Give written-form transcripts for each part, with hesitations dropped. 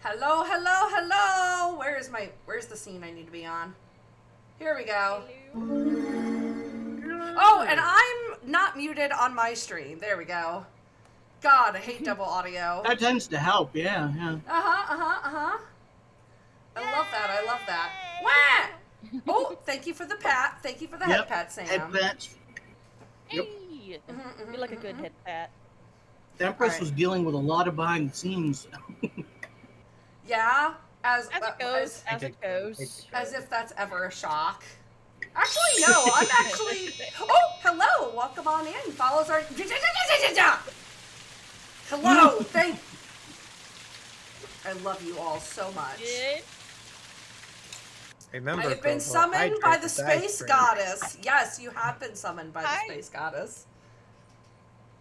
Hello, hello, hello! Where's the scene I need to be on? Here we go. Oh, and I'm not muted on my stream. There we go. God, I hate double audio. That tends to help, yeah. I love that, I love that. Wah! Oh, thank you for the pat. Thank you for the head pat, Sam. Head pats. Hey! You like a good head pat. The Empress was dealing with a lot of behind the scenes. Yeah, as it goes. As if that's ever a shock. Actually, no, I'm actually... Oh, hello, welcome on in. Follows our... Hello, thank... I love you all so much. Remember, I have been summoned by the space goddess. Yes, you have been summoned by the space goddess.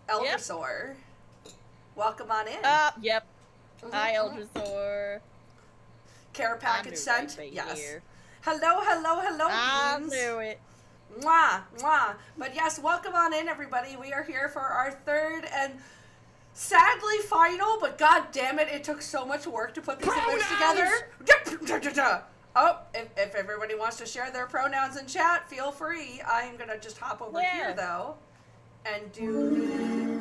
Eldrasor. Yep. Welcome on in. Yep. Hi, Eldrasor. Care package sent? Yes. Here. Hello, hello, hello, I beans. knew it. Mwah, mwah. But yes, welcome on in, everybody. We are here for our third and sadly final, but god damn it, it took so much work to put these events together. Oh, if everybody wants to share their pronouns in chat, feel free. I am going to just hop over here, though, and do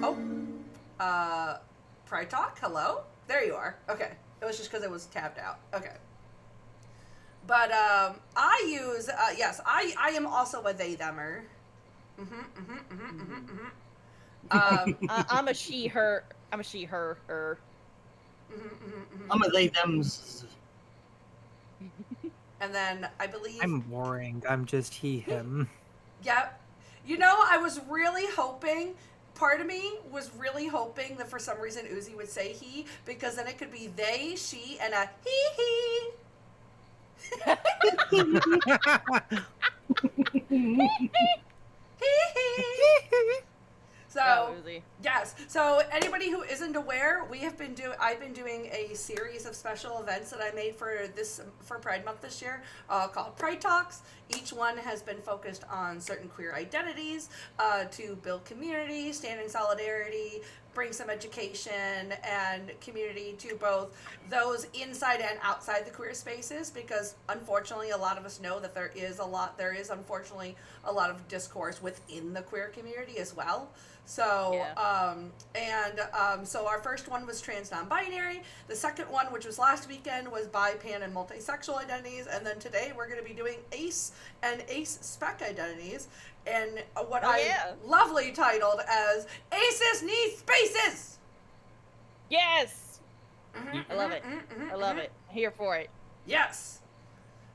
the... Pride Talk, hello? There you are. Okay. It was just because it was tabbed out. Okay. But, I use, yes, I am also a they-themer. I'm a she, her. I'm a she, her, her. I'm a they-thems. And then, I believe... I'm boring. I'm just he, him. Yep. You know, I was really hoping... Part of me was really hoping that for some reason Uzi would say he, because then it could be they, she, and a he. So, yes. So, anybody who isn't aware, I've been doing a series of special events that I made for Pride Month this year, called Pride Talks. Each one has been focused on certain queer identities, to build community, stand in solidarity, bring some education and community to both those inside and outside the queer spaces, because unfortunately a lot of us know that there is unfortunately a lot of discourse within the queer community as well. So, so our first one was trans non-binary. The second one, which was last weekend, was bi, pan, and multisexual identities. And then today we're going to be doing ace and Acespec identities. And what I lovely titled as Aces Need Spaces! Yes! I love it. I love it. I'm here for it. Yes.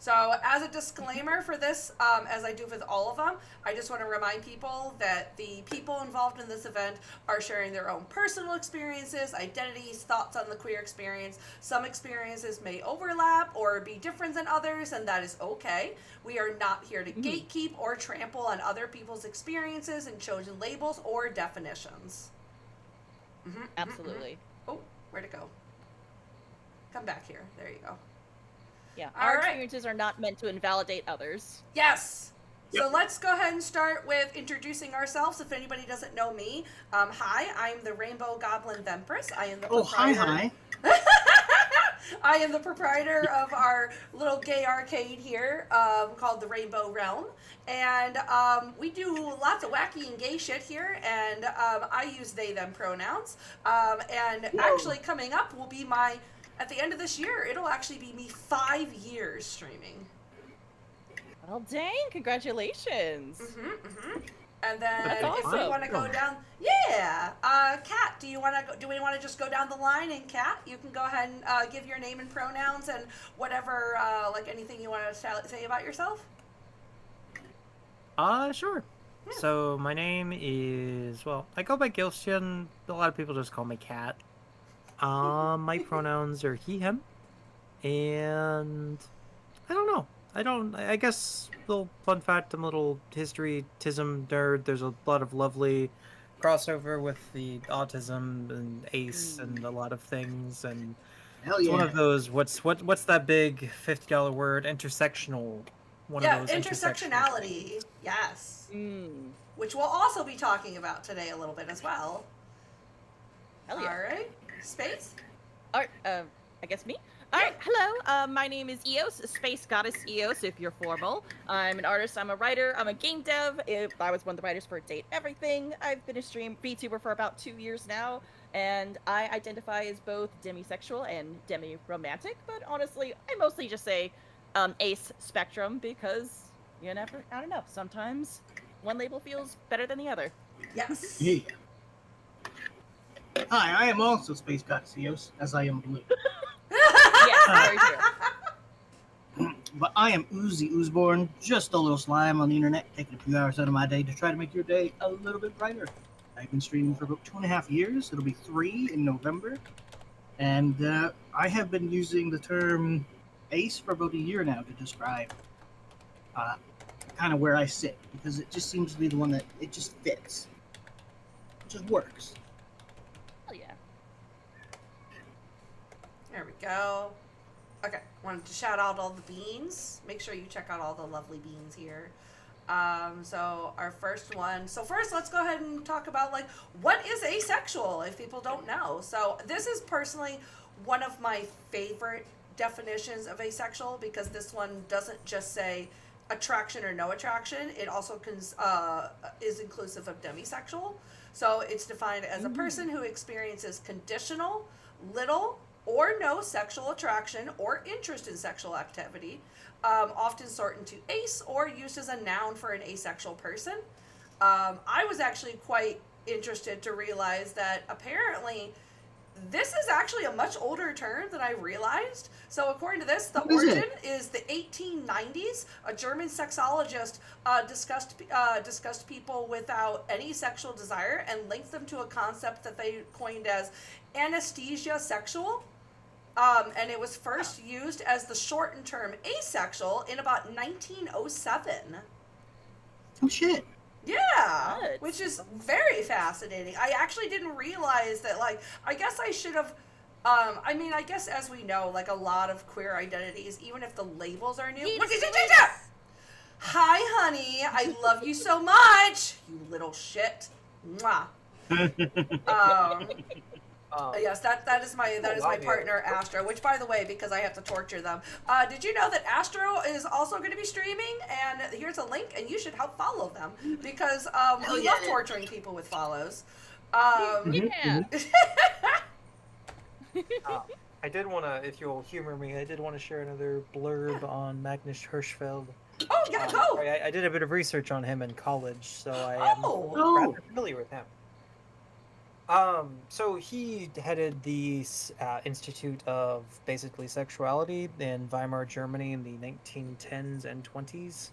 So, as a disclaimer for this, as I do with all of them, I just want to remind people that the people involved in this event are sharing their own personal experiences, identities, thoughts on the queer experience. Some experiences may overlap or be different than others, and that is okay. We are not here to gatekeep or trample on other people's experiences and chosen labels or definitions. Absolutely. Oh, where'd it go? Come back here. There you go. Yeah, our experiences are not meant to invalidate others. Yes. Yep. So let's go ahead and start with introducing ourselves. If anybody doesn't know me, hi, I'm the Rainbow Goblin Empress. I am the proprietor. Hi. I am the proprietor of our little gay arcade here, called the Rainbow Realm, and we do lots of wacky and gay shit here. And I use they/them pronouns. And actually, coming up will be at the end of this year, it'll actually be me 5 years streaming. Well, dang, congratulations. And then if we want to go down, Kat, do we want to just go down the line? And Kat, you can go ahead and give your name and pronouns and whatever, like anything you want to say about yourself. Sure. Yeah. So my name is, I go by Gilstian. A lot of people just call me Kat. My pronouns are he, him, and I don't know. I guess, little fun fact, I'm a little history-tism nerd. There's a lot of lovely crossover with the autism and ACE and a lot of things, and it's one of those, what's that big $50 word, intersectional, one of those intersectionality, yes. Which we'll also be talking about today a little bit as well. Hell yeah. All right. Space? I guess me? All right, hello. My name is Eos, Space Goddess Eos, if you're formal. I'm an artist, I'm a writer, I'm a game dev. I was one of the writers for Date Everything. I've been a VTuber for about 2 years now, and I identify as both demisexual and demi-romantic, but honestly, I mostly just say ace spectrum because you never, I don't know, sometimes one label feels better than the other. Yes. Yeah. Hi, I am also Space Goddess Eos, as I am blue. Yes, very true. But I am Oozy Oozeborn, just a little slime on the internet, taking a few hours out of my day to try to make your day a little bit brighter. I've been streaming for about 2.5 years. It'll be 3 in November. And I have been using the term ace for about a year now to describe kind of where I sit, because it just seems to be the one that it just fits. It just works. Hell yeah. There we go. Okay, wanted to shout out all the beans. Make sure you check out all the lovely beans here. So our first one. So first, let's go ahead and talk about like what is asexual if people don't know. So this is personally one of my favorite definitions of asexual because this one doesn't just say attraction or no attraction. It also is inclusive of demisexual. So it's defined as a person who experiences conditional, little, or no sexual attraction or interest in sexual activity, often shortened to ace or used as a noun for an asexual person. I was actually quite interested to realize that apparently this is actually a much older term than I realized. So according to this, the origin is the 1890s. A German sexologist discussed people without any sexual desire and linked them to a concept that they coined as anesthesia sexual. And it was first used as the shortened term asexual in about 1907. Oh shit. Yeah, What? which is very fascinating. I actually didn't realize that, like, I guess I should have, I mean, I guess as we know, like, a lot of queer identities, even if the labels are new. Hi, honey, I love you so much, you little shit. Mwah. Yes, that is my partner Astro. Which, by the way, because I have to torture them, did you know that Astro is also going to be streaming? And here's a link, and you should help follow them because we love torturing people with follows. Yeah. I did want to, if you'll humor me, I did want to share another blurb on Magnus Hirschfeld. Oh yeah, go. I did a bit of research on him in college, so I am rather familiar with him. So he headed the Institute of basically Sexuality in Weimar, Germany in the 1910s and 20s.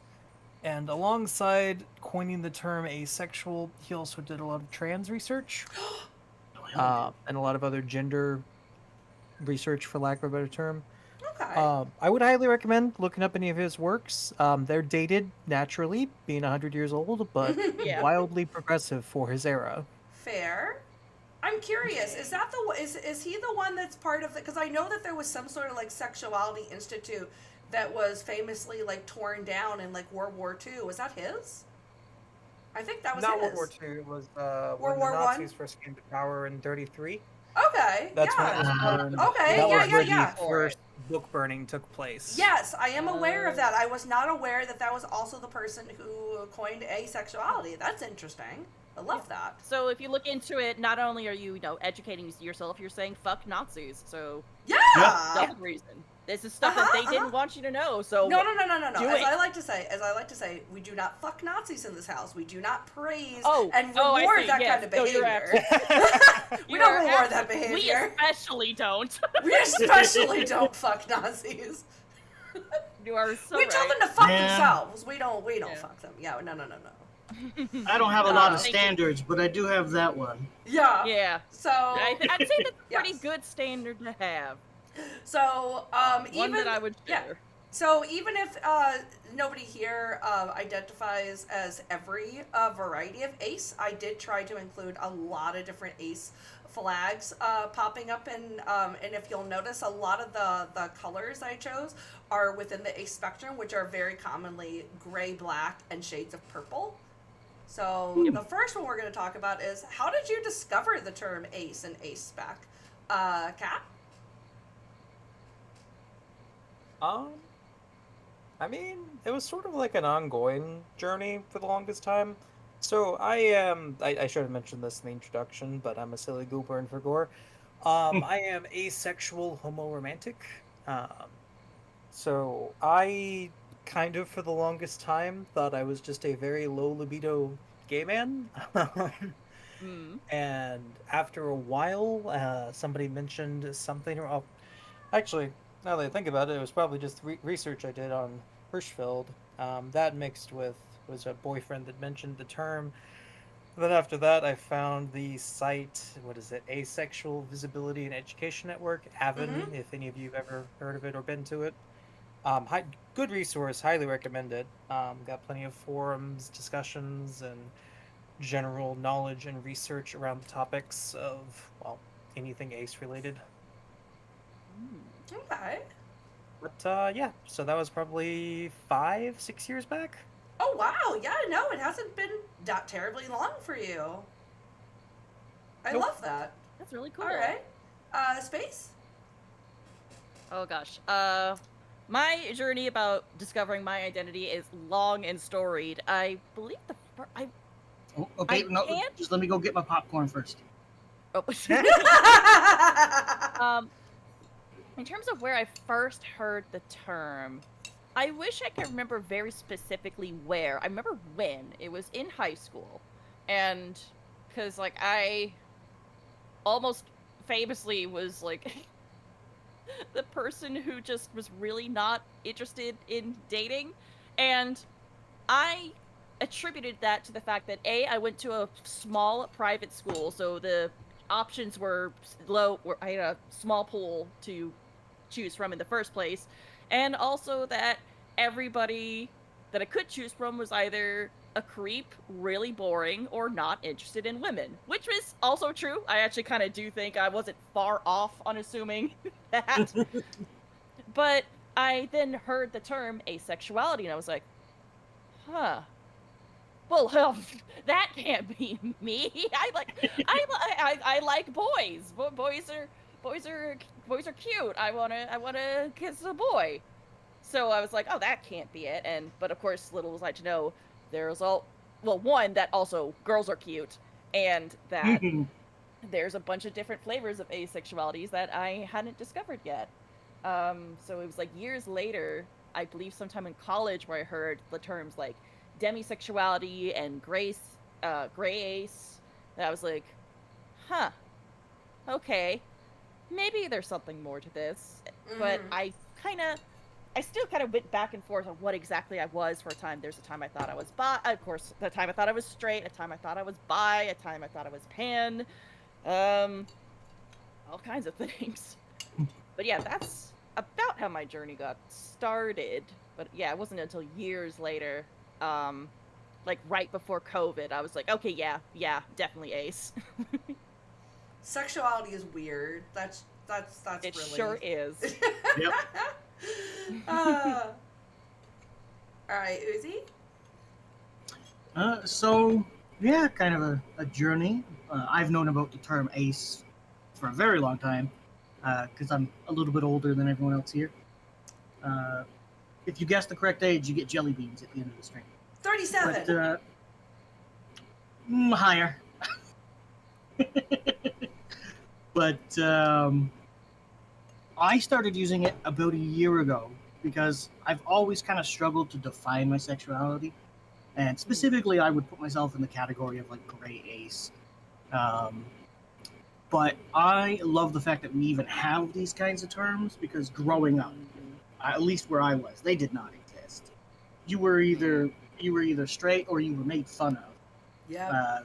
And alongside coining the term asexual, he also did a lot of trans research and a lot of other gender research, for lack of a better term. Okay. I would highly recommend looking up any of his works. They're dated naturally, being 100 years old, but Yeah. wildly progressive for his era. Fair. I'm curious. Is that is he the one that's part of the? Because I know that there was some sort of like sexuality institute that was famously like torn down in like World War II. Was that his? I think that was Not his. World War II. It was World when War the One? Nazis first came to power in 1933. Okay. That's when it yeah. was burned. Okay, That yeah, was yeah, where yeah. the first book burning took place. Yes, I am aware of that. I was not aware that that was also the person who coined asexuality. That's interesting. I love that. So if you look into it, not only are you, educating yourself, you're saying fuck Nazis. So Yeah. double reason. This is stuff that they didn't want you to know. So No. do As it. I like to say, we do not fuck Nazis in this house. We do not praise Oh, and I reward see, that yes. kind of No, you're behavior. We You don't are reward that We behavior. especially don't. We especially don't fuck Nazis. You are so We tell right. them to fuck Yeah. themselves. We don't Yeah. fuck them. Yeah, no. I don't have a lot of Thank you. standards, but I do have that one. Yeah. Yeah. So I'd say that's a pretty Yes. good standard to have. So One even that I would yeah. share. So even if nobody here identifies as every variety of ace, I did try to include a lot of different ace flags popping up, and if you'll notice, a lot of the colors I chose are within the ace spectrum, which are very commonly gray, black, and shades of purple. So the first one we're going to talk about is, how did you discover the term ace and ace spec? Kat? Um, I mean, it was sort of like an ongoing journey for the longest time. So I am, I should have mentioned this in the introduction, but I'm a silly goober and for gore. I am asexual homoromantic. Um, so I kind of for the longest time thought I was just a very low libido gay man. Mm. And after a while, somebody mentioned something, or actually, now that I think about it, it was probably just research I did on Hirschfeld. That mixed with was a boyfriend that mentioned the term. Then after that, I found the site. What is it? Asexual Visibility and Education Network, Mm-hmm. AVEN. If any of you've ever heard of it or been to it, good resource. Highly recommend it. Got plenty of forums, discussions, and general knowledge and research around the topics of well anything ace related. Mm. Okay. But yeah, so that was probably 5, 6 years back. Oh wow, yeah, no, it hasn't been that terribly long for you. I Nope. love that. That's really All cool. right. Space? Oh gosh. My journey about discovering my identity is long and storied. I believe Oh, okay, I no, can't. just let me go get my popcorn first. Oh. um, in terms of where I first heard the term, I wish I could remember very specifically where. I remember when. It was in high school, and because like I almost famously was like the person who just was really not interested in dating. And I attributed that to the fact that A, I went to a small private school, so the options were low, I had a small pool to choose from in the first place. And also that everybody that I could choose from was either a creep, really boring, or not interested in women, which was also true. I actually kind of do think I wasn't far off on assuming that. But I then heard the term asexuality and I was like, huh. Well, that can't be me. I like boys. Boys are boys are cute. I wanna kiss a boy. So I was like, oh, that can't be it. And but of course, little was I to know there's all well, one that also girls are cute, and that there's a bunch of different flavors of asexualities that I hadn't discovered yet. So it was like years later, I believe sometime in college, where I heard the terms like demisexuality and gray ace. And I was like, huh, okay, maybe there's something more to this. But Mm-hmm. I still kind of went back and forth on what exactly I was for a time. There's a time I thought I was bi, of course, the time I thought I was straight, a time I thought I was bi, a time I thought I was pan, um, all kinds of things. But yeah, that's about how my journey got started. But yeah, it wasn't until years later, um, like right before COVID, I was like, okay, yeah, definitely ace. Sexuality is weird. That's It sure really. is. Yep. uh, all right, Uzi. So yeah, kind of a journey. I've known about the term ace for a very long time because I'm a little bit older than everyone else here. Uh, if you guess the correct age, you get jelly beans at the end of the stream. 37. But higher. But I started using it about a year ago because I've always kind of struggled to define my sexuality. And specifically, I would put myself in the category of like gray ace. Um, but I love the fact that we even have these kinds of terms because growing up, at least where I was, they did not exist. You were either straight or you were made fun of. Yep. Uh,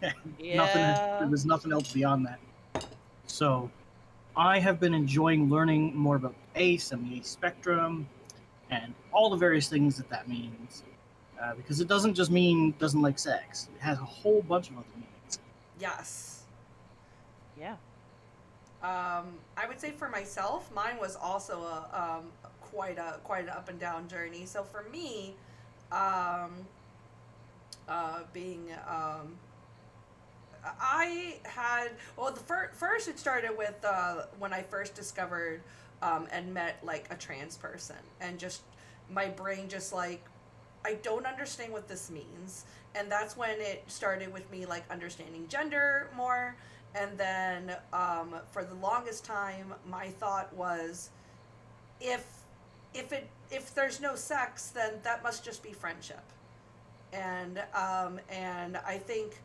nothing. There Yeah. was nothing else beyond that. So I have been enjoying learning more about ACE and the ACE spectrum and all the various things that that means. Because it doesn't just mean doesn't like sex. It has a whole bunch of other meanings. Yes. Yeah. I would say for myself, mine was also quite an up and down journey. So for me, um, being I had well the first it started with when I first discovered and met like a trans person, and just my brain just like, I don't understand what this means. And that's when it started with me like understanding gender more. And then for the longest time, my thought was, if there's no sex, then that must just be friendship. And I think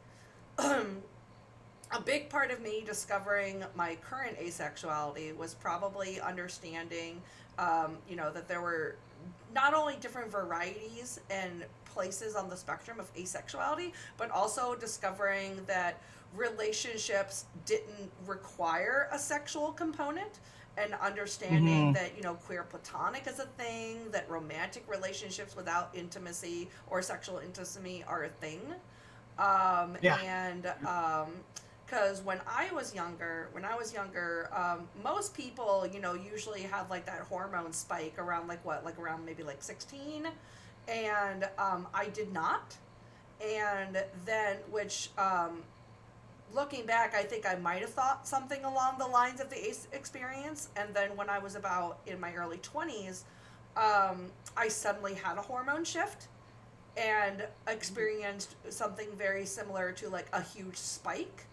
a big part of me discovering my current asexuality was probably understanding, that there were not only different varieties and places on the spectrum of asexuality, but also discovering that relationships didn't require a sexual component, and understanding that, queer platonic is a thing, that romantic relationships without intimacy or sexual intimacy are a thing. And because when I was younger, most people, usually have like that hormone spike around around maybe like 16, and I did not. And then, which looking back, I think I might have thought something along the lines of the ACE experience. And then when I was about in my early 20s, I suddenly had a hormone shift and experienced something very similar to like a huge spike.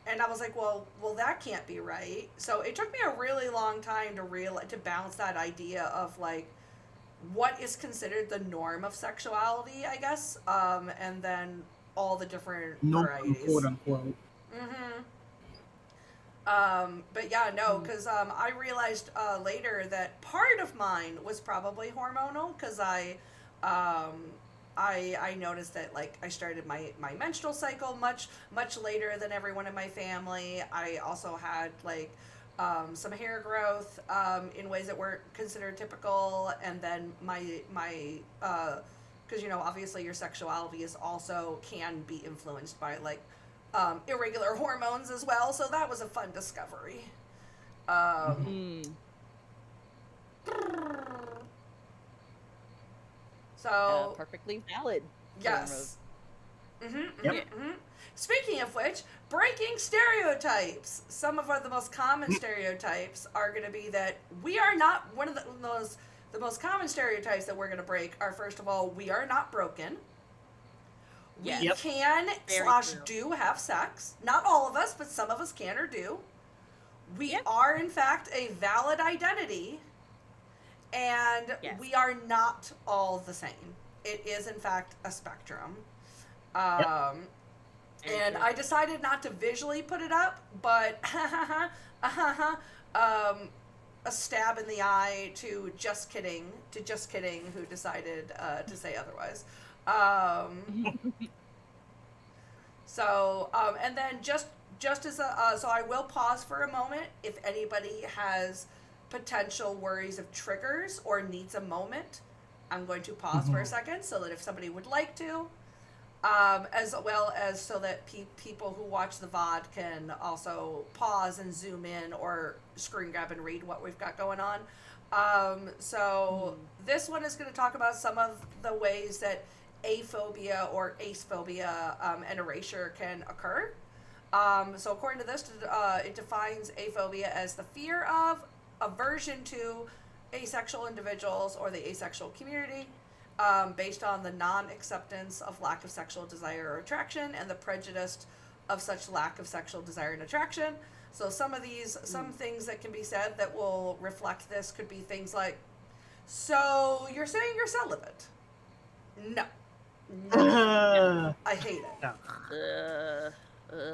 And I was like, well, that can't be right. So it took me a really long time to balance that idea of like, what is considered the norm of sexuality, I guess, and then all the different varieties. Quote unquote. But yeah, no, because I realized later that part of mine was probably hormonal, because I noticed that like I started my menstrual cycle much later than everyone in my family. I also had like some hair growth in ways that weren't considered typical, and then my because obviously your sexuality is also can be influenced by like irregular hormones as well. So that was a fun discovery. So perfectly valid. Yes. Speaking of which, breaking stereotypes. Some of the most common stereotypes are going to be that we are not one of the most common stereotypes that we're going to break are, first of all, we are not broken. We can / do have sex. Not all of us, but some of us can or do. We are, in fact, a valid identity. And we are not all the same. It is, in fact, a spectrum. And I decided not to visually put it up, but a stab in the eye to just kidding, who decided to say otherwise. And then just as so I will pause for a moment if anybody has potential worries of triggers or needs a moment. I'm going to pause for a second so that if somebody would like to, as well as so that people who watch the VOD can also pause and zoom in or screen grab and read what we've got going on. This one is going to talk about some of the ways that aphobia or acephobia and erasure can occur. So according to this, it defines aphobia as the fear of, aversion to asexual individuals or the asexual community, based on the non-acceptance of lack of sexual desire or attraction and the prejudice of such lack of sexual desire and attraction. So some things that can be said that will reflect this could be things like, so you're saying you're celibate? No. I hate it. No.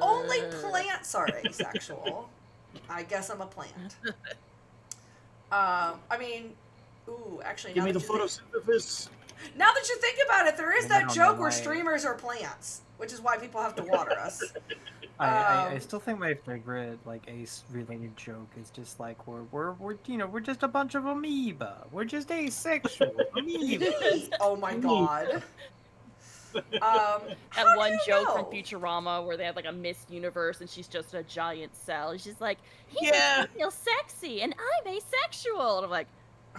Only plants are asexual. I guess I'm a plant. Actually, Give me the photosynthesis. Now that you think about it, there is I that don't joke know where why. streamers are plants, which is why people have to water us. I still think my favorite like ace related joke is just like we're just a bunch of amoeba. We're just asexual amoebas. Oh my god. That one joke from Futurama where they have like a Miss Universe and she's just a giant cell. And she's like, he makes me feel sexy and I'm asexual. And I'm like,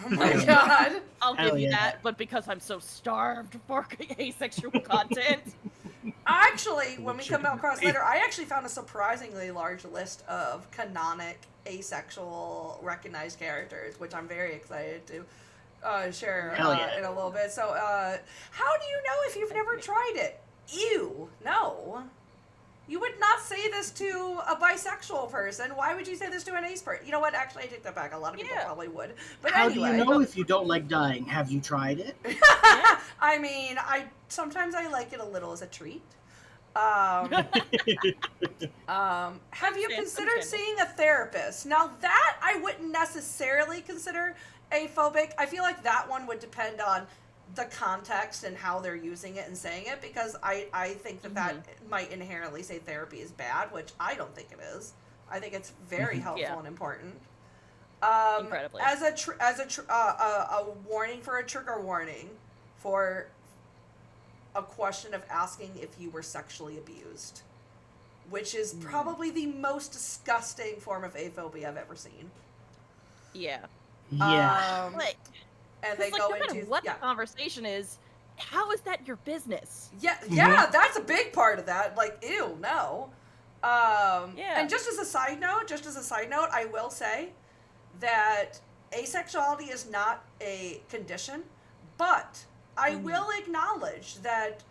Oh my god. I'll give Hell you yeah. that, but because I'm so starved for asexual content. Actually, when we come across later, I actually found a surprisingly large list of canonic asexual recognized characters, which I'm very excited to share in a little bit. So, how do you know if you've never tried it? Ew, no. You would not say this to a bisexual person. Why would you say this to an ace person? You know what? Actually, I take that back. A lot of people probably would. But How anyway. do you know if you don't like dying? Have you tried it? I mean, sometimes I like it a little as a treat. Have you considered seeing a therapist? Now that I wouldn't necessarily consider aphobic. I feel like that one would depend on the context and how they're using it and saying it, because I think that might inherently say therapy is bad, which I don't think it is. I think it's very helpful and important. Incredibly. As a warning for a trigger warning for a question of asking if you were sexually abused, which is probably the most disgusting form of aphobia I've ever seen. Yeah. Yeah. And they go no matter into what the conversation is, how is that your business? Yeah, that's a big part of that. Like, ew, no. And just as a side note, I will say that asexuality is not a condition, but I will acknowledge that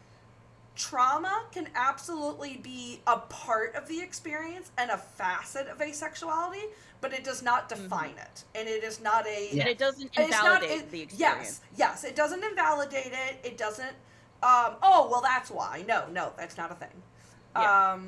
trauma can absolutely be a part of the experience and a facet of asexuality, but it does not define it. And it is not a... And it doesn't invalidate the experience. Yes, it doesn't invalidate it. It doesn't... oh, well, that's why. No, that's not a thing. Yeah.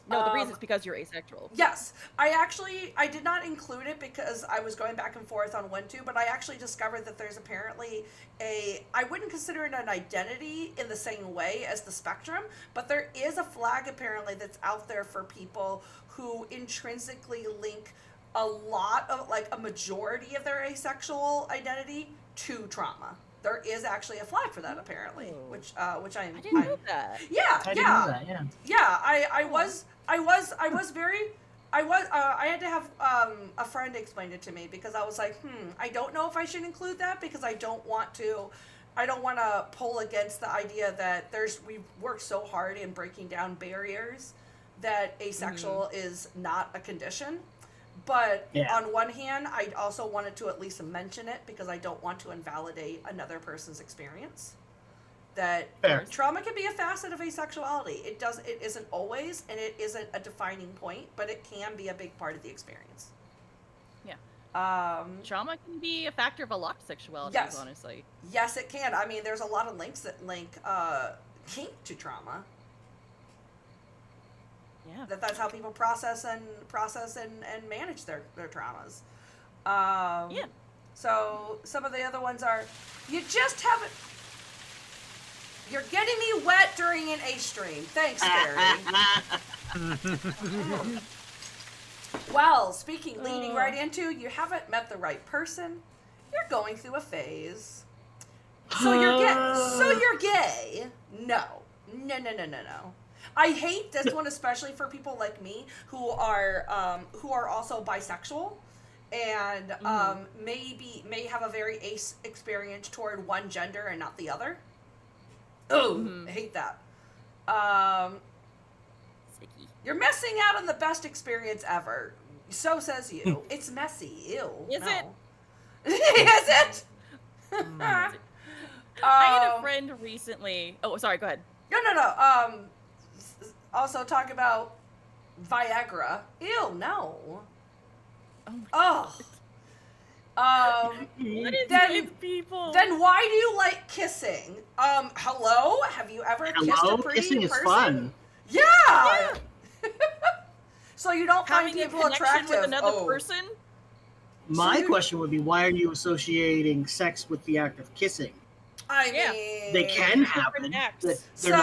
No, the reason is because you're asexual. Yes. I did not include it because I was going back and forth on when to, but I actually discovered that there's apparently I wouldn't consider it an identity in the same way as the spectrum, but there is a flag apparently that's out there for people who intrinsically link a lot of, like, a majority of their asexual identity to trauma. There is actually a flag for that apparently, which I didn't know that. Yeah, I didn't know that. Yeah. Yeah, I had to have a friend explain it to me, because I was like, I don't know if I should include that, because I don't want to pull against the idea that we've worked so hard in breaking down barriers that asexual is not a condition. But on one hand, I also wanted to at least mention it, because I don't want to invalidate another person's experience. That trauma can be a facet of asexuality. It isn't always, and it isn't a defining point, but it can be a big part of the experience. Yeah. Trauma can be a factor of a lot of sexualities, honestly. Yes, it can. I mean, there's a lot of links that link kink to trauma. Yeah. That's how people process and manage their traumas. So some of the other ones are, you just haven't... You're getting me wet during an ace stream. Thanks, Gary. Well, leading right into, you haven't met the right person. You're going through a phase. So you're gay. No. I hate this one, especially for people like me who are also bisexual and may have a very ace experience toward one gender and not the other. Oh, I hate that. You're missing out on the best experience ever. So says you. It's messy. Ew. Is it? Is it? I had a friend recently. Oh, sorry. Go ahead. No. Also talk about Viagra. Ew. No. Oh. People. Then why do you like kissing? Hello? Have you ever kissed a pretty kissing person? Is fun. Yeah. So you don't find Having people a connection attractive with another person? My question would be, why are you associating sex with the act of kissing? I mean, they can happen. They're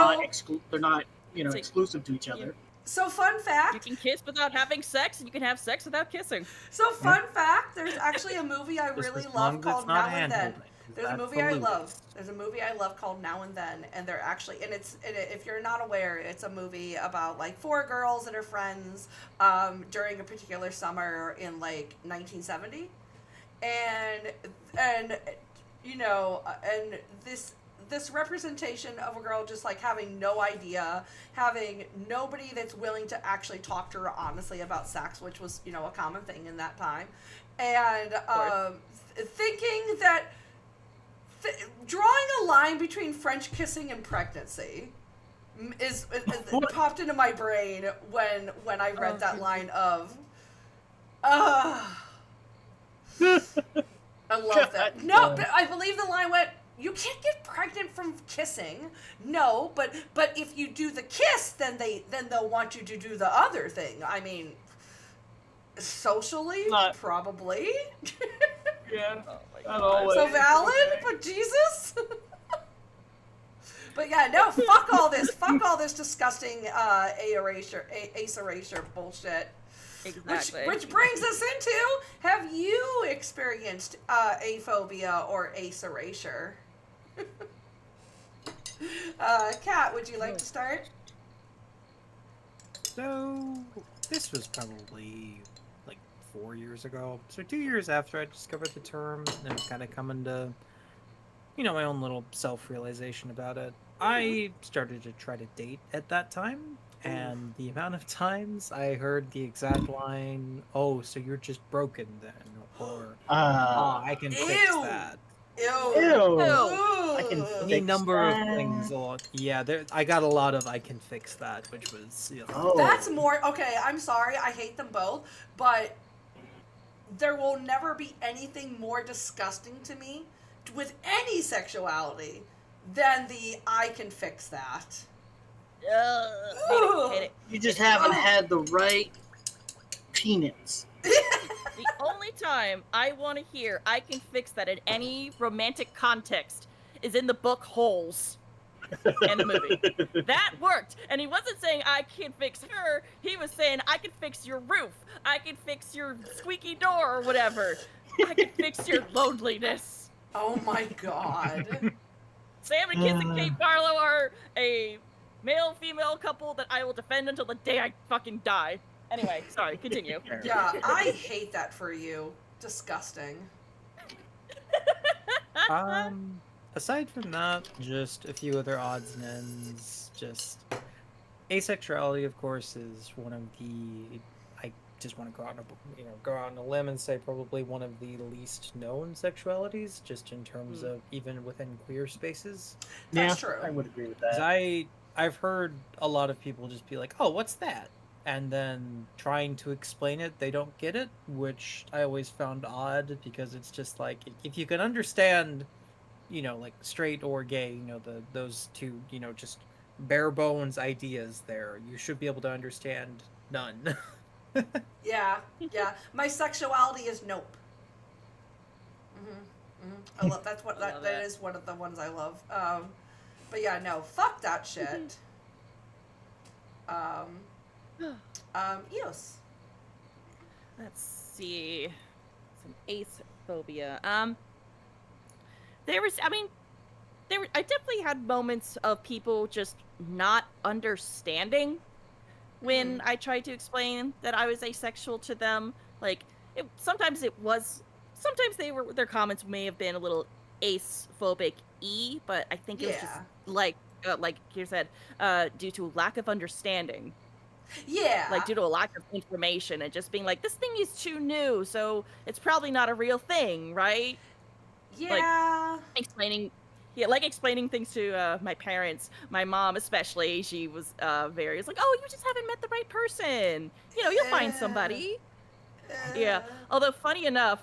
not exclusive to each other. So fun fact. You can kiss without having sex, and you can have sex without kissing. So fun fact, there's actually a movie I really love called Now and Then. There's a movie I love called Now and Then, and they're actually, if you're not aware, it's a movie about like 4 girls that are friends during a particular summer in like 1970, and this representation of a girl just like having no idea, having nobody that's willing to actually talk to her honestly about sex, which was, you know, a common thing in that time, and thinking that drawing a line between French kissing and pregnancy is popped into my brain when I read that line of I love that. No, but I believe the line went, you can't get pregnant from kissing. No, but if you do the kiss, then they'll want you to do the other thing. I mean, socially, probably. Yeah. So valid, but Jesus. But yeah, no, fuck all this disgusting ace erasure bullshit. Exactly. Which brings us into, have you experienced aphobia or ace erasure? Kat, would you like to start? So, this was probably like 4 years ago. So 2 years after I discovered the term and kind of coming to, you know, my own little self-realization about it. I started to try to date at that time, and the amount of times I heard the exact line, "Oh, so you're just broken then," or "Oh, I can fix that." Ew. I can Any fix number that. of things. Yeah, I got a lot of "I can fix that," which was, you know, Oh. That's more, okay, I'm sorry, I hate them both, but there will never be anything more disgusting to me with any sexuality than the "I can fix that." Hate it. You just haven't had the right peanuts. The only time I want to hear "I can fix that" in any romantic context is in the book Holes in the movie. That worked. And he wasn't saying "I can fix her," he was saying "I can fix your roof, I can fix your squeaky door," or whatever. "I can fix your loneliness." Oh my god. Sam and Kiss and Kate Barlow are a male-female couple that I will defend until the day I fucking die. Anyway, sorry, continue. Yeah, I hate that for you. Disgusting. Aside from that, just a few other odds and ends. Just asexuality, of course, is one of the. I just want to go out on a limb and say probably one of the least known sexualities, just in terms of even within queer spaces. That's true. I would agree with 'Cause that. I've heard a lot of people just be like, "Oh, what's that?" And then trying to explain it, they don't get it, which I always found odd, because it's just like, if you can understand, you know, like straight or gay, you know, those two, you know, just bare bones ideas there, you should be able to understand none. Yeah. My sexuality is nope. I love that is one of the ones I love. But yeah, no, fuck that shit. Eos. Let's see. Some ace phobia. I definitely had moments of people just not understanding when I tried to explain that I was asexual to them. Like, sometimes their comments may have been a little ace phobic-y, but I think it was just like you said, due to lack of understanding. Yeah. Like, due to a lack of information and just being like, this thing is too new, so it's probably not a real thing, right? Yeah. Like, explaining things to my parents. My mom especially, she was it's like, "Oh, you just haven't met the right person. You know, you'll find somebody." Yeah. Although, funny enough,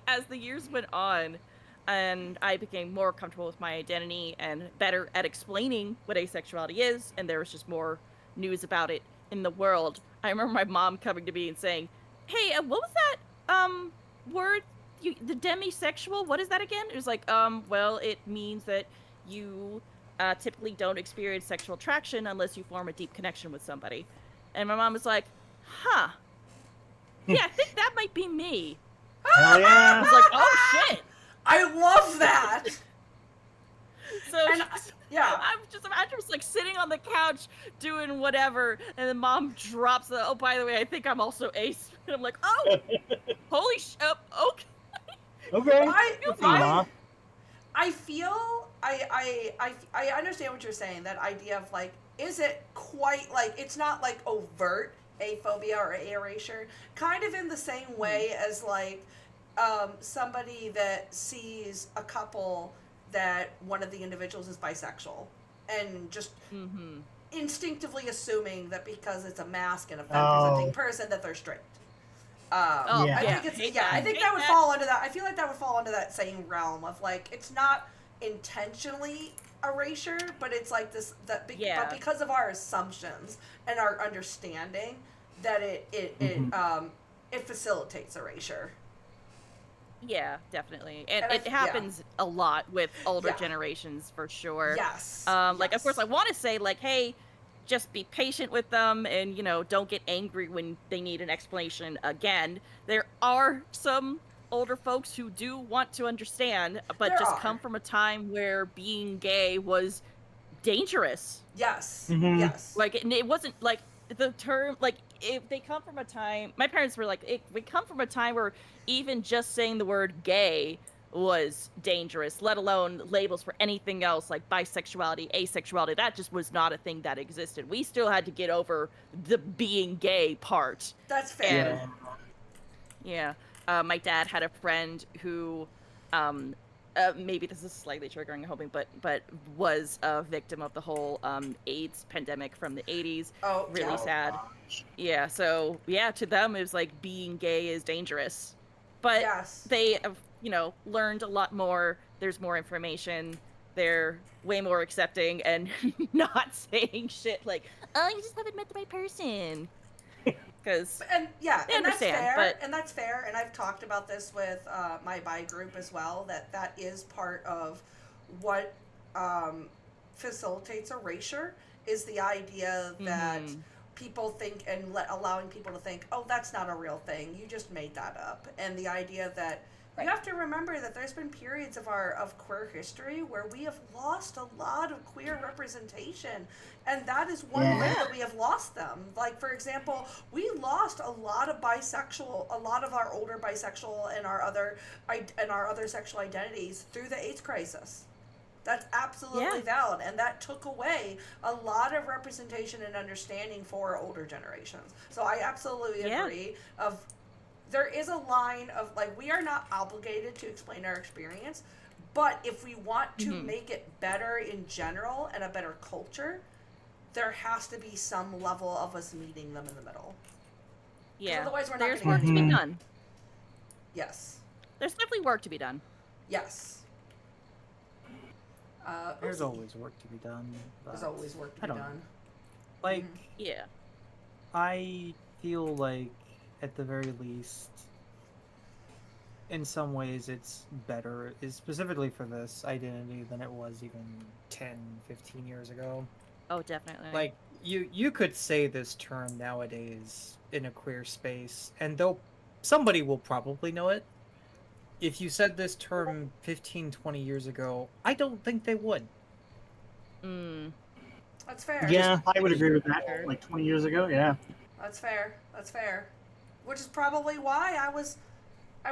as the years went on and I became more comfortable with my identity and better at explaining what asexuality is, and there was just more news about it in the world, I remember my mom coming to me and saying, "Hey, what was that word? The demisexual? What is that again?" It was like, well, it means that you typically don't experience sexual attraction unless you form a deep connection with somebody. And my mom was like, "Huh. Yeah, I think that might be me." Hell I yeah! was like, "Oh shit." I love that. So Yeah. I'm just like sitting on the couch doing whatever, and then mom drops the, "Oh, by the way, I think I'm also ace." And I'm like, "Oh, holy okay." Okay. I, Good for you, I, Ma. I feel I understand what you're saying. That idea of like, is it quite like it's not like overt aphobia or erasure, kind of in the same way as like somebody that sees a couple that one of the individuals is bisexual and just Mm-hmm. instinctively assuming that because it's a mask and a femme Oh. presenting person that they're straight. Oh, Yeah. I yeah. think it's Hate yeah. I that. think Hate that would that. fall under that. I feel like that would fall under that same realm of like it's not intentionally erasure, but it's like this Yeah. but because of our assumptions and our understanding that it facilitates erasure. Yeah, definitely. And And it happens a lot with older Yeah. generations for sure. Yes. Like, of course, I want to say, like, hey, just be patient with them and, don't get angry when they need an explanation again. There are some older folks who do want to understand, but There just are. come from a time where being gay was dangerous. Yes. Mhm. Yes. Like, it wasn't like the term, like, if they come from a time, my parents were like, if we come from a time where even just saying the word gay was dangerous, let alone labels for anything else like bisexuality, asexuality, that just was not a thing that existed. We still had to get over the being gay part. That's And fair. yeah. My dad had a friend who, um, maybe this is slightly triggering, I'm hoping, but was a victim of the whole AIDS pandemic from the 80s. Oh, Really yeah. sad. Yeah, so yeah, to them it was like being gay is dangerous. But Yes. they have, learned a lot more. There's more information. They're way more accepting and not saying shit like, "Oh, you just haven't met the right person." Because And yeah, they and that's understand, fair, but and that's fair, and I've talked about this with my bi group as well. That is part of what facilitates erasure is the idea that Mhm. people think and allowing people to think, oh, that's not a real thing. You just made that up, and the idea that Right. you have to remember that there's been periods of queer history where we have lost a lot of queer representation, and that is one way Yeah. that we have lost them. Like for example, we lost a lot of a lot of our older bisexual and our other sexual identities through the AIDS crisis. That's absolutely Yeah. valid, and that took away a lot of representation and understanding for older generations. So I absolutely Yeah. agree. There is a line of like we are not obligated to explain our experience, but if we want to Mhm. make it better in general and a better culture, there has to be some level of us meeting them in the middle. Yeah. Otherwise we're not There's gonna work get to be Mhm. done. Yes. There's definitely work to be done. Yes. There's Uzi. always work to be done. There's but always work to I be don't know. done. Like, Mhm. Yeah. I feel like, at the very least, in some ways, it's better, is specifically for this identity than it was even 10, 15 years ago. Oh, definitely. Like, you could say this term nowadays in a queer space, and somebody will probably know it. If you said this term 15, 20 years ago, I don't think they would. Mm. That's fair. Yeah, I would agree with that. Sure. Like 20 years ago, yeah. That's fair. That's fair. Which is probably why I was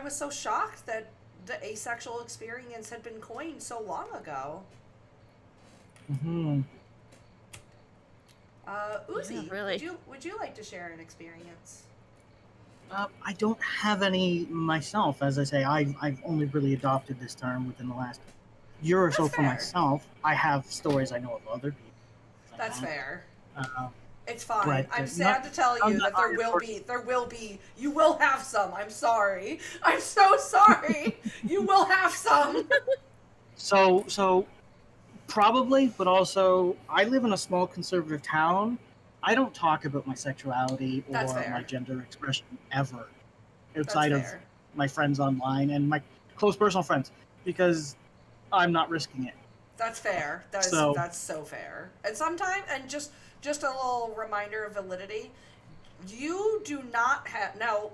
so shocked that the asexual experience had been coined so long ago. Hmm. Uzi, Yeah, really. would you like to share an experience? I don't have any myself. As I say, I've only really adopted this term within the last year or so That's for fair. myself. I have stories I know of other people. That's fair. Uh, It's fine. But, I'm not- sad to tell I'm you not that there will be you will have some. I'm sorry. I'm so sorry. You will have some. so probably, but also I live in a small conservative town. I don't talk about my sexuality That's or fair. my gender expression ever That's outside of fair. my friends online and my close personal friends because I'm not risking it. That's fair. That's so fair. And sometimes, and just a little reminder of validity. You do not have now.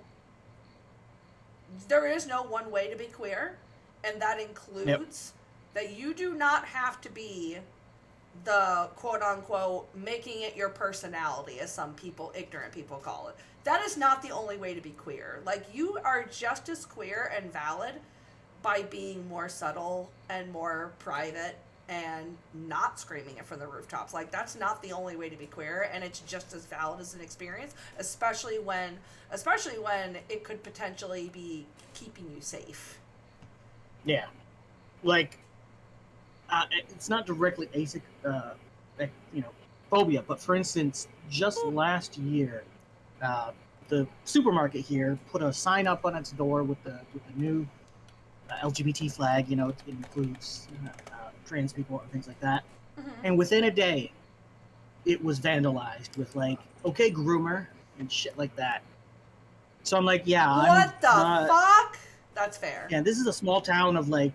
There is no one way to be queer, and that includes that you do not have to be the quote unquote making it your personality, as some people, ignorant people, call it. That is not the only way to be queer. Like, you are just as queer and valid by being more subtle and more private and not screaming it from the rooftops. Like, that's not the only way to be queer, and it's just as valid as an experience, especially when it could potentially be keeping you safe. Yeah. Like, it's not directly phobia, but for instance, just last year, the supermarket here put a sign up on its door with the new LGBT flag. It includes trans people and things like that. Mm-hmm. And within a day, it was vandalized with like, okay, groomer and shit like that. So I'm like, yeah, what the fuck? That's fair. Yeah, this is a small town of like,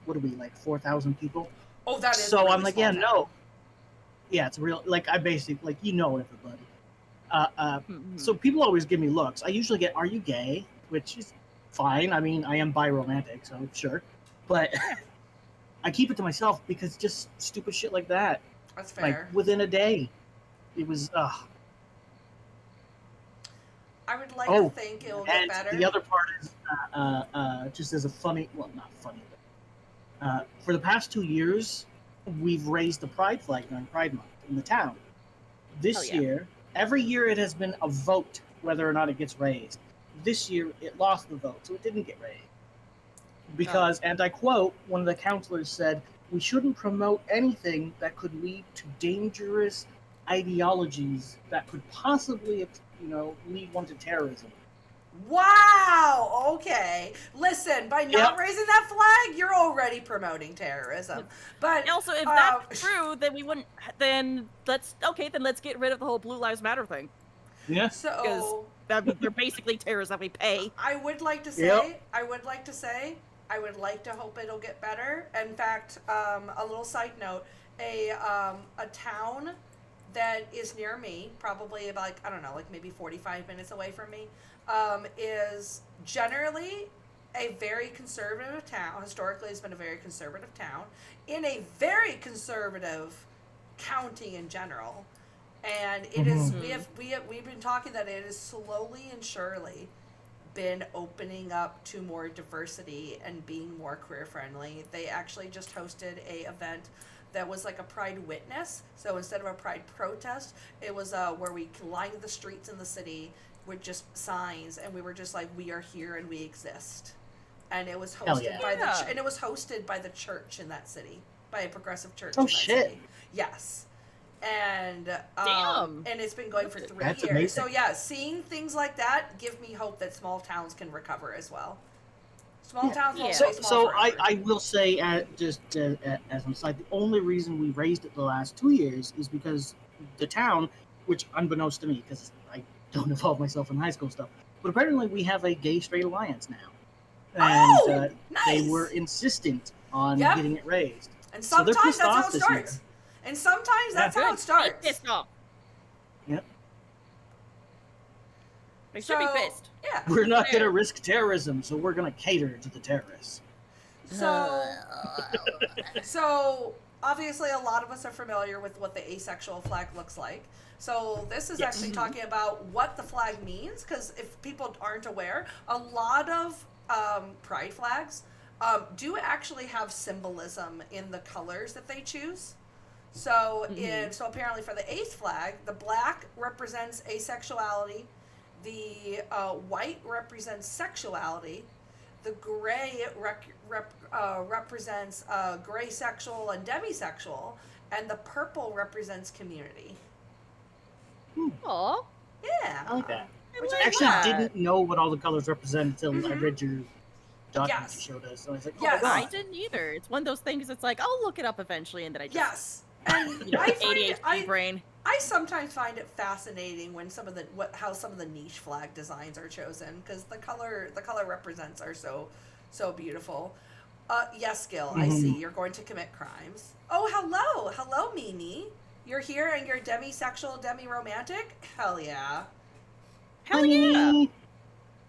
what are we, like 4,000 people? Oh, that is. So a really I'm like, small yeah, town. no. Yeah, it's real. Like, I basically, like, everybody. So people always give me looks. I usually get, "Are you gay?" Which is fine. I mean, I am bi-romantic, so sure. But I keep it to myself because just stupid shit like that. That's fair. Like, within a day, it was, I would like to think it will get and better. the other part is, just as a funny, well, not funny, but for the past 2 years, we've raised the pride flag during Pride Month in the town. This year, every year it has been a vote whether or not it gets raised. This year, it lost the vote, so it didn't get raised. Because, and I quote, one of the counselors said, "We shouldn't promote anything that could lead to dangerous ideologies that could possibly, lead one to terrorism." Wow. Okay. Listen, by not raising that flag, you're already promoting terrorism. But also, if that's true, then we wouldn't. Then let's get rid of the whole Blue Lives Matter thing. Yeah. So they're basically terrorists that we pay. I would like to say. I would like to hope it'll get better. In fact, a little side note: a town that is near me, probably about maybe 45 minutes away from me, is generally a very conservative town. Historically, it's been a very conservative town in a very conservative county in general, and it is. We've been talking that it is slowly and surely been opening up to more diversity and being more queer friendly. They actually just hosted a event that was like a pride witness. So instead of a pride protest, it was where we lined the streets in the city with just signs, and we were just like, "We are here and we exist." And it was hosted by the church in that city, by a progressive church. Oh, in that shit. city. Yes. And Damn. and it's been going for 3 That's years. amazing. So yeah, seeing things like that give me hope that small towns can recover as well. Small towns won't stay small So forever. I will say, as an aside, the only reason we raised it the last 2 years is because the town, which unbeknownst to me, because I don't involve myself in high school stuff, but apparently we have a gay-straight alliance now. And nice. they were insistent on getting it raised. And So they're sometimes pissed that's off how it this starts. year. And sometimes that's how it starts. Pissed off. Yep. They should be pissed. Yeah. We're not going to risk terrorism, so we're going to cater to the terrorists. So obviously a lot of us are familiar with what the asexual flag looks like. So this is actually talking about what the flag means, because if people aren't aware, a lot of pride flags do actually have symbolism in the colors that they choose. So so apparently for the ace flag, the black represents asexuality, the white represents sexuality, the gray represents gray sexual and demisexual, and the purple represents community. Aw. Yeah. I like that. Which I actually didn't know what all the colors represent until I read your document Yes. you showed us. So I was like, Yes. I didn't either. It's one of those things. It's like I'll look it up eventually, and then I just Yes. And I find ADHD brain. I sometimes find it fascinating when how some of the niche flag designs are chosen, because the color represents are so beautiful. Yes, Gil, I see you're going to commit crimes. Oh, hello, Mimi. You're here and you're demisexual, demi-romantic. Hell yeah. Hell yeah.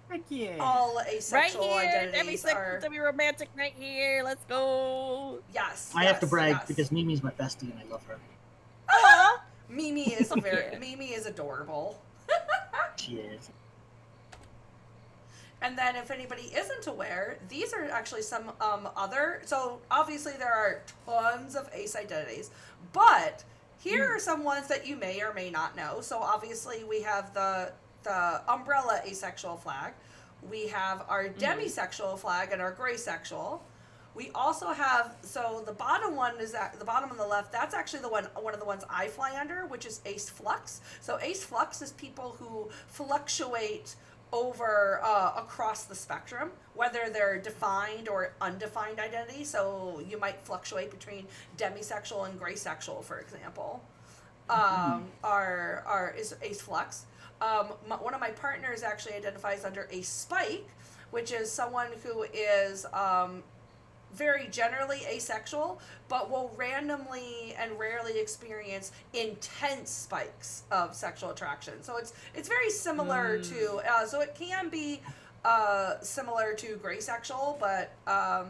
Heck yeah. All Right asexual here, identities demisexual, are demi-romantic. Right here. Let's go. yes. I have to brag yes. because Mimi's my bestie and I love her. Aw. Mimi is Yeah. Mimi is adorable. She is. And then if anybody isn't aware, these are actually some other, so obviously there are tons of ace identities, but here are some ones that you may or may not know. So obviously we have the umbrella asexual flag. We have our demisexual flag and our gray sexual. We also have, so the bottom one is at the bottom on the left. That's actually one of the ones I fly under, which is ace flux. So ace flux is people who fluctuate over across the spectrum, whether they're defined or undefined identity. So you might fluctuate between demisexual and gray sexual, for example. Is ace flux. One of my partners actually identifies under ace spike, which is someone who is very generally asexual, but will randomly and rarely experience intense spikes of sexual attraction. So it's very similar to, so it can be similar to gray sexual, but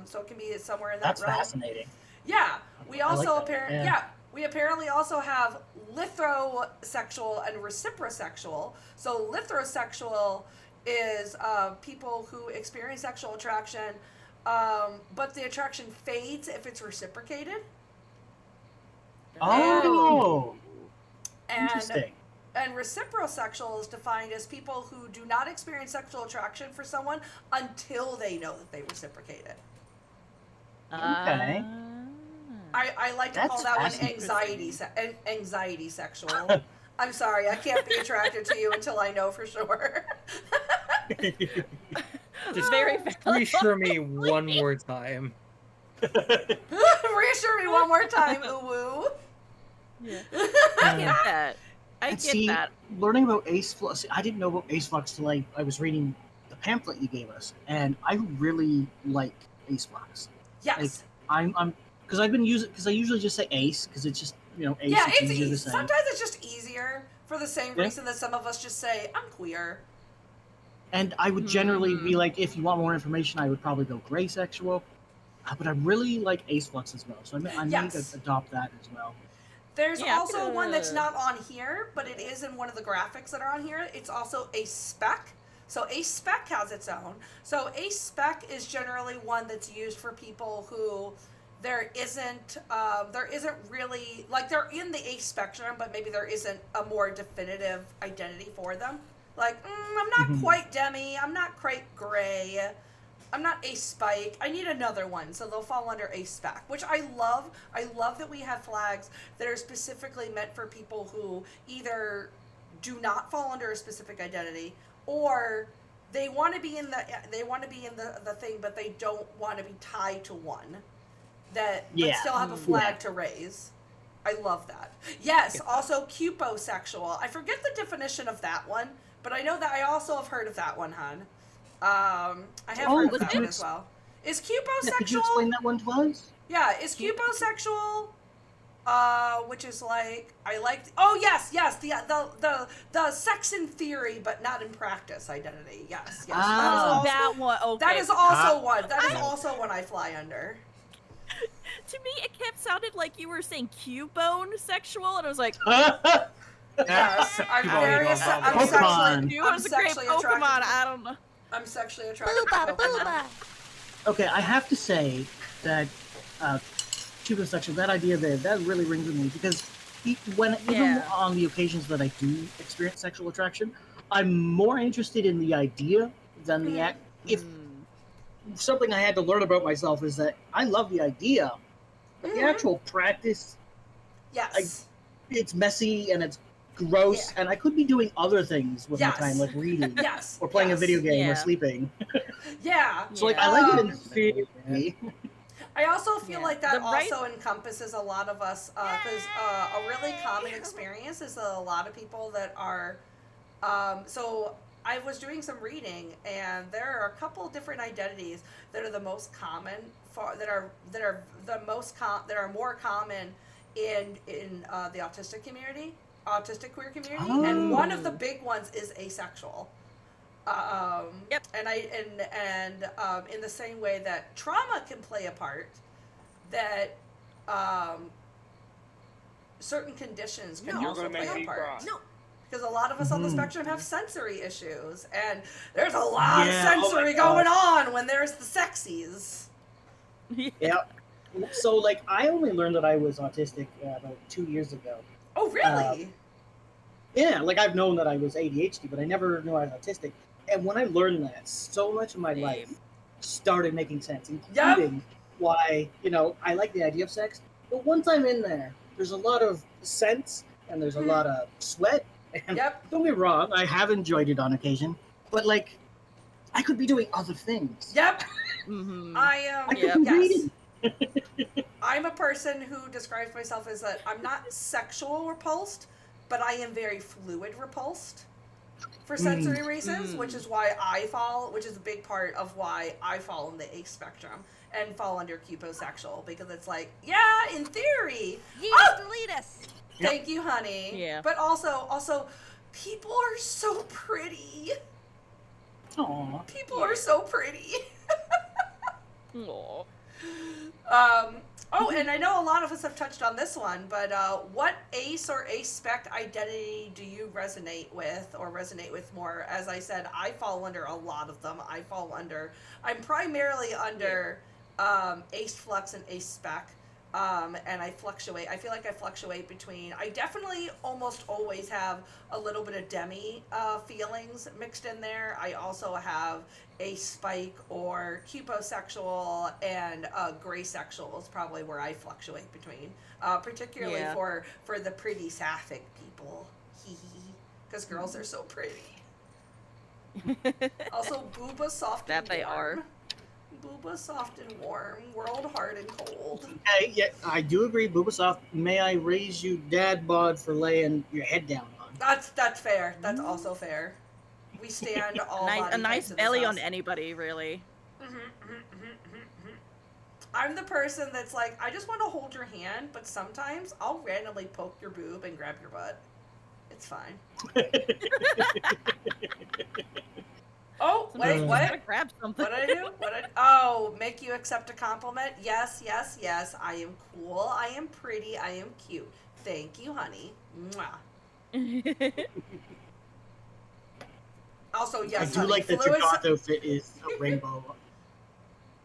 so it can be somewhere in that That's realm. fascinating. Yeah, we also like that, we apparently also have lithrosexual and reciprosexual. So lithrosexual is people who experience sexual attraction, but the attraction fades if it's reciprocated. Oh, And interesting. and reciprosexual is defined as people who do not experience sexual attraction for someone until they know that they reciprocate it. Okay. I like to That's call that one fascinating. anxiety sexual. I'm sorry, I can't be attracted to you until I know for sure. Just Very valid. reassure me one more time. Reassure me one more time, ooh. Yeah. I get that. I And get see, that. learning about ace flux, I didn't know about ace flux till I was reading the pamphlet you gave us, and I really like ace flux. Yes. I'm because I've been using, because I usually just say ace because it's just, ace. Yeah, it's it's easier easy. to say. Sometimes it's just easier for the same Yeah. reason that some of us just say, I'm queer. And I would generally be like, if you want more information, I would probably go gray sexual. But I really like ace flux as well, so I may Yes. adopt that as well. There's Yeah, I'm also one that's gonna- not on here, but it is in one of the graphics that are on here. It's also Acespec. So Acespec has its own. So Acespec is generally one that's used for people who there isn't really, like, they're in the ace spectrum, but maybe there isn't a more definitive identity for them. Like, I'm not quite demi, I'm not quite gray, I'm not ace spike, I need another one, so they'll fall under ace spec, which I love. I love that we have flags that are specifically meant for people who either do not fall under a specific identity, or they want to be in the thing, but they don't want to be tied to one, but still have a flag to raise. I love that. Yes, also cuposexual. I forget the definition of that one, but I know that I also have heard of that one, hon. I have heard of that one as well. Is cuposexual? Yeah, could you explain that one to us? Yeah, is cuposexual, which is like, I like, oh yes, the sex in theory but not in practice identity. Yes. Oh. That one. Okay. That is also one. That is also one I fly under. To me, it kept sounded like you were saying Cubone sexual, and I was like, Yes, I'm very. I'm Pokemon. sexually. you I'm was a great sexually Pokemon. attracted. I don't know. I'm sexually attracted to Pokemon. Okay, I have to say that cuposexual, that idea there, that really rings with me, because even on the occasions that I do experience sexual attraction, I'm more interested in the idea than the act. If something I had to learn about myself is that I love the idea, but the actual practice, Yes. it's messy and it's gross, and I could be doing other things with my time, like reading, Yes. or playing a video game, or Yeah. sleeping. Yeah. So, like, I like it in theory. I also feel like that The right- also encompasses a lot of us, because a really common experience is that a lot of people that are, so I was doing some reading, and there are a couple of different identities that are the most common that are more common in the autistic community, autistic queer community, and one of the big ones is asexual. Yep. And in the same way that trauma can play a part, that certain conditions can also play a part. No. because a lot of us on the Mhm. spectrum have sensory issues, and there's a lot of Yeah, oh my sensory God. going on when there's the sexies. Yeah. So, like, I only learned that I was autistic about 2 years ago. Oh, really? Yeah, like, I've known that I was ADHD, but I never knew I was autistic. And when I learned that, so much of my Same. life started making sense, Yep. including why, I like the idea of sex. But once I'm in there, there's a lot of sense and there's a lot of sweat. And Yep. don't get me wrong, I have enjoyed it on occasion, but, like, I could be doing other things. Yep. Mhm. I am. I could Yep. be Yes. reading. I'm a person who describes myself as that I'm not sexual repulsed, but I am very fluid repulsed for sensory reasons, which is why which is a big part of why I fall in the ace spectrum and fall under cuposexual, because it's like, yeah, in theory. Delete us. Thank you, honey. Yeah. But also, people are so pretty. Aw. People are so pretty. Aw. Oh, and I know a lot of us have touched on this one, but what ace or ace-spec identity do you resonate with or resonate with more? As I said, I fall under a lot of them. I'm primarily under ace flux and ace spec, and I fluctuate. I feel like I fluctuate between, I definitely almost always have a little bit of demi feelings mixed in there. I also have a spike or cuposexual, and gray sexual is probably where I fluctuate between, particularly Yeah. for the pretty sapphic people, because girls are so pretty. Also, booba soft That and they warm. are. Booba soft and warm, world hard and cold. Hey, yeah, I do agree, Bubasoft. May I raise you dad bod for laying your head down on? That's fair. That's also fair. We stand all body A types nice in this belly on house. anybody, really. I'm the person that's like, I just want to hold your hand, but sometimes I'll randomly poke your boob and grab your butt. It's fine. Oh, wait, Sometimes you just what? gotta grab something. What did I do? Oh, make you accept a compliment? Yes, yes, yes. I am cool. I am pretty. I am cute. Thank you, honey. Mwah. Also, yes, I do honey. like that your Fluids. goth outfit is a rainbow.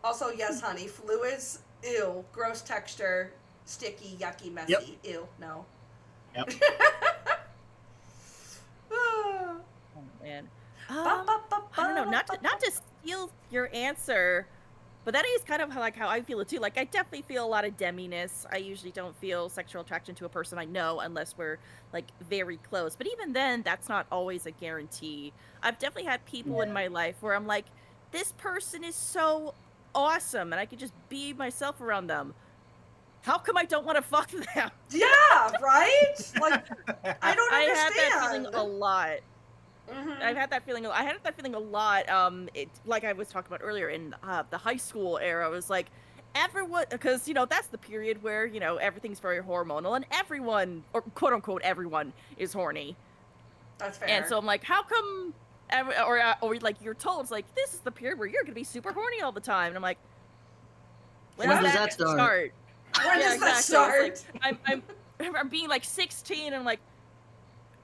Also, yes, honey. Fluids. Ew. Gross texture. Sticky. Yucky. Messy. Yep. Ew. No. Yep. Oh man. I don't know. Not to steal your answer, but that is kind of how I feel it too. Like, I definitely feel a lot of deminess. I usually don't feel sexual attraction to a person I know unless we're like very close. But even then, that's not always a guarantee. I've definitely had people in my life where I'm like, this person is so awesome, and I could just be myself around them. How come I don't want to fuck them? Yeah, right? Like, I don't I understand. had that feeling a lot. Mhm. I had that feeling a lot. Like I was talking about earlier in the high school era, was like everyone, because that's the period where everything's very hormonal and everyone, or quote unquote everyone, is horny. That's fair. And so I'm like, how come? Or like you're told, it's like, this is the period where you're gonna be super horny all the time, and I'm like, when When does does that that start? When Yeah, does that exactly. It's start? like, I'm being like 16, and I'm like,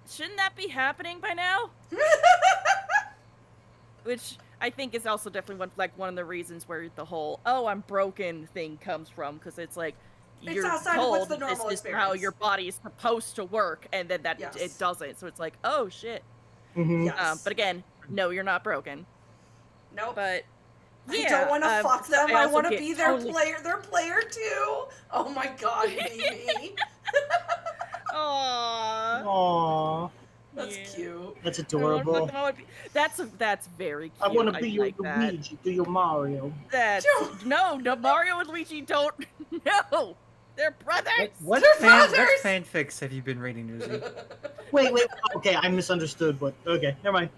shouldn't that be happening by now? Which I think is also definitely one of the reasons where the whole "oh, I'm broken" thing comes from, because it's like you're outside of what's told the normal this is how experience. your body is supposed to work, and then that Yes. it doesn't. So it's like, oh shit. Mhm. Yes. But again, no, you're not broken. Nope. But I yeah, don't want to fuck them. I also want to get be their totally- player. Their player too. Oh my god, baby. Aww. Aww, That's Yeah. cute. that's I wanna fuck adorable. them, I wanna be- That's very cute. I want to be your like that. Luigi, do your Mario. That's no, Mario and Luigi don't. No, they're brothers. What They're brothers! fanfics have you been reading, Uzi? Wait, okay, I misunderstood. What? Okay, never mind.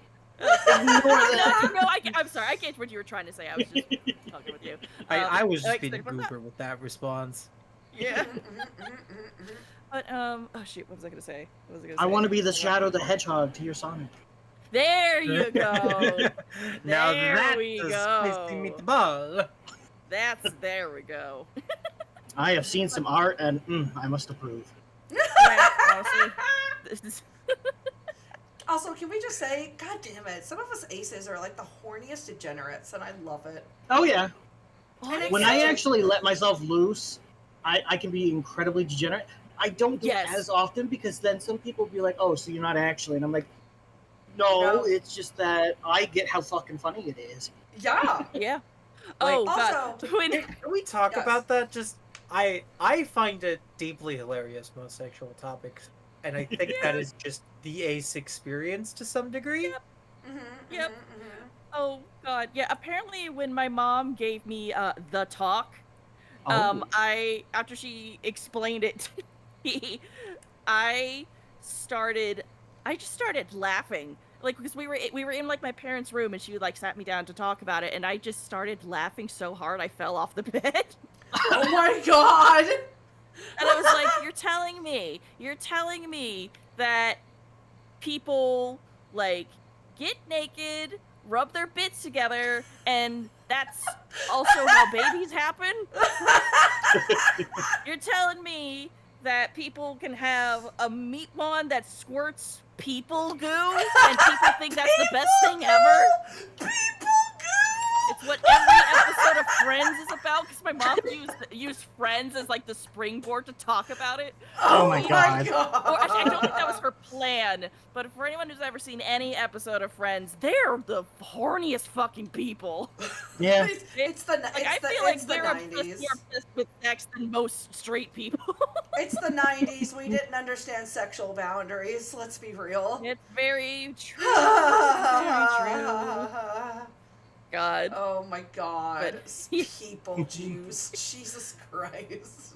No, I'm sorry. I get what you were trying to say. I was just talking with you. I was just like, being a but that- goober with that response. Yeah. But oh shoot, what was I gonna say? I want to be the Shadow the Hedgehog to your Sonic. There you go. Now There that's we a go. spicy meatball. There we go. I have seen some art, and I must approve. Yeah, honestly, this is Also, can we just say, God damn it, some of us aces are like the horniest degenerates, and I love it. Oh yeah. And it's When I such a- actually let myself loose, I can be incredibly degenerate. I don't do it Yes. as often because then some people be like, "Oh, so you're not actually," and I'm like, "No, No. it's just that I get how fucking funny it is." Yeah. Yeah. Like, Oh god. Also, When Can we talk Yes. about that? Just I find it deeply hilarious, most sexual topics, and I think that is just the ace experience to some degree. Mm-hmm, Yep. mm-hmm, mm-hmm. Oh god. Yeah, apparently when my mom gave me the talk, Oh, I after she explained it to me, I started I just started laughing. Like because we were in like my parents' room and she like sat me down to talk about it and I just started laughing so hard I fell off the bed. Oh my god! And I was like, you're telling me that people like get naked, rub their bits together, and that's also how babies happen? You're telling me that people can have a meat wand that squirts people goo and people think that's the best thing ever? People It's what every episode of Friends is about because my mom used Friends as like the springboard to talk about it. Oh my God. Or actually, I don't think that was her plan. But for anyone who's ever seen any episode of Friends, they're the horniest fucking people. yeah. It's the Like I it's the feel like it's the they're 90s. more obsessed with sex than most straight people. It's the 90s. We didn't understand sexual boundaries. Let's be real. It's very true. Very true. God. Oh my god. But- People juice. Jesus Christ.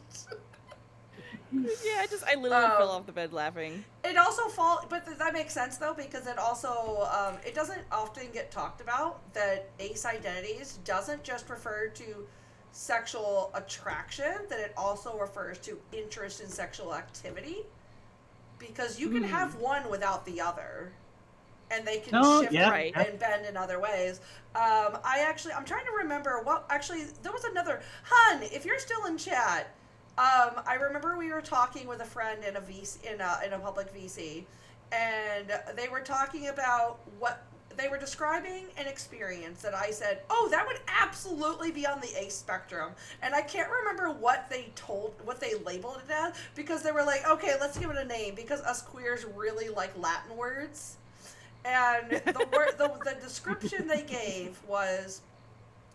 Yeah, I literally fell off the bed laughing. It also but that makes sense though because it also it doesn't often get talked about that ace identities doesn't just refer to sexual attraction, that it also refers to interest in sexual activity, because you can have one without the other and they can shift right. and bend in other ways. I'm trying to remember there was another Hun, if you're still in chat. I remember we were talking with a friend in a VC, in a public VC, and they were talking about what they were describing an experience that I said, "Oh, that would absolutely be on the ace spectrum." And I can't remember what they labeled it as, because they were like, "Okay, let's give it a name," because us queers really like Latin words. And the description they gave was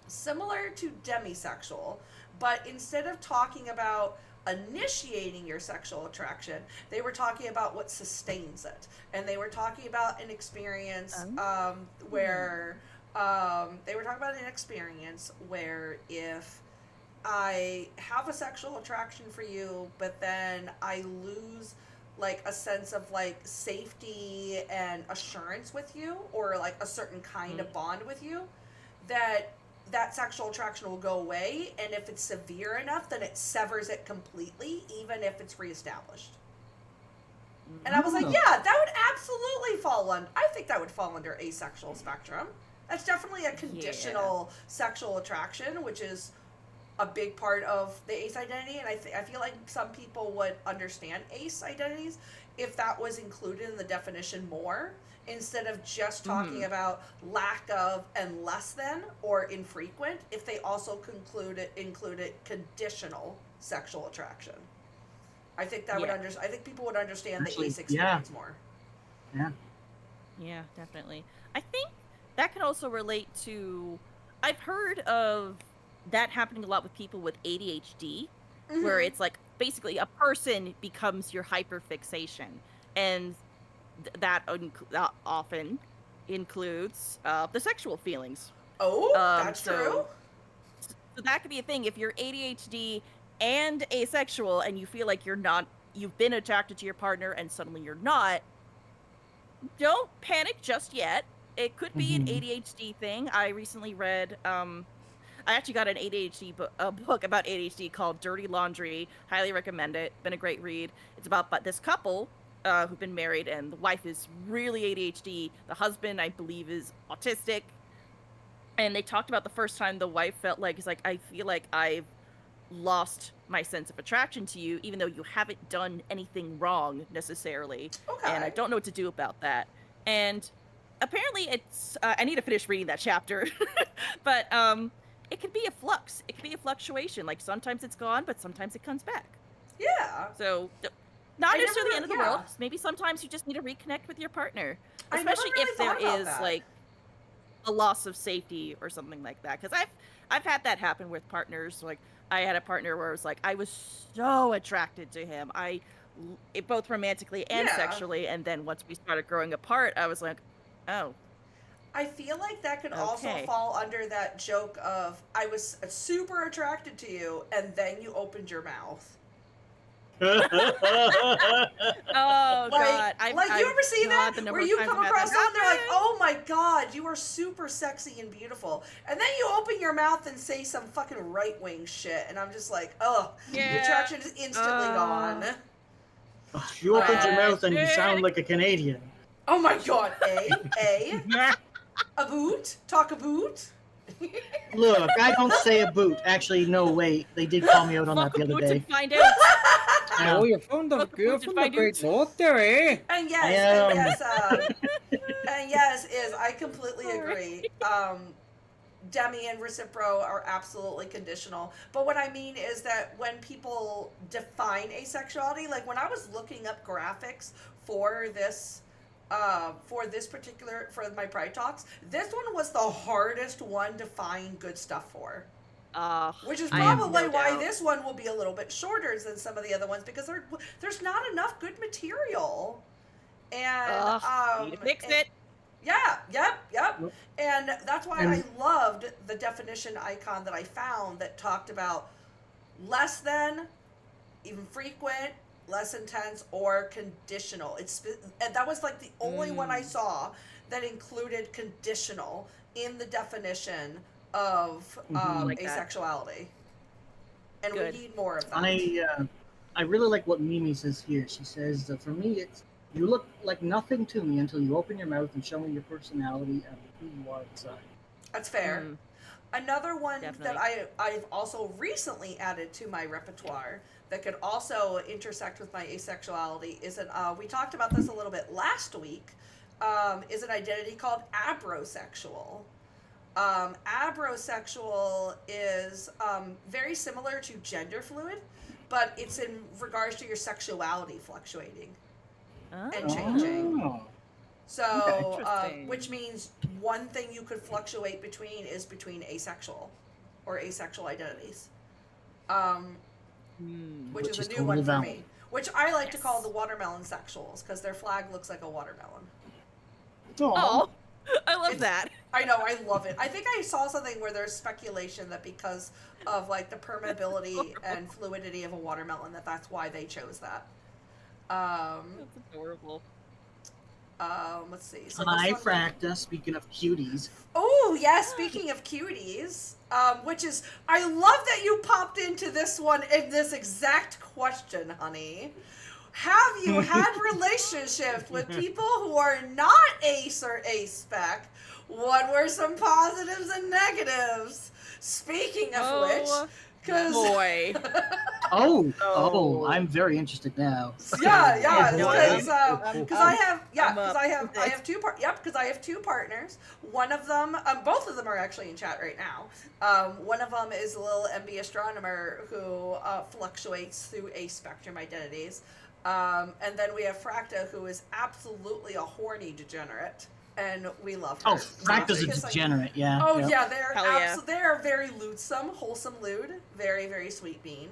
similar to demisexual, but instead of talking about initiating your sexual attraction, they were talking about what sustains it, and they were talking about an experience where if I have a sexual attraction for you, but then I lose like a sense of like safety and assurance with you, or like a certain kind of bond with you, that sexual attraction will go away, and if it's severe enough, then it severs it completely, even if it's reestablished. And I was like, yeah, that would absolutely I think that would fall under asexual spectrum. That's definitely a conditional sexual attraction, which is a big part of the ace identity, and I feel like some people would understand ace identities if that was included in the definition more, instead of just talking about lack of and less than or infrequent, if they also included conditional sexual attraction. I think that I think people would understand the ace experience more. Yeah, definitely. I think that can also relate to, I've heard of that happening a lot with people with ADHD, where it's like basically a person becomes your hyperfixation, and that often includes the sexual feelings. Oh, that's true. So that could be a thing if you're ADHD and asexual and you feel like you've been attracted to your partner and suddenly you're not. Don't panic just yet. It could be an ADHD thing. I recently read I actually got an ADHD book about ADHD called Dirty Laundry. Highly recommend it. Been a great read. It's about this couple who've been married, and the wife is really ADHD. The husband, I believe, is autistic. And they talked about the first time the wife felt like, it's like, I feel like I've lost my sense of attraction to you, even though you haven't done anything wrong necessarily. Okay. And I don't know what to do about that. And apparently it's I need to finish reading that chapter. But it can be a flux. It can be a fluctuation. Like sometimes it's gone, but sometimes it comes back. Yeah. So not I never necessarily the end of the world. yeah. Maybe sometimes you just need to reconnect with your partner, I never especially really if there thought about is that. like a loss of safety or something like that. Because I've had that happen with partners. Like I had a partner where it was like I was so attracted to him, both romantically and Yeah. sexually, and then once we started growing apart, I was like, oh, I feel like that could also okay. fall under that joke of I was super attracted to you and then you opened your mouth. Oh God, Like you ever see that God, the where number of you times come I've had across that someone, they're like, happen. "Oh my God, you are super sexy and beautiful," and then you open your mouth and say some fucking right wing shit, and I'm just like, "Oh, the Yeah. attraction is instantly gone." You opened your mouth and you Tragic. sound like a Canadian. Oh my God, a boot, talk a boot. Look, I don't say a boot. Actually, no, wait. They did call me out on that Fuck the a other boots day. and find out. Yeah. Oh, you're from the Great North there, eh? And I yes, am. and yes, I completely Sorry. agree. Demi and Recipro are absolutely conditional. But what I mean is that when people define asexuality, like when I was looking up graphics for this for my Pride Talks, this one was the hardest one to find good stuff for. Which is I have probably no why doubt. this one will be a little bit shorter than some of the other ones because there's not enough good material. And Need to fix it. yeah, yep. Yep. And that's why I And loved the definition icon that I found that talked about less than, even frequent, less intense, or conditional. And that was like the only one I saw that included conditional in the definition of Like that. asexuality. And Good. we need more of that. I really like what Mimi says here. She says that for me, it's you look like nothing to me until you open your mouth and show me your personality and who you are inside. That's fair. Mm, Another one definitely. that I've also recently added to my repertoire that could also intersect with my asexuality is we talked about this a little bit last week, is an identity called abrosexual. Abrosexual is very similar to gender fluid, but it's in regards to your sexuality fluctuating and changing. Oh. So, Interesting. which means one thing you could fluctuate between is between asexual or asexual identities, which is a new totally one for valid. me. Which I like to Yes. call the watermelon sexuals because their flag looks like a watermelon. Oh, I love It's- that. I know, I love it. I think I saw something where there's speculation that because of like the permeability and fluidity of a watermelon, that's why they chose that. That's adorable. Let's see. So Hi, this one- Fracta. Speaking of cuties. Oh, yeah, speaking of cuties, which is, I love that you popped into this one in this exact question, honey. Have you had relationships with people who are not ace or Acespec? What were some positives and negatives? Speaking of Oh, which, because boy. Oh, I'm very interested now. yeah, No, because I I'm have two partners. One of them, both of them are actually in chat right now. One of them is a little MB astronomer who fluctuates through a spectrum identities, and then we have Fracta, who is absolutely a horny degenerate, and we love her. Oh, Fracta's a Because, like, degenerate, yeah. oh yep. yeah, they're Hell yeah. they're very lewdsome, wholesome lewd, very very sweet bean.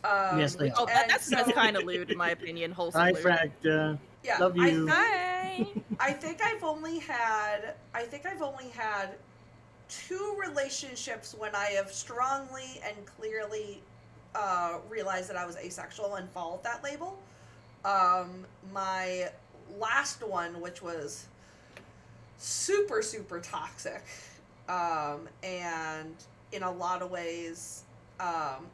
Yes, they Oh, are. that's kind of lewd, in my opinion. Wholesome Hi, lewd. Fracta. Yeah, Love you. Hi. I think I've only had two relationships when I have strongly and clearly realized that I was asexual and followed that label. My last one, which was super super toxic, and in a lot of ways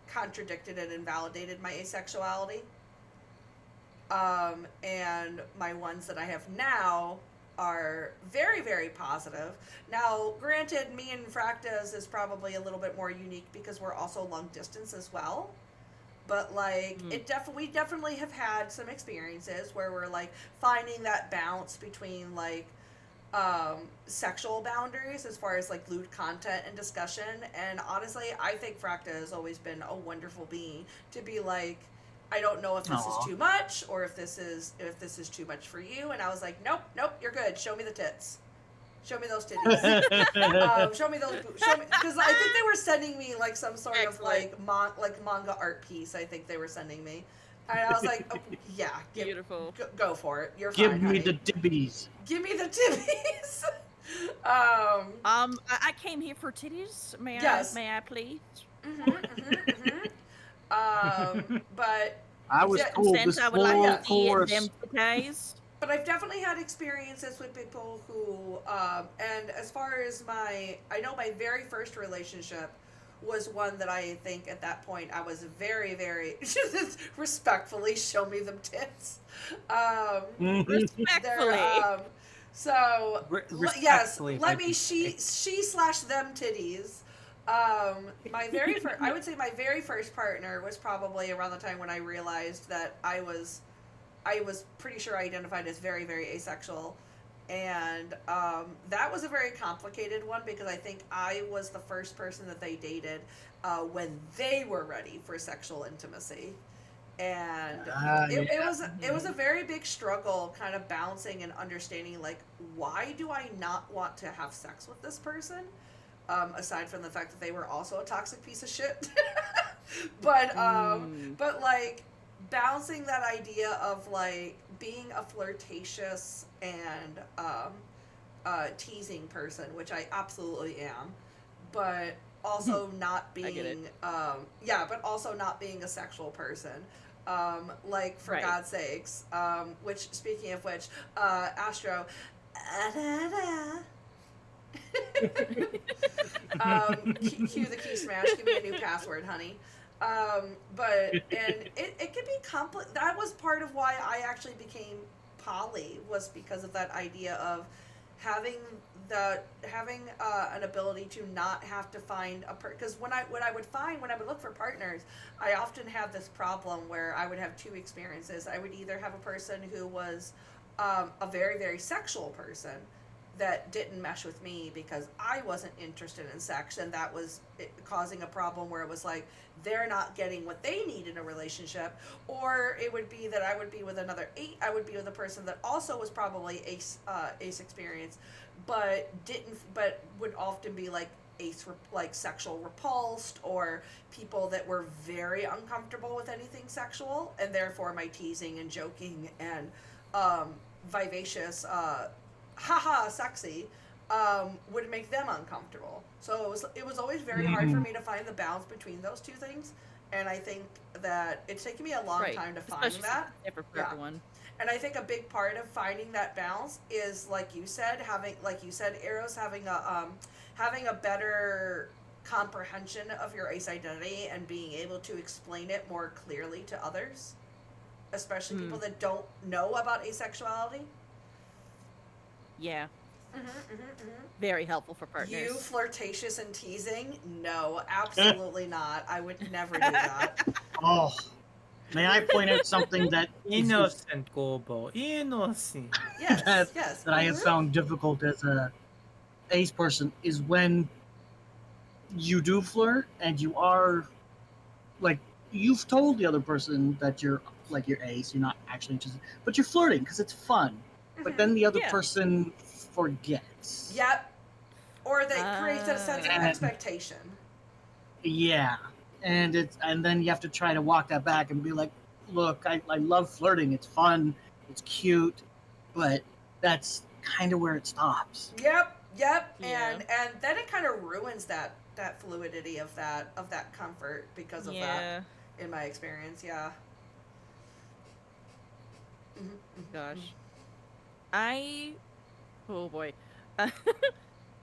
contradicted and invalidated my asexuality. And my ones that I have now are very, very positive. Now, granted, me and Fractas is probably a little bit more unique because we're also long distance as well. but like we definitely have had some experiences where we're like finding that balance between like sexual boundaries as far as like lewd content and discussion. And honestly, I think Fracta has always been a wonderful being to be like, I don't know if this is too much or if this is too much for you. And I was like, nope, you're good. Show me the tits. Show me those titties. Show me those boobs. Show me, because I think they were sending me like some sort of like manga art piece. I think they were sending me, and I was like, oh, yeah, beautiful. Go for it. You're Give fine, me honey. the tibbies. Give me the titties. I came here for titties. May I please? But I was told this I would like to see course. them titties. But I've definitely had experiences with people who, and as far as I know my very first relationship was one that I think at that point I was very, very respectfully show me them tits. Respectfully. So yes, Respectfully, let me she/them titties. My very first, I would say my very first partner was probably around the time when I realized that I was pretty sure I identified as very, very asexual. And that was a very complicated one because I think I was the first person that they dated when they were ready for sexual intimacy. And it was a very big struggle kind of balancing and understanding like, why do I not want to have sex with this person? Aside from the fact that they were also a toxic piece of shit. but like balancing that idea of like being a flirtatious and teasing person, which I absolutely am, but also not being but also not being a sexual person. Like for God's sakes, which speaking of which, Astro cue the key smash, give me a new password, honey. But it could be complex. That was part of why I actually became poly, was because of that idea of having an ability to not have to find because when I would look for partners, I often have this problem where I would have two experiences. I would either have a person who was a very, very sexual person that didn't mesh with me because I wasn't interested in sex, and that was causing a problem where it was like they're not getting what they need in a relationship. Or it would be that I would be with a person that also was probably ace experience, but would often be like sexual repulsed, or people that were very uncomfortable with anything sexual, and therefore my teasing and joking and vivacious haha sexy would make them uncomfortable. So it was always very hard for me to find the balance between those two things, and I think that it's taken me a long time to find that. For everyone. And I think a big part of finding that balance is, like you said, Eros, having a better comprehension of your ace identity and being able to explain it more clearly to others, especially people that don't know about asexuality. Yeah. Very helpful for partners. You flirtatious and teasing? No, absolutely not. I would never do that. Oh, may I point out something that Innocent, Gobo. Innocent. Yes. that I have found difficult as a ace person is when you do flirt and you are like, you've told the other person that you're like your ace, you're not actually interested, but you're flirting because it's fun. But then the other person forgets. Yep. Or that creates a sense of expectation. Yeah. And then you have to try to walk that back and be like, look, I love flirting. It's fun. It's cute. But that's kind of where it stops. Yep. Yeah. And then it kind of ruins that fluidity of that comfort because of that, in my experience. Yeah. Gosh. Oh boy.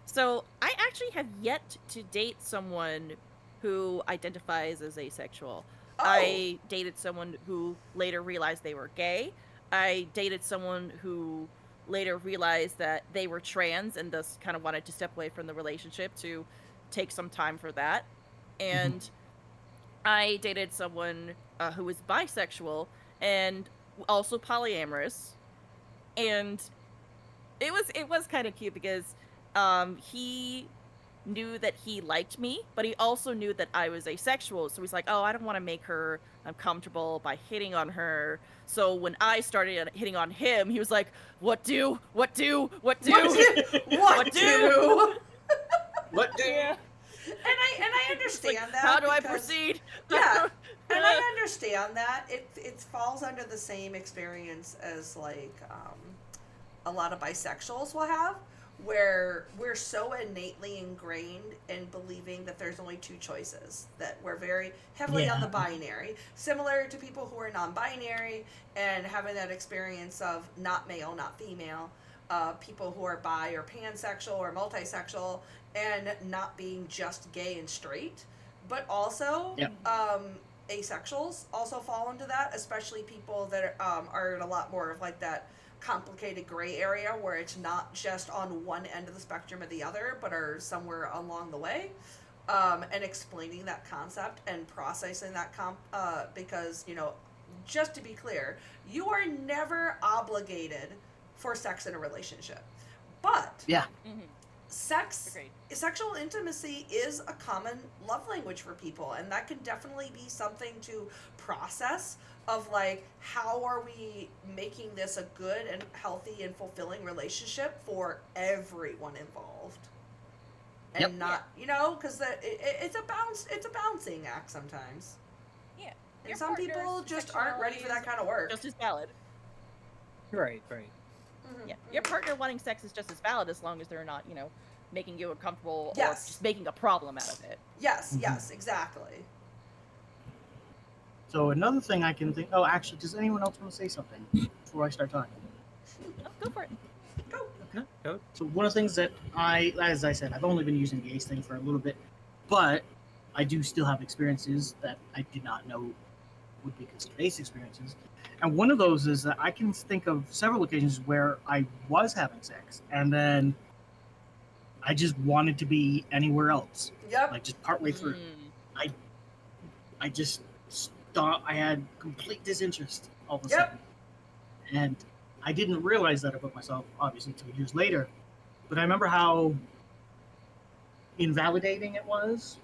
So I actually have yet to date someone who identifies as asexual. Oh. I dated someone who later realized they were gay. I dated someone who later realized that they were trans and thus kind of wanted to step away from the relationship to take some time for that. And I dated someone who is bisexual and also polyamorous, and it was kind of cute because he knew that he liked me, but he also knew that I was asexual. So he's like, "Oh, I don't want to make her uncomfortable by hitting on her." So when I started hitting on him, he was like, "What do? What do? What do? What do? What do? Yeah. And I understand Like, that. how do I because- proceed? Yeah, and I understand that it falls under the same experience as like a lot of bisexuals will have, where we're so innately ingrained in believing that there's only two choices, that we're very heavily on the binary, similar to people who are non-binary and having that experience of not male, not female, people who are bi or pansexual or multisexual, and not being just gay and straight, but also asexuals also fall into that, especially people that are in a lot more of like that complicated gray area where it's not just on one end of the spectrum or the other, but are somewhere along the way, and explaining that concept and processing that because, you know, just to be clear, you are never obligated for sex in a relationship, but sexual intimacy is a common love language for people, and that can definitely be something to process of like, how are we making this a good and healthy and fulfilling relationship for everyone involved, and not you know, because it's a balancing act sometimes. Yeah, and some people just aren't ready for that kind of work. Just as valid. Right. Yeah, your partner wanting sex is just as valid as long as they're not, you know, making you uncomfortable or Yes. just making a problem out of it. Yes, exactly. So another thing I can think. Oh, actually, does anyone else want to say something before I start talking? Oh, go for it. Go. So one of the things that as I said, I've only been using the ace thing for a little bit, but I do still have experiences that I did not know would be considered ace experiences. And one of those is that I can think of several occasions where I was having sex and then I just wanted to be anywhere else. Yep. Like just partway through. I just thought I had complete disinterest all of a sudden. And I didn't realize that about myself, obviously, until years later. But I remember how invalidating it was,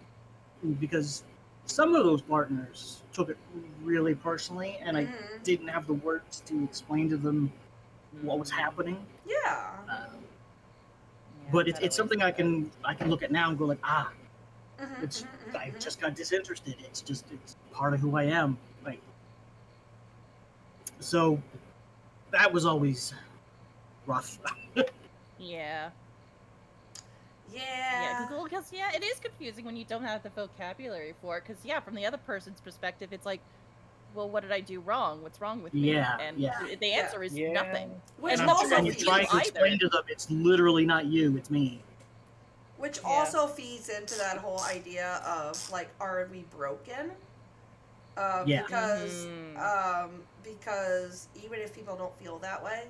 because some of those partners took it really personally, and I didn't have the words to explain to them what was happening. Yeah. But it's something I can look at now and go like, it's I just got disinterested. It's part of who I am. Like, so that was always rough. Yeah. Yeah. Because it is confusing when you don't have the vocabulary for it. Because from the other person's perspective, it's like, well, what did I do wrong? What's wrong with me? And the answer is nothing. Which and also you try to explain to them, it's literally not you, it's me. Which also feeds into that whole idea of like, are we broken? Because even if people don't feel that way,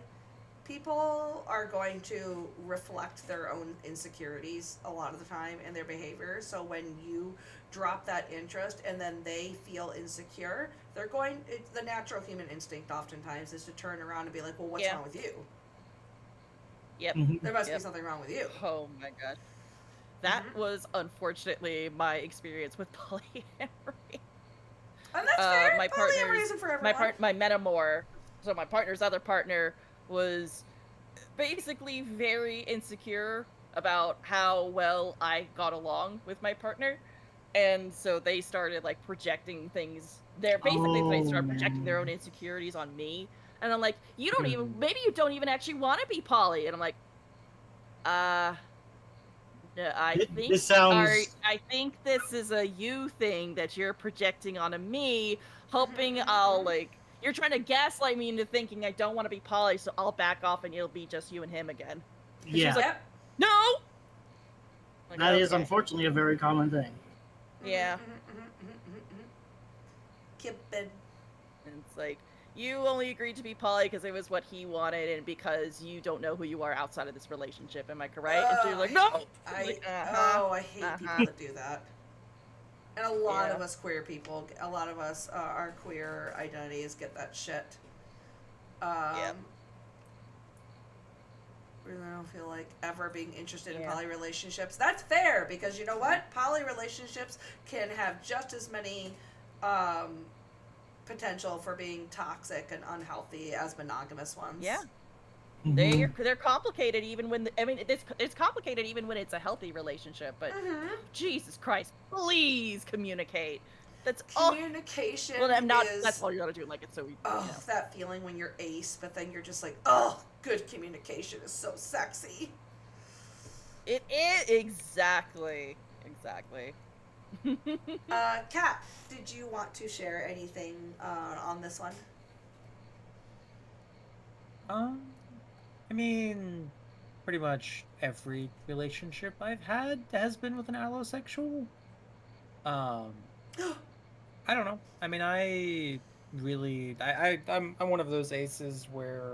people are going to reflect their own insecurities a lot of the time in their behavior. So when you drop that interest and then they feel insecure, the natural human instinct oftentimes is to turn around and be like, well, what's wrong with you? There must be something wrong with you. Oh my god. That was unfortunately my experience with polyamory. And that's fair. My Polyamory isn't for everyone. my metamor, so my partner's other partner, was basically very insecure about how well I got along with my partner, and so they started like projecting things. They started projecting their own insecurities on me, and I'm like, maybe you don't even actually want to be poly, and I'm like, no, I think this is a you thing that you're projecting onto me, hoping I'll like. You're trying to gaslight me into thinking I don't want to be poly, so I'll back off and it'll be just you and him again. And she's like, no! Like, that is unfortunately a very common thing. Yeah. Cupid. And it's like, you only agreed to be poly because it was what he wanted and because you don't know who you are outside of this relationship. Am I correct? And she's like, no! I hate people that do that. And a lot of us queer people, a lot of us, our queer identities get that shit. Really don't feel like ever being interested in poly relationships. That's fair, because you know what? Poly relationships can have just as many potential for being toxic and unhealthy as monogamous ones. Yeah. Mm-hmm. They're complicated even when it's complicated even when it's a healthy relationship, but Jesus Christ, please communicate. That's communication. Well, I'm not. That's all you gotta do. Like, it's so. That feeling when you're ace, but then you're just like, oh, good communication is so sexy. It is exactly. Kat, did you want to share anything on this one? I mean, pretty much every relationship I've had has been with an allosexual. I don't know. I mean, I'm one of those aces where,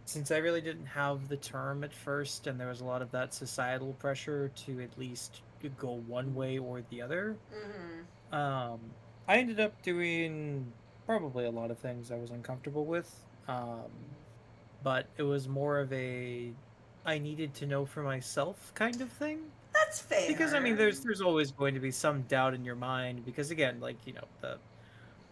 since I really didn't have the term at first, and there was a lot of that societal pressure to at least go one way or the other, I ended up doing probably a lot of things I was uncomfortable with. But it was more of a I needed to know for myself kind of thing. That's fair. Because I mean, there's always going to be some doubt in your mind, because again, like,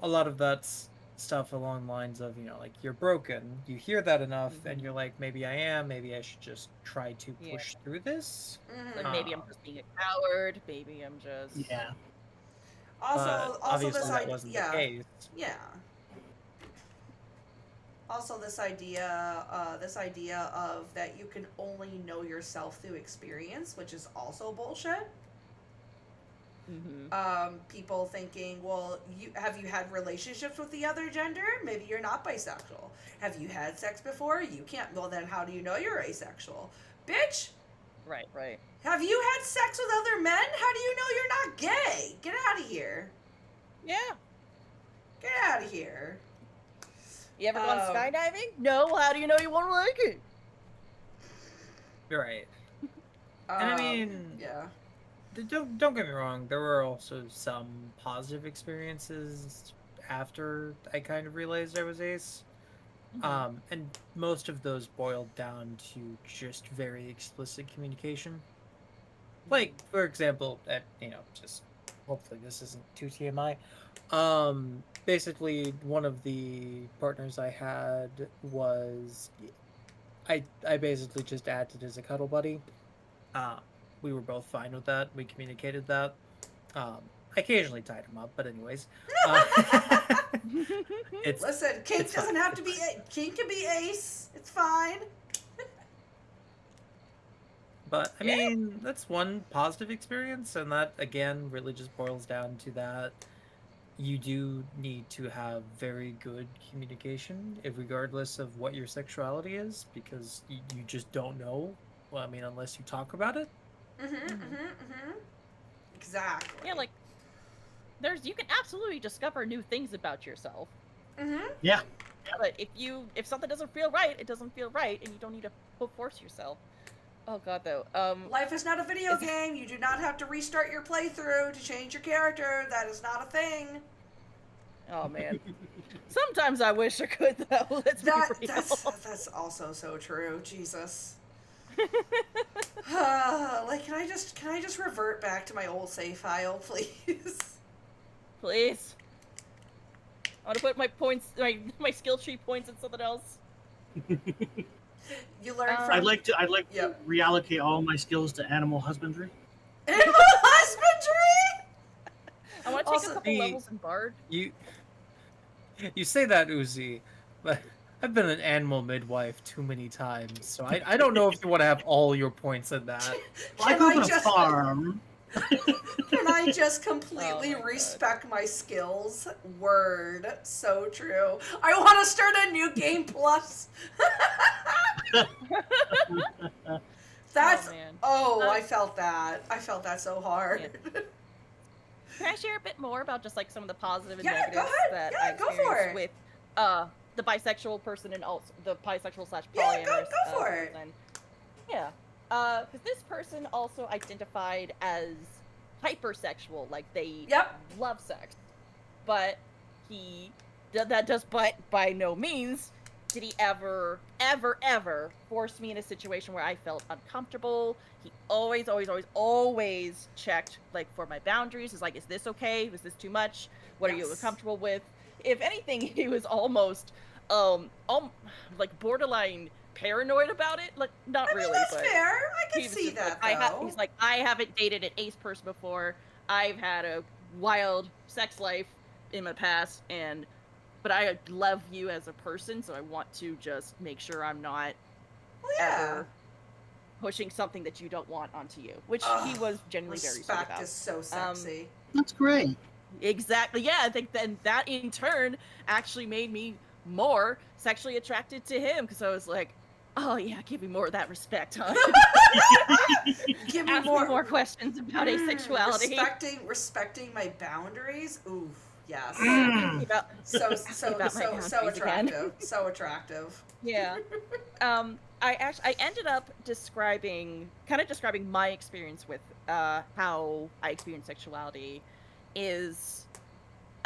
a lot of that's stuff along the lines of, like, you're broken. You hear that enough, and you're like, maybe I am. Maybe I should just try to push through this. Like, maybe I'm just being a coward. Maybe I'm just Also, obviously this that wasn't the case. Yeah. Also, this idea of that you can only know yourself through experience, which is also bullshit. People thinking, well, have you had relationships with the other gender? Maybe you're not bisexual. Have you had sex before? You can't. Well, then how do you know you're asexual? Bitch! Right. Have you had sex with other men? How do you know you're not gay? Get out of here. Yeah. Get out of here. You ever gone skydiving? No. How do you know you won't like it? You're right. And I mean, yeah. Don't get me wrong. There were also some positive experiences after I kind of realized I was ace. And most of those boiled down to just very explicit communication. Like, for example, just hopefully this isn't too TMI. Basically, one of the partners I had was I basically just acted as a cuddle buddy. We were both fine with that. We communicated that. I occasionally tied him up, but anyways. Listen, kink doesn't have to be. Kink can be ace. It's fine. But I mean, that's one positive experience, and that again really just boils down to that you do need to have very good communication, regardless of what your sexuality is, because you just don't know. Well, I mean, unless you talk about it. Exactly. Yeah, like, you can absolutely discover new things about yourself. Yeah. But if something doesn't feel right, it doesn't feel right, and you don't need to force yourself. Oh god, though. Life is not a video game. You do not have to restart your playthrough to change your character. That is not a thing. Oh man. Sometimes I wish I could, though. Let's be real. That's also so true. Jesus. Like, can I just revert back to my old save file, please? Please. I want to put my points, my skill tree points in something else. You learn from. I'd like to reallocate all my skills to animal husbandry. Animal husbandry. I want to take a couple levels in Bard. You say that, Uzi, but I've been an animal midwife too many times, so I don't know if you want to have all your points in that. I grew up on a farm. Can I just completely respec my skills? Word. So true. I want to start a new game plus. That's... I felt that. I felt that so hard. Yeah. Can I share a bit more about just, like, some of the positive and negatives that I go experienced for with the bisexual person and also the bisexual / polyamorous go for it. person? Yeah. Because this person also identified as hypersexual, like they Yep. love sex. But but by no means did he ever force me in a situation where I felt uncomfortable. He always checked, like, for my boundaries. Is like, is this okay? Was this too much? What are you uncomfortable with? If anything, he was almost, like, borderline paranoid about it. Like, not I mean, really, that's but fair. I can was see just that, like, though. he's like, I haven't dated an ace person before. I've had a wild sex life in my past, but I love you as a person, so I want to just make sure I'm not ever pushing something that you don't want onto you, which he was genuinely very sweet about. Respect is so sexy. That's great. Exactly. Yeah, I think then that in turn actually made me more sexually attracted to him, because I was like, oh yeah, give me more of that respect, huh? Give me Ask me more questions about asexuality. Respecting my boundaries. Oof. Yes. So attractive. So attractive. Yeah. I ended up describing my experience with how I experience sexuality is,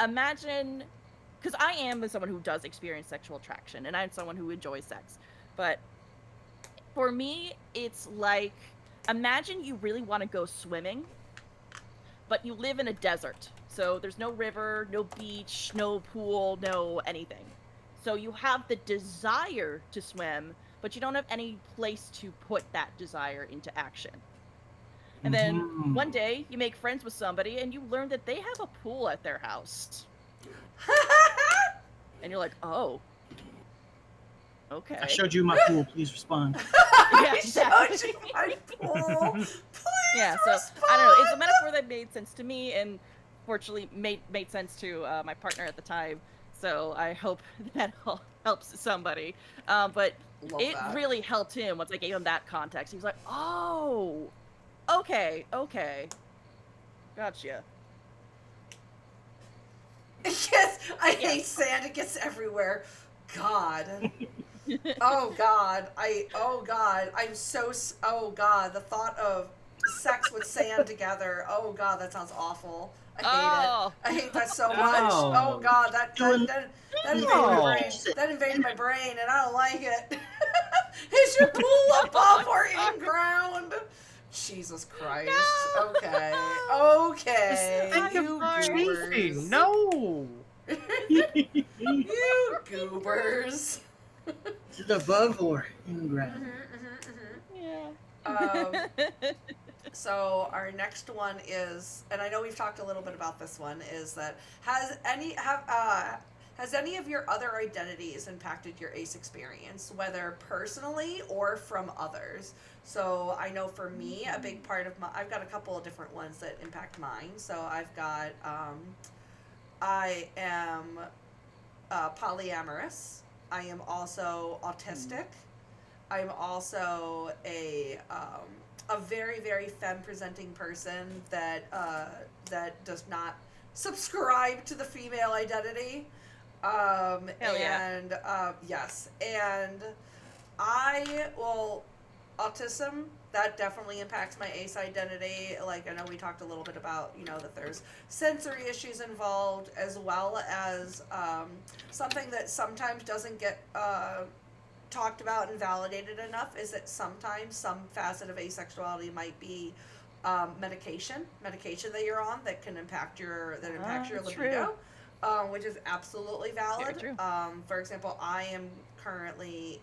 imagine, because I am someone who does experience sexual attraction, and I'm someone who enjoys sex, but for me, it's like, imagine you really want to go swimming, but you live in a desert. So there's no river, no beach, no pool, no anything. So you have the desire to swim, but you don't have any place to put that desire into action. And then one day you make friends with somebody and you learn that they have a pool at their house. And you're like, oh, okay. I showed you my pool. Please respond. Yeah, exactly. I showed you my pool. Please respond. I don't know. It's a metaphor that made sense to me, and fortunately made sense to my partner at the time. So I hope that helps somebody. But it really helped him once I gave him that context. He was like, oh, okay. Gotcha. Yes, I hate sand. It gets everywhere. God. Oh God. The thought of sex with sand together. Oh God, that sounds awful. I hate it. I hate that so much. Oh God, that invaded my brain. That invaded my brain, and I don't like it. Is your pool above or in ground? Jesus Christ. Okay. You goobers. No. You goobers. Is it above or in ground? Yeah. So our next one is, and I know we've talked a little bit about this one, is that has any of your other identities impacted your ACE experience, whether personally or from others? So I know for me, a big part of I've got a couple of different ones that impact mine. So I've got, I am polyamorous. I am also autistic. I'm also a very, very femme-presenting person that does not subscribe to the female identity. Yes, and autism, that definitely impacts my ACE identity. Like, I know we talked a little bit about, that there's sensory issues involved, as well as something that sometimes doesn't get talked about and validated enough is that sometimes some facet of asexuality might be medication that you're on that can impact your libido, which is absolutely valid. For example, I am currently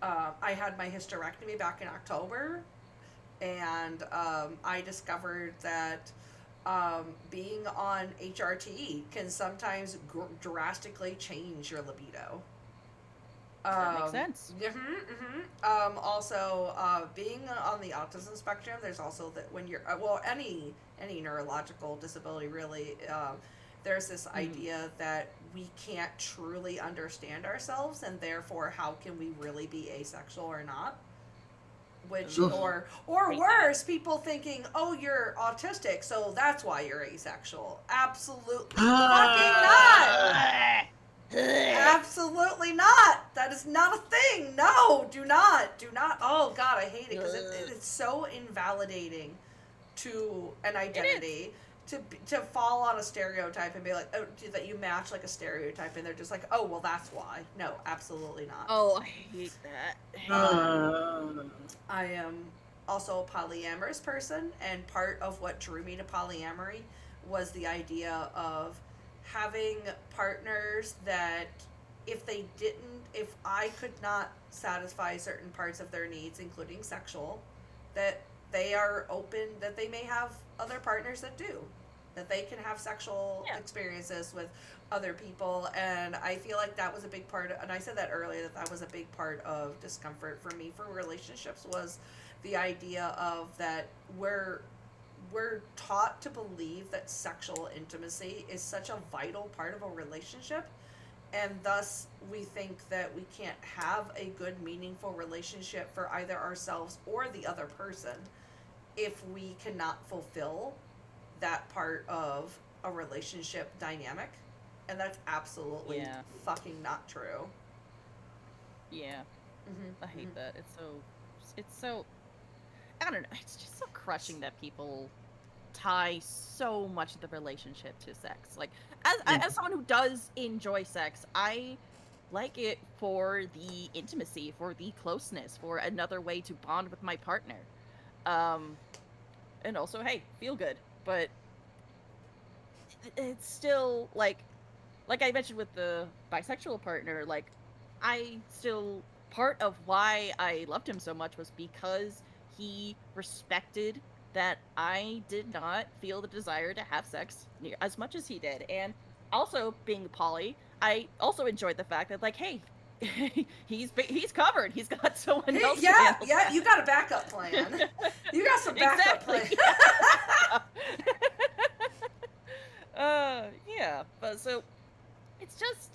I had my hysterectomy back in October, and I discovered that being on HRT can sometimes drastically change your libido. That makes sense. Also, being on the autism spectrum, there's also that when you're any neurological disability really, there's this idea that we can't truly understand ourselves, and therefore, how can we really be asexual or not? Which, or worse, people thinking, oh, you're autistic, so that's why you're asexual. Absolutely fucking not! Absolutely not! That is not a thing. No, do not. Oh God, I hate it because it's so invalidating to an identity to fall on a stereotype and be like, oh, that you match like a stereotype, and they're just like, oh, well, that's why. No, absolutely not. Oh, I hate that. I am also a polyamorous person, and part of what drew me to polyamory was the idea of having partners that if I could not satisfy certain parts of their needs, including sexual, that they are open, that they may have other partners that do, that they can have sexual experiences with other people. And I feel like that was a big part and I said that earlier, that was a big part of discomfort for me for relationships, was the idea of that we're taught to believe that sexual intimacy is such a vital part of a relationship, and thus we think that we can't have a good, meaningful relationship for either ourselves or the other person if we cannot fulfill that part of a relationship dynamic. And that's absolutely fucking not true. Yeah. I hate that. It's so I don't know, it's just so crushing that people tie so much of the relationship to sex. Like, as someone who does enjoy sex, I like it for the intimacy, for the closeness, for another way to bond with my partner. And also, hey, feel good. But it's still, like I mentioned with the bisexual partner, like, part of why I loved him so much was because he respected that I did not feel the desire to have sex as much as he did. And also, being poly, I also enjoyed the fact that, like, hey, he's covered. He's got someone else. Yeah, you got a backup plan. You got some backup plan. Yeah, but so it's just,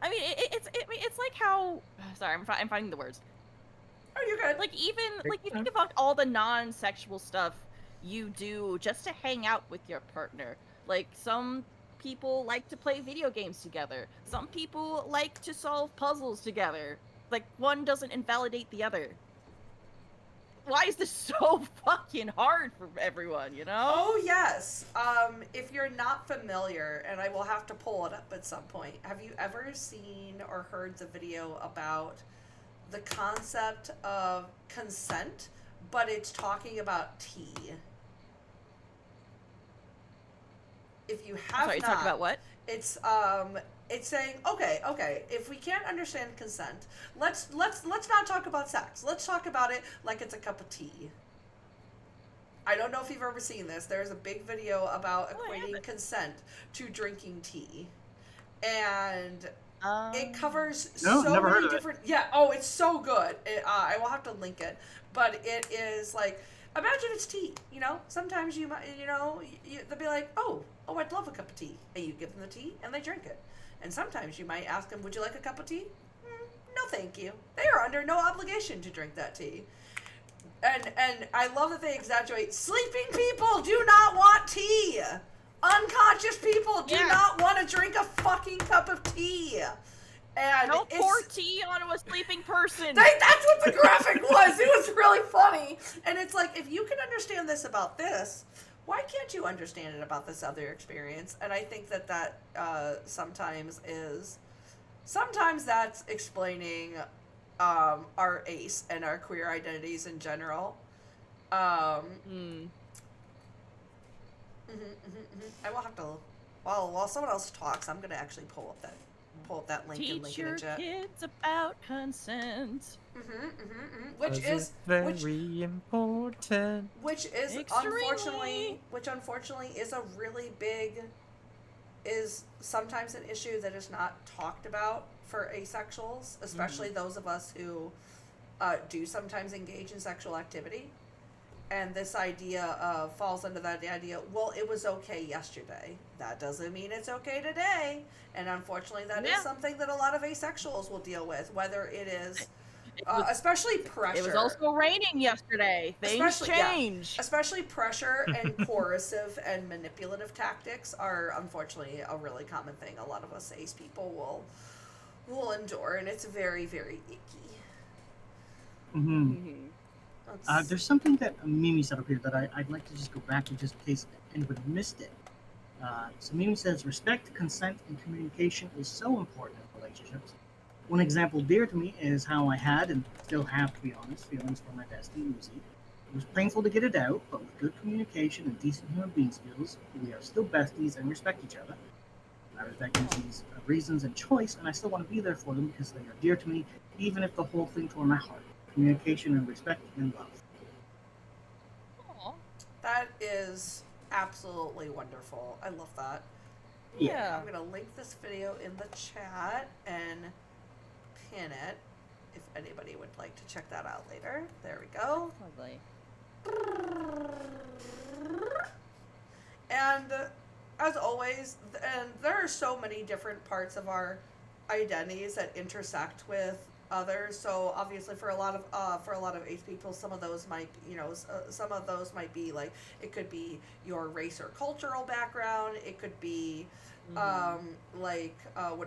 I mean, it's like how. Sorry, I'm finding the words. Oh, you're good. Like, even, like, you think about all the non-sexual stuff you do just to hang out with your partner. Like, some people like to play video games together. Some people like to solve puzzles together. Like, one doesn't invalidate the other. Why is this so fucking hard for everyone, you know? Oh, yes. If you're not familiar, and I will have to pull it up at some point, have you ever seen or heard the video about the concept of consent, but it's talking about tea? If you have Sorry, talking about what? It's saying, okay, if we can't understand consent, let's not talk about sex. Let's talk about it like it's a cup of tea. I don't know if you've ever seen this. There's a big video about equating consent to drinking tea. And it covers so many different... Yeah, oh, it's so good. I will have to link it. But it is like, imagine it's tea, Sometimes you might, they'll be like, oh, I'd love a cup of tea. And you give them the tea, and they drink it. And sometimes you might ask them, would you like a cup of tea? No, thank you. They are under no obligation to drink that tea. And I love that they exaggerate. Sleeping people do not want tea. Unconscious people do not want to drink a fucking cup of tea. And don't pour tea onto a sleeping person. That's what the graphic was. It was really funny. And it's like, if you can understand this about this, why can't you understand it about this other experience? And I think that sometimes that's explaining our ace and our queer identities in general. I will have to, while someone else talks, I'm going to actually pull up that link and link it in chat. Teach your kids about consent. Which is very important. Which is unfortunately is a really big, is sometimes an issue that is not talked about for asexuals, especially those of us who do sometimes engage in sexual activity. And this idea falls under that idea, well, it was okay yesterday. That doesn't mean it's okay today. And unfortunately, that is something that a lot of asexuals will deal with, whether it is, especially pressure. It was also raining yesterday. Things change. Especially pressure and coercive and manipulative tactics are unfortunately a really common thing. A lot of us ace people will endure, and it's very, very icky. Mm-hmm. Mm-hmm. There's something that Mimi said up here that I'd like to just go back to just in case anybody missed it. So Mimi says, respect, consent, and communication is so important in relationships. One example dear to me is how I had, and still have to be honest, feelings for my bestie, Lucy. It was painful to get it out, but with good communication and decent human being skills, we are still besties and respect each other. I respect Lucy's reasons and choice, and I still want to be there for them because they are dear to me, even if the whole thing tore my heart. Communication and respect and love. Aw. That is absolutely wonderful. I love that. Yeah. I'm gonna link this video in the chat and pin it if anybody would like to check that out later. There we go. Lovely. And as always, and there are so many different parts of our identities that intersect with others. So obviously, for a lot of ace people, some of those might, some of those might be like, it could be your race or cultural background. It could be what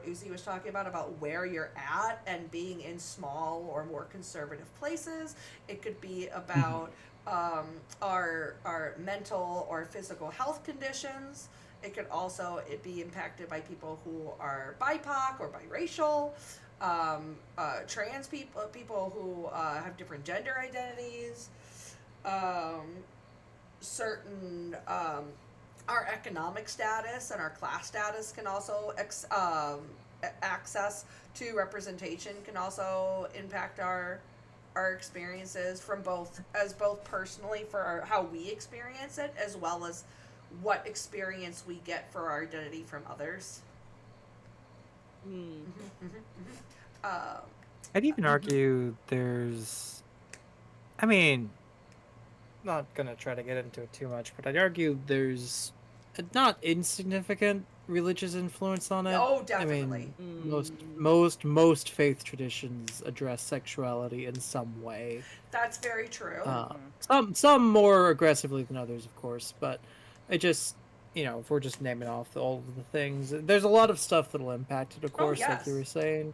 Uzi was talking about where you're at and being in small or more conservative places. It could be about our mental or physical health conditions. It could also be impacted by people who are BIPOC or biracial, trans people who have different gender identities, certain our economic status and our class status can also access to representation can also impact our experiences from both personally for how we experience it, as well as what experience we get for our identity from others. I'd even argue there's, I mean, not gonna try to get into it too much, but I'd argue there's a not insignificant religious influence on it. Oh, definitely. I mean, most faith traditions address sexuality in some way. That's very true. Some more aggressively than others, of course, but it just, if we're just naming off all of the things, there's a lot of stuff that'll impact it, of course, like you were saying.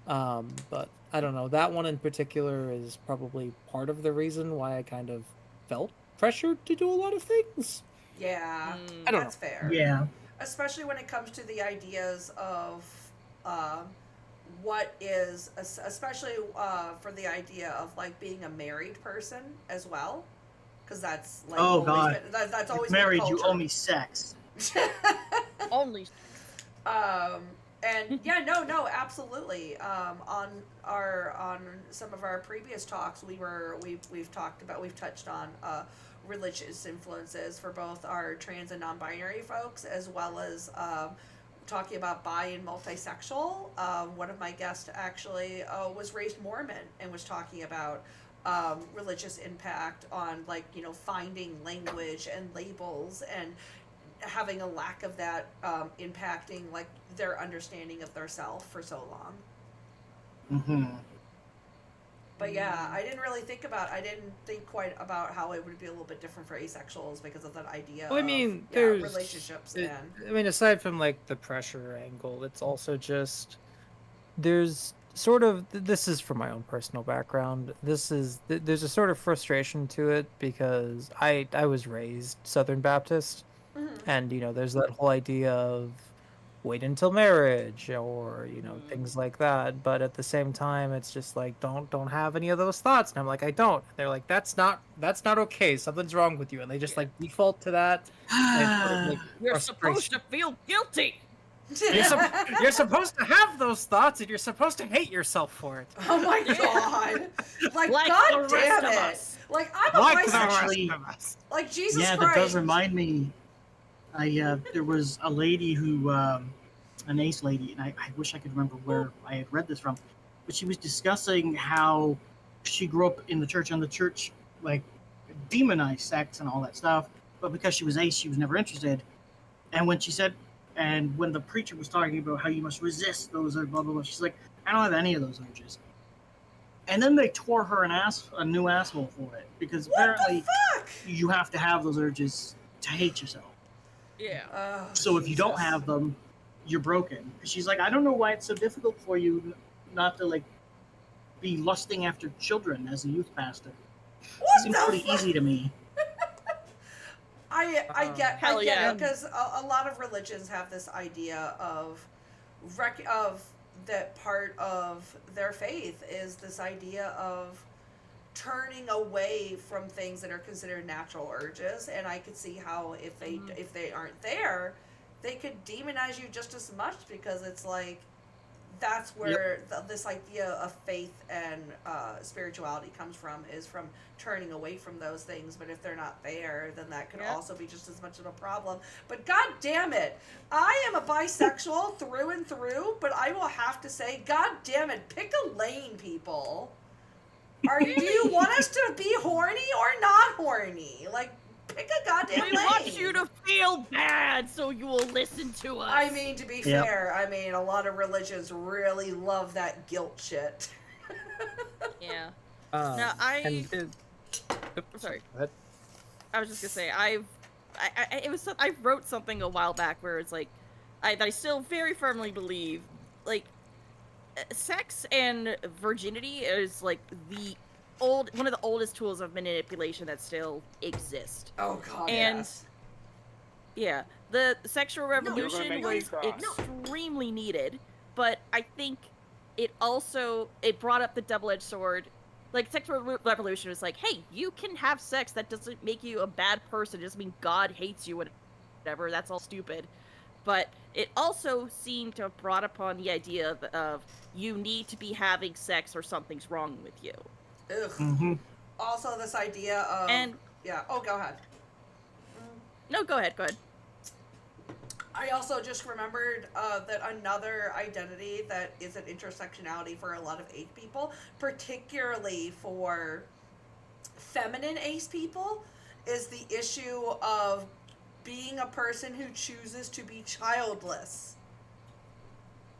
But I don't know, that one in particular is probably part of the reason why I kind of felt pressured to do a lot of things. Yeah, I don't that's know. fair. Yeah. Especially when it comes to the ideas of what is, especially for the idea of like being a married person as well, because that's like God, that's always married. been You owe me sex. Only. And yeah, no, absolutely. On some of our previous talks, we've touched on religious influences for both our trans and non-binary folks, as well as talking about bi and multisexual. One of my guests actually was raised Mormon and was talking about religious impact on finding language and labels and having a lack of that impacting like their understanding of their self for so long. But yeah, I didn't think quite about how it would be a little bit different for asexuals because of that idea Well, I mean, of there's relationships. aside from like the pressure angle, it's also just there's sort of, this is from my own personal background, there's a sort of frustration to it because I was raised Southern Baptist, and there's that whole idea of wait until marriage or things like that, but at the same time it's just like don't have any of those thoughts, and I'm like, I don't. They're like, that's not okay, something's wrong with you, and they just like default to that. And You're supposed to feel guilty. You're supposed to have those thoughts, and you're supposed to hate yourself for it. Oh my god! Like the God rest damn of it! us. Like I'm a Like bisexual. the Actually, rest of us. Like Jesus Yeah, Christ. that does remind me. There was a lady who, an ace lady, and I wish I could remember where I had read this from, but she was discussing how she grew up in the church, and the church like demonized sex and all that stuff, but because she was ace, she was never interested. And when the preacher was talking about how you must resist those blah blah blah, she's like, I don't have any of those urges. And then they tore her a new asshole for it, because apparently you have to have those urges to hate yourself. Yeah. Oh, So if you don't Jesus. have them, you're broken. She's like, I don't know why it's so difficult for you not to like be lusting after children as a youth pastor. What Seems the pretty fuck? easy to me. I get Hell it yeah. because a lot of religions have this idea of that part of their faith is this idea of turning away from things that are considered natural urges, and I could see how if they aren't there, they could demonize you just as much, because it's like that's where this idea of faith and spirituality comes from, is from turning away from those things. But if they're not there, then that could also be just as much of a problem. But god damn it, I am a bisexual through and through, but I will have to say, god damn it, pick a lane, people. Do you want us to be horny or not horny? Like, pick a goddamn lane. We want you to feel bad, so you will listen to us. I mean, to be fair, I mean, a lot of religions really love that guilt shit. Yeah. No, Sorry. Go ahead. I was just gonna say, I wrote something a while back where it's like, that I still very firmly believe, like, sex and virginity is like one of the oldest tools of manipulation that still exist. Oh god, and yes. Yeah, the sexual revolution make was me cross. extremely needed, but I think it brought up the double-edged sword. Like, sexual revolution was like, hey, you can have sex, that doesn't make you a bad person, it doesn't mean God hates you, whatever, that's all stupid. But it also seemed to have brought upon the idea of you need to be having sex or something's wrong with you. Ugh. Mm-hmm. Also, this idea of oh, go ahead. No, go ahead. I also just remembered that another identity that is an intersectionality for a lot of ace people, particularly for feminine ace people, is the issue of being a person who chooses to be childless.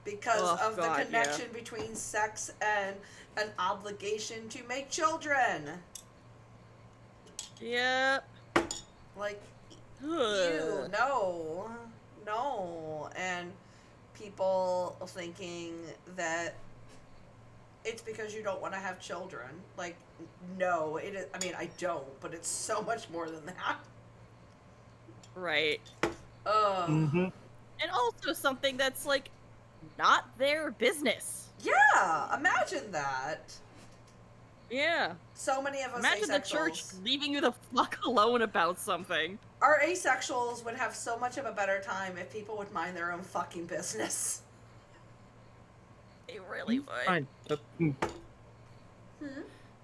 Because of the connection between sex and an obligation to make children. Yeah. Like, ew, no, and people thinking that it's because you don't want to have children. Like, no, it is. I mean, I don't, but it's so much more than that. Right. Mm-hmm. And also something that's, like, not their business. Yeah, imagine that. Yeah. So many of us Imagine the church leaving you the fuck alone about something. Our asexuals would have so much of a better time if people would mind their own fucking business. They really would. Fine. Go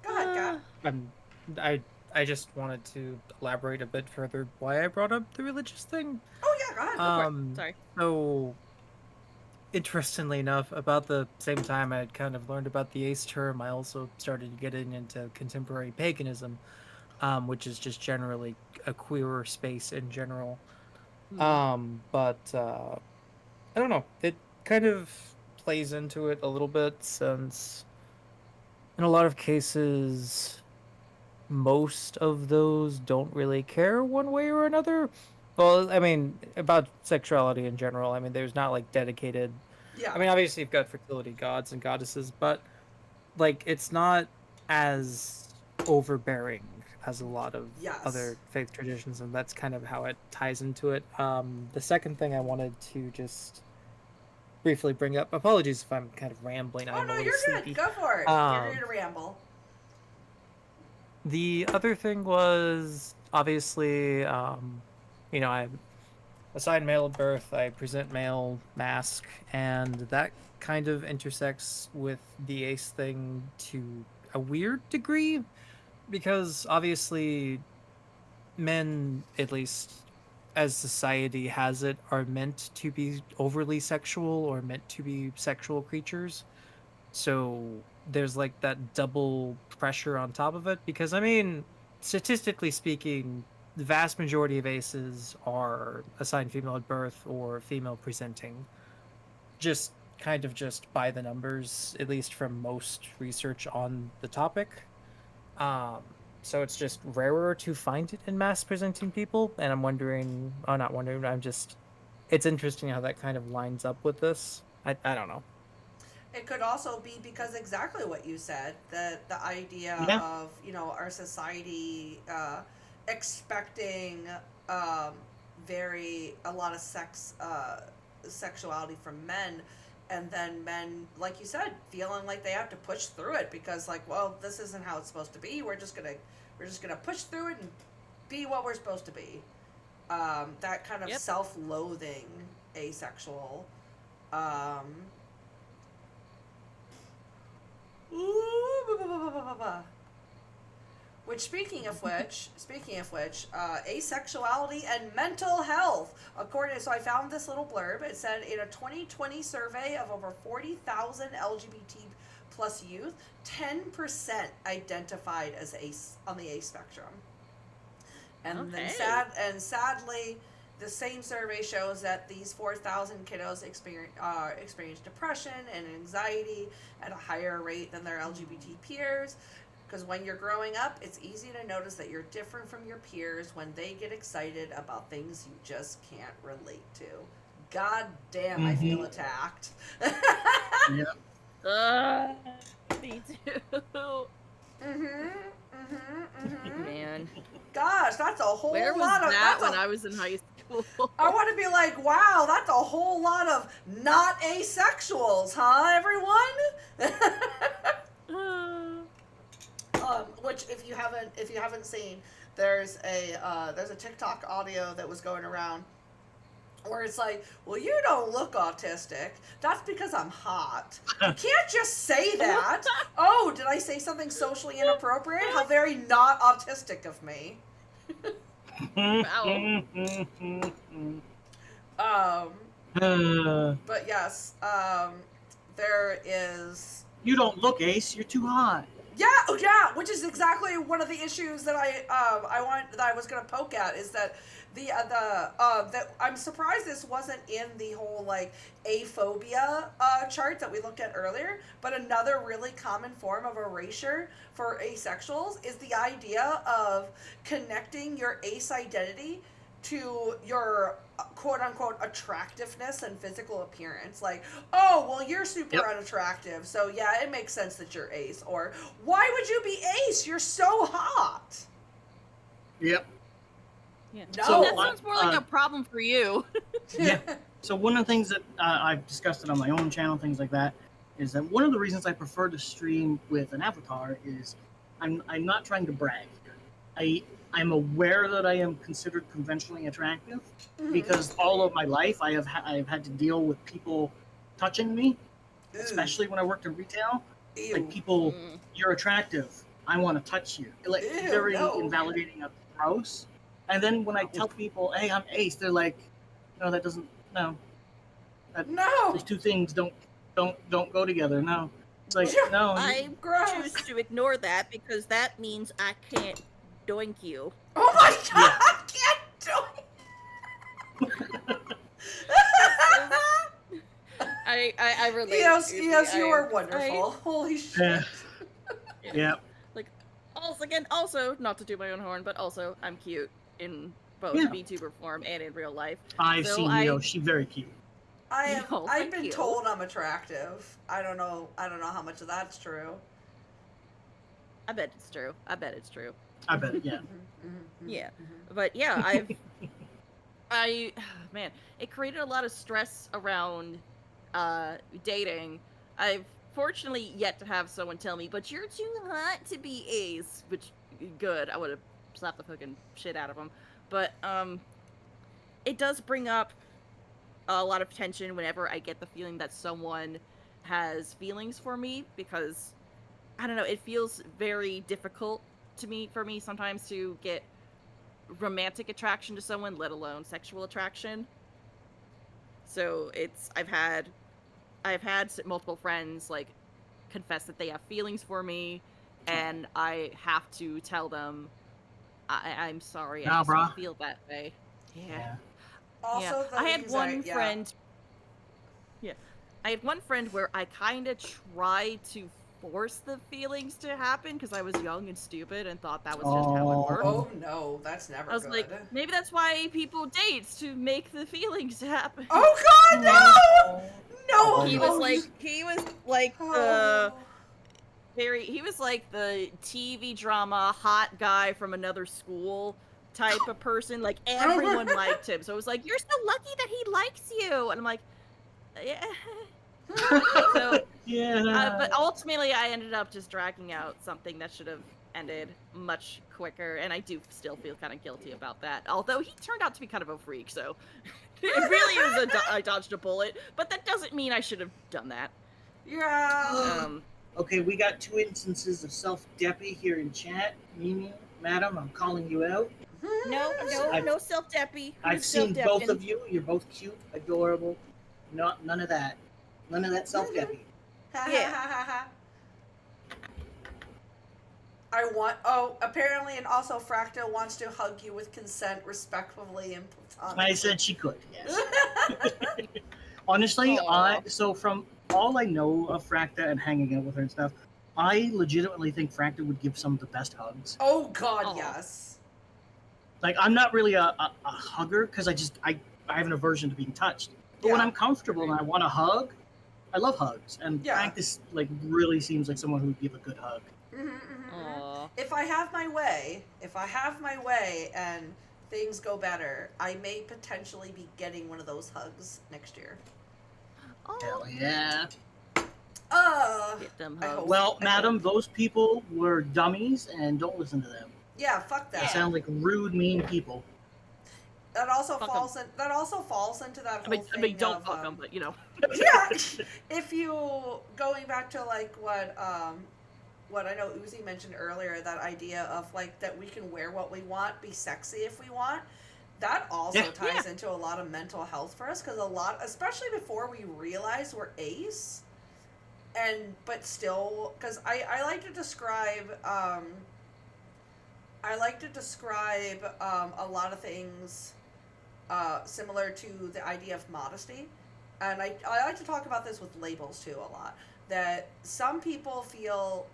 ahead, Kat. I just wanted to elaborate a bit further why I brought up the religious thing. Oh yeah, go ahead. Go for it. Sorry. So, interestingly enough, about the same time I had kind of learned about the ace term, I also started getting into contemporary paganism, which is just generally a queerer space in general. But I don't know. It kind of plays into it a little bit, since in a lot of cases, most of those don't really care one way or another. Well, I mean, about sexuality in general, I mean, there's not, like, dedicated... Yeah. I mean, obviously, you've got fertility gods and goddesses, but, like, it's not as overbearing as a lot of other faith traditions, and that's kind of how it ties into it. The second thing I wanted to just briefly bring up... Apologies if I'm kind of rambling. Oh, I'm no, a little you're sleepy. good. Go for it. You're here to ramble. The other thing was, obviously, I'm assigned male at birth, I present male mask, and that kind of intersects with the ace thing to a weird degree, because obviously men, at least as society has it, are meant to be overly sexual or meant to be sexual creatures. So there's like that double pressure on top of it, because I mean, statistically speaking, the vast majority of aces are assigned female at birth or female presenting. Just by the numbers, at least from most research on the topic. So it's just rarer to find it in mass presenting people, and I'm it's interesting how that kind of lines up with this. I don't know. It could also be because exactly what you said, that the idea Yeah. of, our society expecting um, a lot of sexuality from men, and then men, like you said, feeling like they have to push through it because, like, well, this isn't how it's supposed to be. We're just gonna push through it and be what we're supposed to be. That kind of Yep. self-loathing asexual. Um, Which, speaking of which, asexuality and mental health. So I found this little blurb. It said in a 2020 survey of over 40,000 LGBT plus youth, 10% identified as ace on the ace spectrum. And then Okay. sadly, the same survey shows that these 4,000 kiddos experience depression and anxiety at a higher rate than their LGBT peers. Because when you're growing up, it's easy to notice that you're different from your peers when they get excited about things you just can't relate to. God damn, I feel attacked. Yeah. Uh, me too. Man, Gosh, that's a whole where was lot of that when I was in high school? I want to be like, wow, that's a whole lot of not asexuals, huh, everyone? Which, if you haven't seen, there's a TikTok audio that was going around where it's like, well, you don't look autistic. That's because I'm hot. You can't just say that. Oh, did I say something socially inappropriate? How very not autistic of me. Wow. But yes, there is. You don't look ace. You're too hot. Yeah, oh yeah, which is exactly one of the issues that I was gonna poke at is that that I'm surprised this wasn't in the whole like aphobia chart that we looked at earlier. But another really common form of erasure for asexuals is the idea of connecting your ace identity to your quote unquote attractiveness and physical appearance. Like, oh, well, you're super Yep. unattractive, so yeah, it makes sense that you're ace. Or, why would you be ace? You're so hot. Yep. Yeah. No. That sounds more like a problem for you. Yeah. So one of the things that I've discussed it on my own channel, things like that, is that one of the reasons I prefer to stream with an avatar is I'm not trying to brag. I'm aware that I am considered conventionally attractive because all of my life I have had to deal with people touching me, especially when I worked in retail. Ew. Like people, you're attractive. I want to touch you. Like Ew, very no. invalidating and gross. And then when I tell people, "Hey, I'm ace," they're like, "No, that doesn't. No, No. these two things don't go together. No." It's like no. I Gross. choose to ignore that because that means I can't doink you. Oh my god, I can't do it. I relate. Yes, Izzy. you are wonderful. Holy shit. Yeah. Like, also, not to do my own horn, but also, I'm cute in both Yeah. VTuber form and in real life. I've So seen Neo. She's very cute. I've thank been you. told I'm attractive. I don't know how much of that's true. I bet it's true. I bet. Yeah. Yeah, but yeah, man, it created a lot of stress around dating. I've fortunately yet to have someone tell me, but you're too hot to be ace, which good. I would have slapped the fucking shit out of him. But it does bring up a lot of tension whenever I get the feeling that someone has feelings for me, because I don't know, it feels very difficult for me sometimes to get romantic attraction to someone, let alone sexual attraction. So I've had multiple friends like confess that they have feelings for me, and I have to tell them I'm sorry, I just don't feel that way. Yeah. Also, I had one friend. Yeah, I had one friend where I kind of tried to force the feelings to happen because I was young and stupid and thought that was just how it worked. Oh no, that's never I was good. like, maybe that's why people date, to make the feelings happen. Oh God, no! No. He was like Oh. he was like the TV drama hot guy from another school type of person. Like everyone liked him. So it was like, you're so lucky that he likes you. And I'm like, yeah. So Yeah. but ultimately I ended up just dragging out something that should have ended much quicker, and I do still feel kind of guilty about that. Although he turned out to be kind of a freak, so it really is I dodged a bullet, but that doesn't mean I should have done that. Yeah. Okay, we got 2 instances of self-deppy here in chat. Mimi, madam, I'm calling you out. No self-deppy. I've seen both of you. You're both cute, adorable. None of that. None of that self-deppy. Yeah. I want. Apparently, and also Fractal wants to hug you with consent, respectfully and platonically. I said she could. Yes. Honestly, so from all I know of Fracta and hanging out with her and stuff, I legitimately think Fracta would give some of the best hugs. Oh God, yes. Like, I'm not really a hugger because I have an aversion to being touched. But when I'm comfortable and I want a hug, I love hugs. And Fracta like really seems like someone who would give a good hug. If I have my way, and things go better, I may potentially be getting one of those hugs next year. Hell yeah. Get them hugs. Well, madam, those people were dummies, and don't listen to them. Yeah, fuck that. They sound like rude, mean people. That also falls into that whole thing. I mean, don't fuck them, but you know. Yeah. If you going back to like what I know Uzi mentioned earlier, that idea of like that we can wear what we want, be sexy if we want. That also ties into a lot of mental health for us, because especially before we realize we're ace, but still, because I like to describe a lot of things similar to the idea of modesty, and I like to talk about this with labels too a lot. That some people feel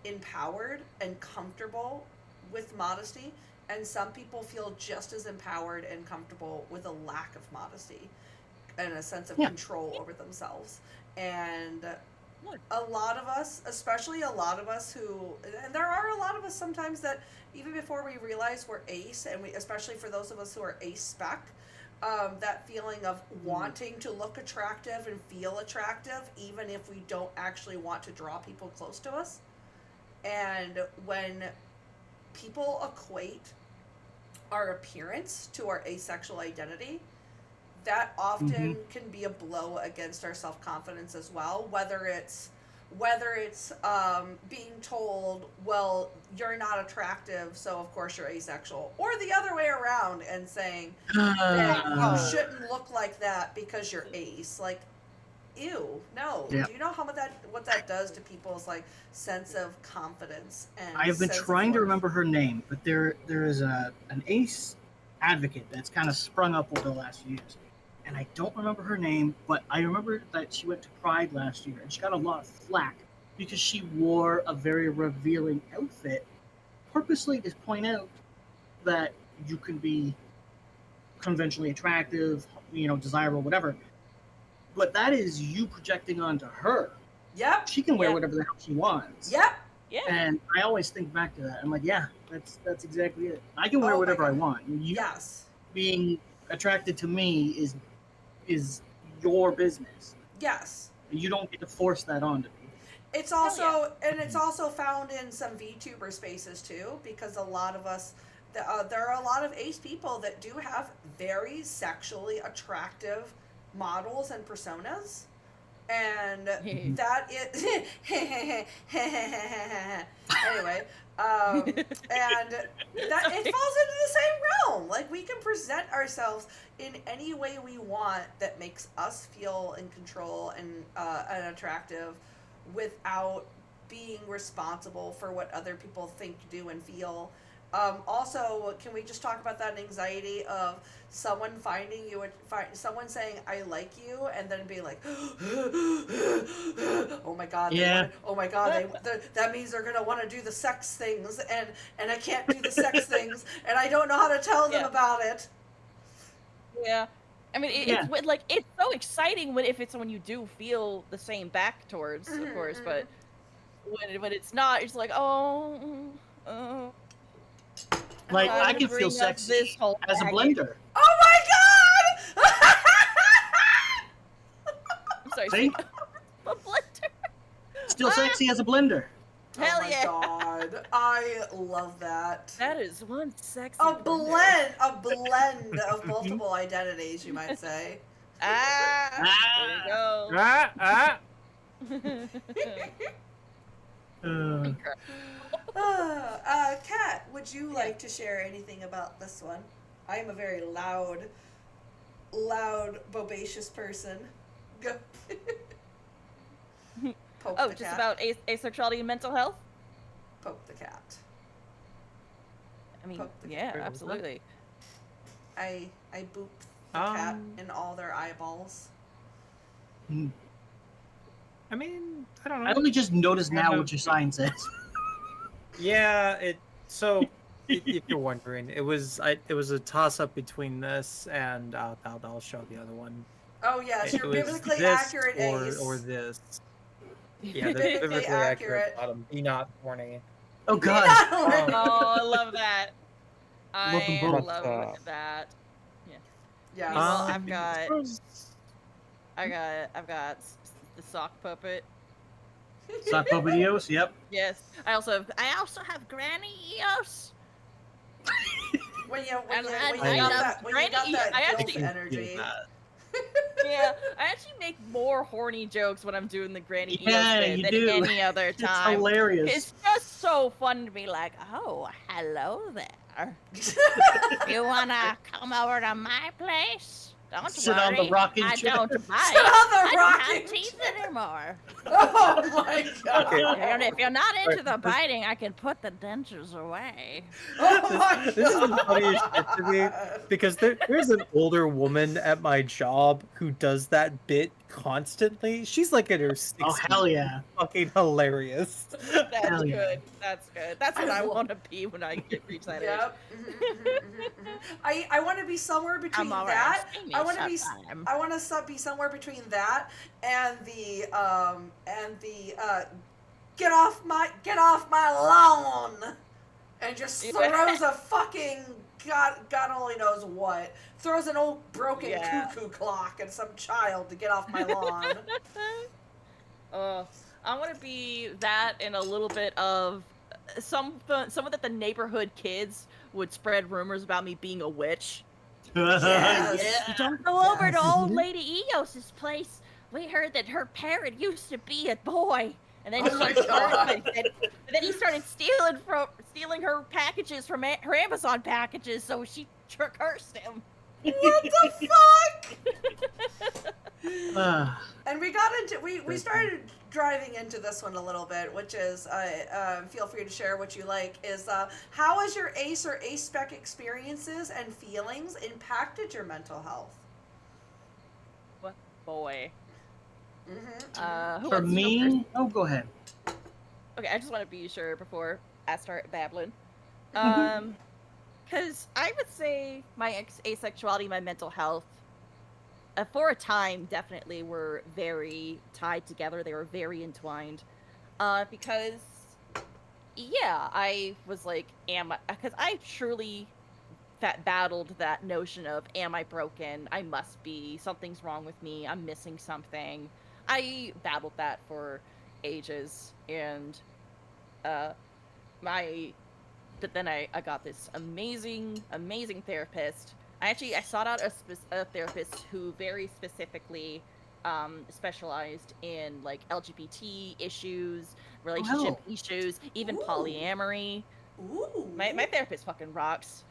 empowered and comfortable with modesty, and some people feel just as empowered and comfortable with a lack of modesty and a sense of control over themselves. And a lot of us, especially a lot of us and there are a lot of us sometimes that even before we realize we're ace, and especially for those of us who are Acespec, that feeling of wanting to look attractive and feel attractive, even if we don't actually want to draw people close to us. And when people equate our appearance to our asexual identity, that often can be a blow against our self-confidence as well. Whether it's being told, well, you're not attractive, so of course you're asexual, or the other way around, and saying that you shouldn't look like that because you're ace. Like, ew, no. Do you know what that does to people's like sense of confidence? And I have been trying to remember her name, but there is an ace advocate that's kind of sprung up over the last few years, and I don't remember her name, but I remember that she went to Pride last year, and she got a lot of flack because she wore a very revealing outfit, purposely to point out that you can be conventionally attractive, desirable, whatever. But that is you projecting onto her. Yep. She can wear whatever the hell she wants. Yep. Yeah. And I always think back to that. I'm like, yeah, that's exactly it. I can wear whatever I want. Being attracted to me is your business. Yes. You don't get to force that onto me. It's also it's also found in some VTuber spaces too, because a lot of us, there are a lot of ace people that do have very sexually attractive models and personas, and that is anyway, and that it falls into the same realm. Like, we can present ourselves in any way we want that makes us feel in control and attractive, without being responsible for what other people think, do, and feel. Also, can we just talk about that anxiety of someone finding you, someone saying "I like you," and then being like, "Oh my god, Yeah. oh my god, that means they're gonna want to do the sex things, and I can't do the sex things, and I don't know how to tell them Yeah. about it." Yeah. I mean, Yeah. it's like it's so exciting when when you do feel the same back towards, of course, but when it's not, it's like, oh, oh, Like, I'm I gonna can feel bring up this sexy whole as a baggage. blender. Oh my god! I'm sorry, See? a blender. Still sexy as a blender. Hell Oh my yeah. god, I love that. That is one sexy A blender. blend of multiple identities, you might say. Ah, there you go. Incredible. Kat, would you like to share anything about this one? I am a very loud, bobacious person. Go. Poke Oh, the just cat. about asexuality and mental health? Poke the cat. I mean, Poke the yeah, cat. absolutely. I booped the cat Um, in all their eyeballs. Hmm. I mean, I don't know. I only just noticed now Yeah. what your sign says. Yeah, so if you're wondering, it was a toss up between this and I'll show the other one. Oh yes, It you're was biblically this accurate, Ace. or this. Yeah, the Biblically biblically accurate. accurate bottom. Be not horny. Oh Be god. not horny. Oh, I love that. Love them I both. love that. Yeah. Meanwhile, I've got the sock puppet. Sock Popadios, yep. Yes. I also have Granny Eos. When you And got I love that Granny gilf I actually- energy. Yeah, I actually make more horny jokes when I'm doing the Granny Yeah, Eos bit you than do. any other It's time. hilarious. It's just so fun to be like, oh, hello there. You wanna come over to my place? Don't Sit worry. on the rocking I chair. don't bite. Sit on the I rocking can't teeth anymore. Oh my god. And if you're not into the biting, I can put the dentures away. Oh my This is the god. funniest shit to me because there's an older woman at my job who does that bit constantly. She's like in her 60s. Oh hell yeah. Fucking hilarious. That's Hell yeah. good. That's good. That's what I want to be when I reach that age. Yep. I want to be somewhere between I'm that. alright. I want to be be somewhere between that and the get off my lawn, and just throws a fucking God only knows what. Throws an old broken cuckoo clock at some child to get off my lawn. I want to be that and a little bit of some that the neighborhood kids would spread rumors about me being a witch. Yes. Don't go over to old lady Eos's place. We heard that her parent used to be a boy. And then, then he started stealing her packages from her Amazon packages, so she cursed him. What the fuck? And we got into we started driving into this one a little bit, which is feel free to share what you like. Is how has your ACE or Acespec experiences and feelings impacted your mental health? What boy? Mm-hmm. For me, oh, go ahead. Okay, I just want to be sure before I start babbling. Because I would say my asexuality, my mental health, for a time, definitely were very tied together. They were very entwined. Because, yeah, I was like, because I truly battled that notion of, am I broken? I must be. Something's wrong with me. I'm missing something. I battled that for ages, and but then I got this amazing therapist. I sought out a therapist who very specifically specialized in like LGBT issues, relationship issues, even polyamory. Ooh. My therapist fucking rocks.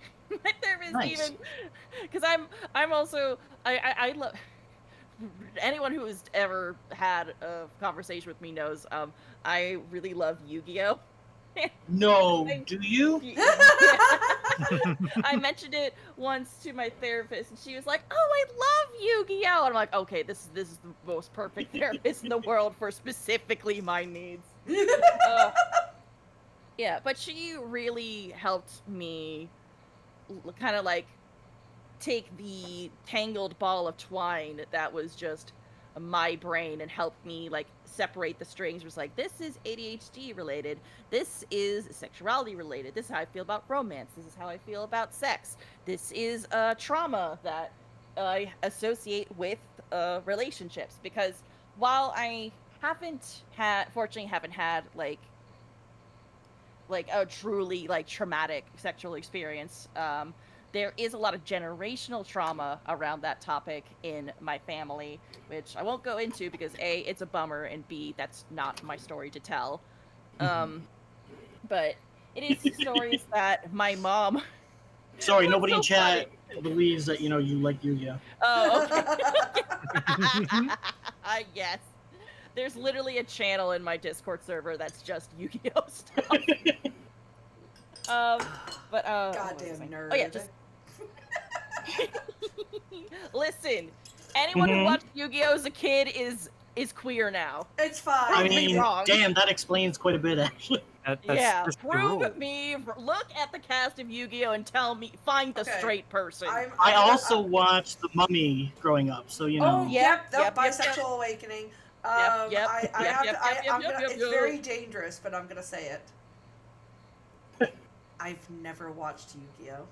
My therapist Nice. even because I'm also I love. Anyone who has ever had a conversation with me knows I really love Yu-Gi-Oh! No, I- do you? I mentioned it once to my therapist, and she was like, "Oh, I love Yu-Gi-Oh!" And I'm like, "Okay, this is the most perfect therapist in the world for specifically my needs." Yeah, but she really helped me kind of like take the tangled ball of twine that was just my brain and help me like separate the strings. It was like, this is ADHD related, this is sexuality related, this is how I feel about romance, this is how I feel about sex, this is trauma that I associate with relationships. Because while I fortunately haven't had like a truly like traumatic sexual experience, there is a lot of generational trauma around that topic in my family, which I won't go into because A, it's a bummer, and B, that's not my story to tell. Um, but it is stories that my mom. Sorry, What's nobody in so funny? chat believes that you like Yu-Gi-Oh. Oh, okay. Yes. There's literally a channel in my Discord server that's just Yu-Gi-Oh stuff. But what was I Goddamn saying? nerd. Oh yeah, just listen. Anyone who Mhm. watched Yu-Gi-Oh as a kid is queer now. It's fine. I Prove me mean, wrong. damn, that explains quite a bit, actually. That's Yeah, just the prove rule. me. Look at the cast of Yu-Gi-Oh and tell me. Find the Okay. straight person. I also watched The Mummy growing up, so Oh, Yep, yep, yep, bisexual yep. awakening. Yep, yep, I yep, have yep, to. yep, yep, I'm yep, gonna. yep, It's yep. very dangerous, but I'm gonna say it. I've never watched Yu-Gi-Oh.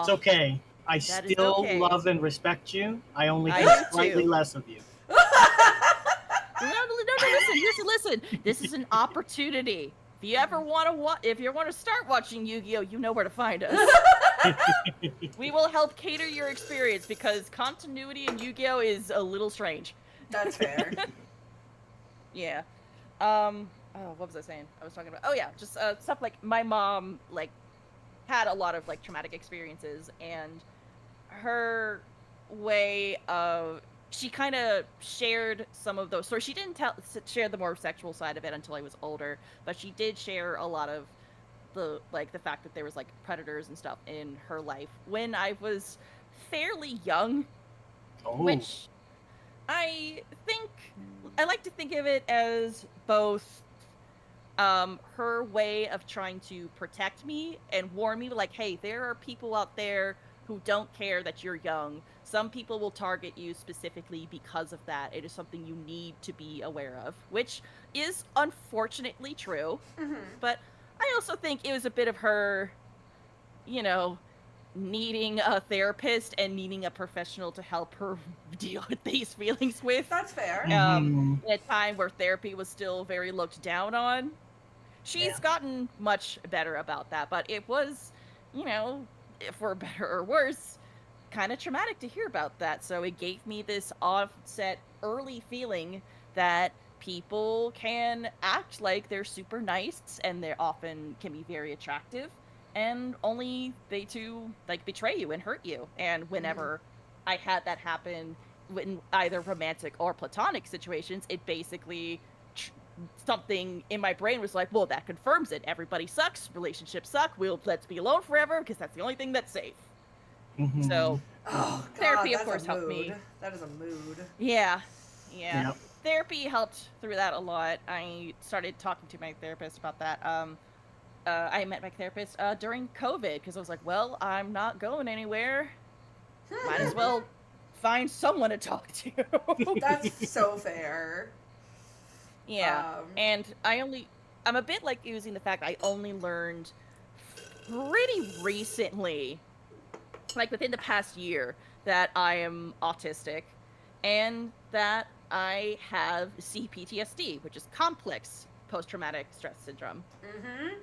it's okay. I That is still okay. love and respect you. I only I think do slightly too. less of you. No, listen. This is an opportunity. If you ever want to, if you want to start watching Yu-Gi-Oh, you know where to find us. We will help cater your experience because continuity in Yu-Gi-Oh is a little strange. That's fair. Yeah. Oh, what was I saying? I was talking about. Oh yeah, just stuff like my mom like had a lot of like traumatic experiences, and her way of she kind of shared some of those. So she didn't share the more sexual side of it until I was older, but she did share a lot of the fact that there was like predators and stuff in her life when I was fairly young, Oh, which I think I like to think of it as both her way of trying to protect me and warn me like, hey, there are people out there who don't care that you're young. Some people will target you specifically because of that. It is something you need to be aware of, which is unfortunately true. Mm-hmm. But I also think it was a bit of her, you know, needing a therapist and needing a professional to help her deal with these feelings with. That's fair. Mhm. In a time where therapy was still very looked down on. Yeah. She's gotten much better about that, but it was, for better or worse, kind of traumatic to hear about that. So it gave me this offset early feeling that people can act like they're super nice and they often can be very attractive, and only they to like betray you and hurt you. And whenever I had that happen in either romantic or platonic situations, it basically something in my brain was like, well, that confirms it. Everybody sucks. Relationships suck. Let's be alone forever because that's the only thing that's safe. Mhm. So Oh God, therapy, of that's course, a helped mood. me. That is a mood. Yeah. Yep. Therapy helped through that a lot. I started talking to my therapist about that. I met my therapist during COVID because I was like, well, I'm not going anywhere. Might as well find someone to talk to. That's so fair. Yeah. And I'm a bit like using the fact I only learned pretty recently, like within the past year, that I am autistic and that I have CPTSD, which is complex post-traumatic stress syndrome. Mm-hmm.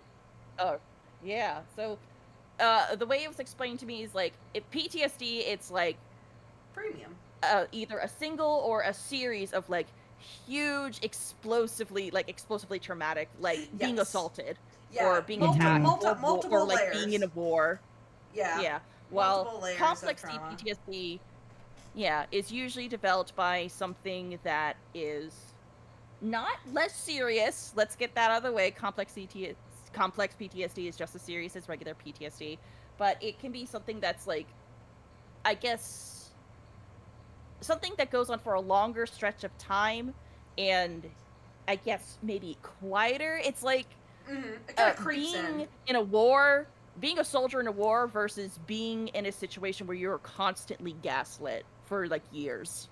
Oh, yeah. So, the way it was explained to me is like, if PTSD, it's like Premium. either a single or a series of like huge explosively traumatic, like being Yes. assaulted Yeah. or being attacked Multiple or like layers. being in a war. Yeah. Yeah. While Multiple layers of complex trauma. CPTSD, yeah, is usually developed by something that is not less serious. Let's get that out of the way. Complex PTSD is just as serious as regular PTSD, but it can be something that's like, I guess, something that goes on for a longer stretch of time, and I guess maybe quieter. It's like It kind of creeps being in a war, being a soldier in a war versus being in a situation where you're constantly gaslit for like years.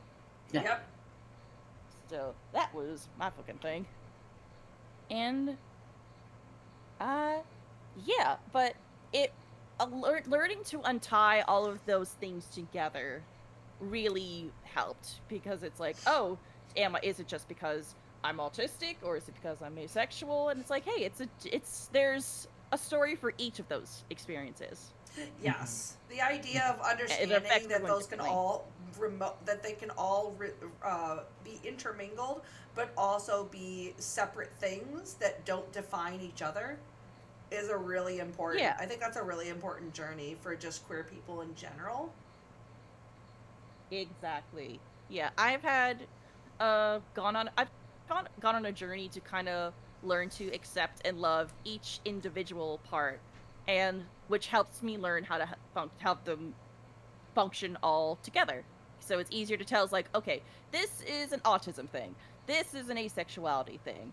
Yeah. Yep. So that was my fucking thing. And yeah, but learning to untie all of those things together really helped, because it's like, oh, is it just because I'm autistic, or is it because I'm asexual? And it's like, hey, there's a story for each of those experiences. Yes, the idea of affects understanding that everyone those can differently. all that they can all be intermingled, but also be separate things that don't define each other, is a really important. Yeah. I think that's a really important journey for just queer people in general. Exactly. Yeah, I've gone on a journey to kind of learn to accept and love each individual part, and which helps me learn how to have them function all together. So it's easier to tell. It's like, okay, this is an autism thing. This is an asexuality thing.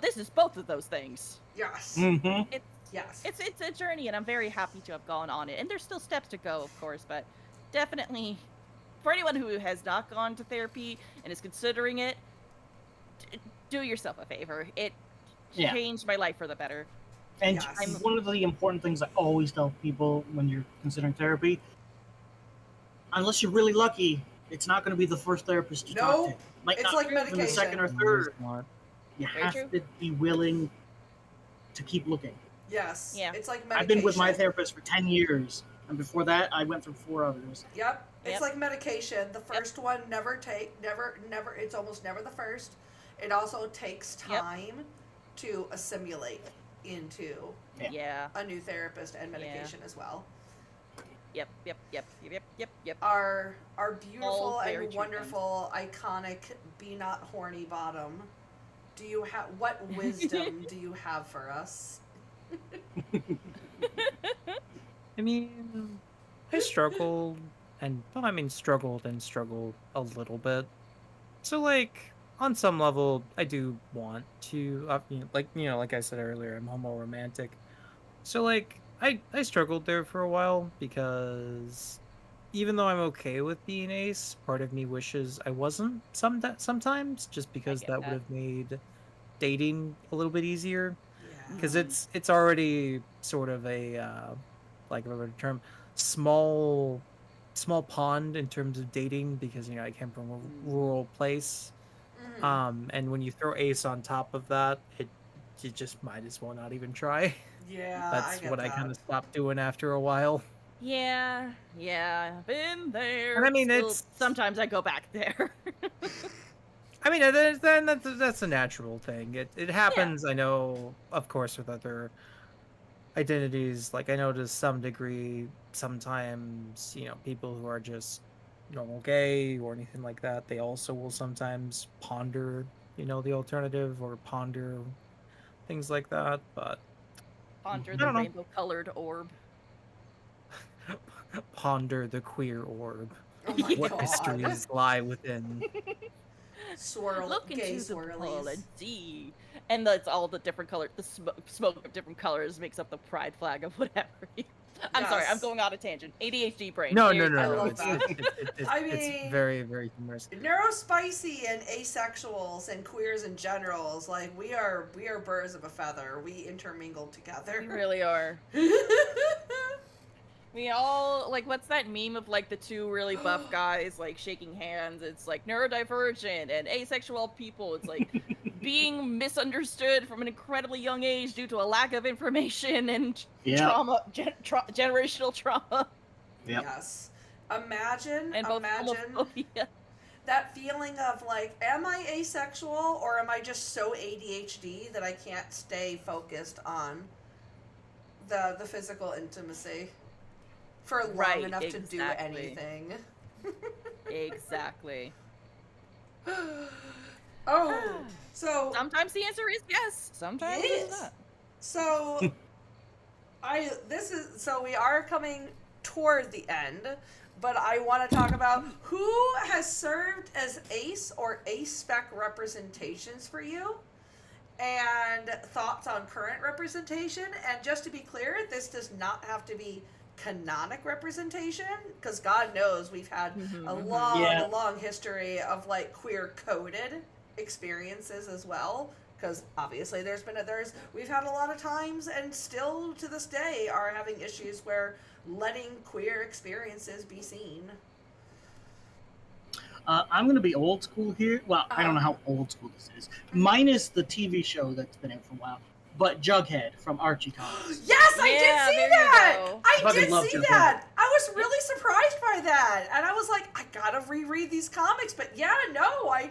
This is both of those things. Yes. Mm-hmm. It's Yes. it's a journey, and I'm very happy to have gone on it. And there's still steps to go, of course, but definitely for anyone who has not gone to therapy and is considering it, do yourself a favor. It Yeah. changed my life for the better. And Yes. one of the important things I always tell people when you're considering therapy, unless you're really lucky, it's not going to be the first therapist you talk to. No, Might it's not like be even the second or medication. third. Not. You Very have true. to be willing to keep looking. Yes. Yeah. It's like medication. I've been with my therapist for 10 years, and before that, I went through 4 others. Yep. It's Yep. like medication. The first one never, it's almost never the first. It also takes Yep. time to assimilate into Yeah. Yeah. a new therapist and medication as well. Yep. Our beautiful All very and true wonderful, iconic Be Not Horny Bottom. Do you have what wisdom do you have for us? I mean, I struggled, well, I mean, struggled a little bit. So, like, on some level, I do want to, like I said earlier, I'm homo-romantic. So, like, I struggled there for a while because even though I'm okay with being ace, part of me wishes I wasn't sometimes, just I because get that would that. have made dating a little bit easier. Yeah. Because it's already sort of a like a term, small pond in terms of dating, because I came from a rural place. And when you throw ace on top of that, you just might as well not even try. Yeah, I That's get what I kind that. of stopped doing after a while. Yeah. Been there. And I mean, Still, sometimes I go back there. I mean, then that's a natural thing. It happens. I know, of course, with other identities. Like, I know to some degree, sometimes people who are just normal gay or anything like that, they also will sometimes ponder the alternative, or ponder things like that. But Ponder I the don't know. rainbow-colored orb. Ponder the queer orb. Oh my What god. mysteries lie within? Look Gay into the ball swirlies. and see. And that's all the different colors. The smoke of different colors makes up the pride flag of whatever. I'm sorry, I'm Yes. going on a tangent. ADHD brain. No, Here I you go. love It's that. I it's mean, very, very humorous. neurospicy and asexuals and queers in general is like we are birds of a feather. We intermingle together. We really are. We all, like, what's that meme of, like, the two really buff guys, like, shaking hands? It's, like, neurodivergent and asexual people. It's, like, being misunderstood from an incredibly young age due to a lack of information and trauma, generational trauma. Yep. Yes. Imagine And both homophobia. that feeling of like, am I asexual or am I just so ADHD that I can't stay focused on the physical intimacy for long enough to do anything? Exactly. Oh, so Sometimes the answer is yes. Sometimes it's yes. not. So so we are coming toward the end, but I want to talk about who has served as ace or ace-spec representations for you, and thoughts on current representation. And just to be clear, this does not have to be canonic representation, because God knows we've had Yeah. a long history of like queer coded experiences as well, because obviously we've had a lot of times and still to this day are having issues where letting queer experiences be seen. I'm going to be old school here. Well, I don't know how old school this is. Minus the TV show that's been out for a while. But Jughead from Archie Comics. Yes, I did see there that. you go. I Fucking did love see Jughead. that. I was really surprised by that, and I was like, I gotta reread these comics. But yeah, no, I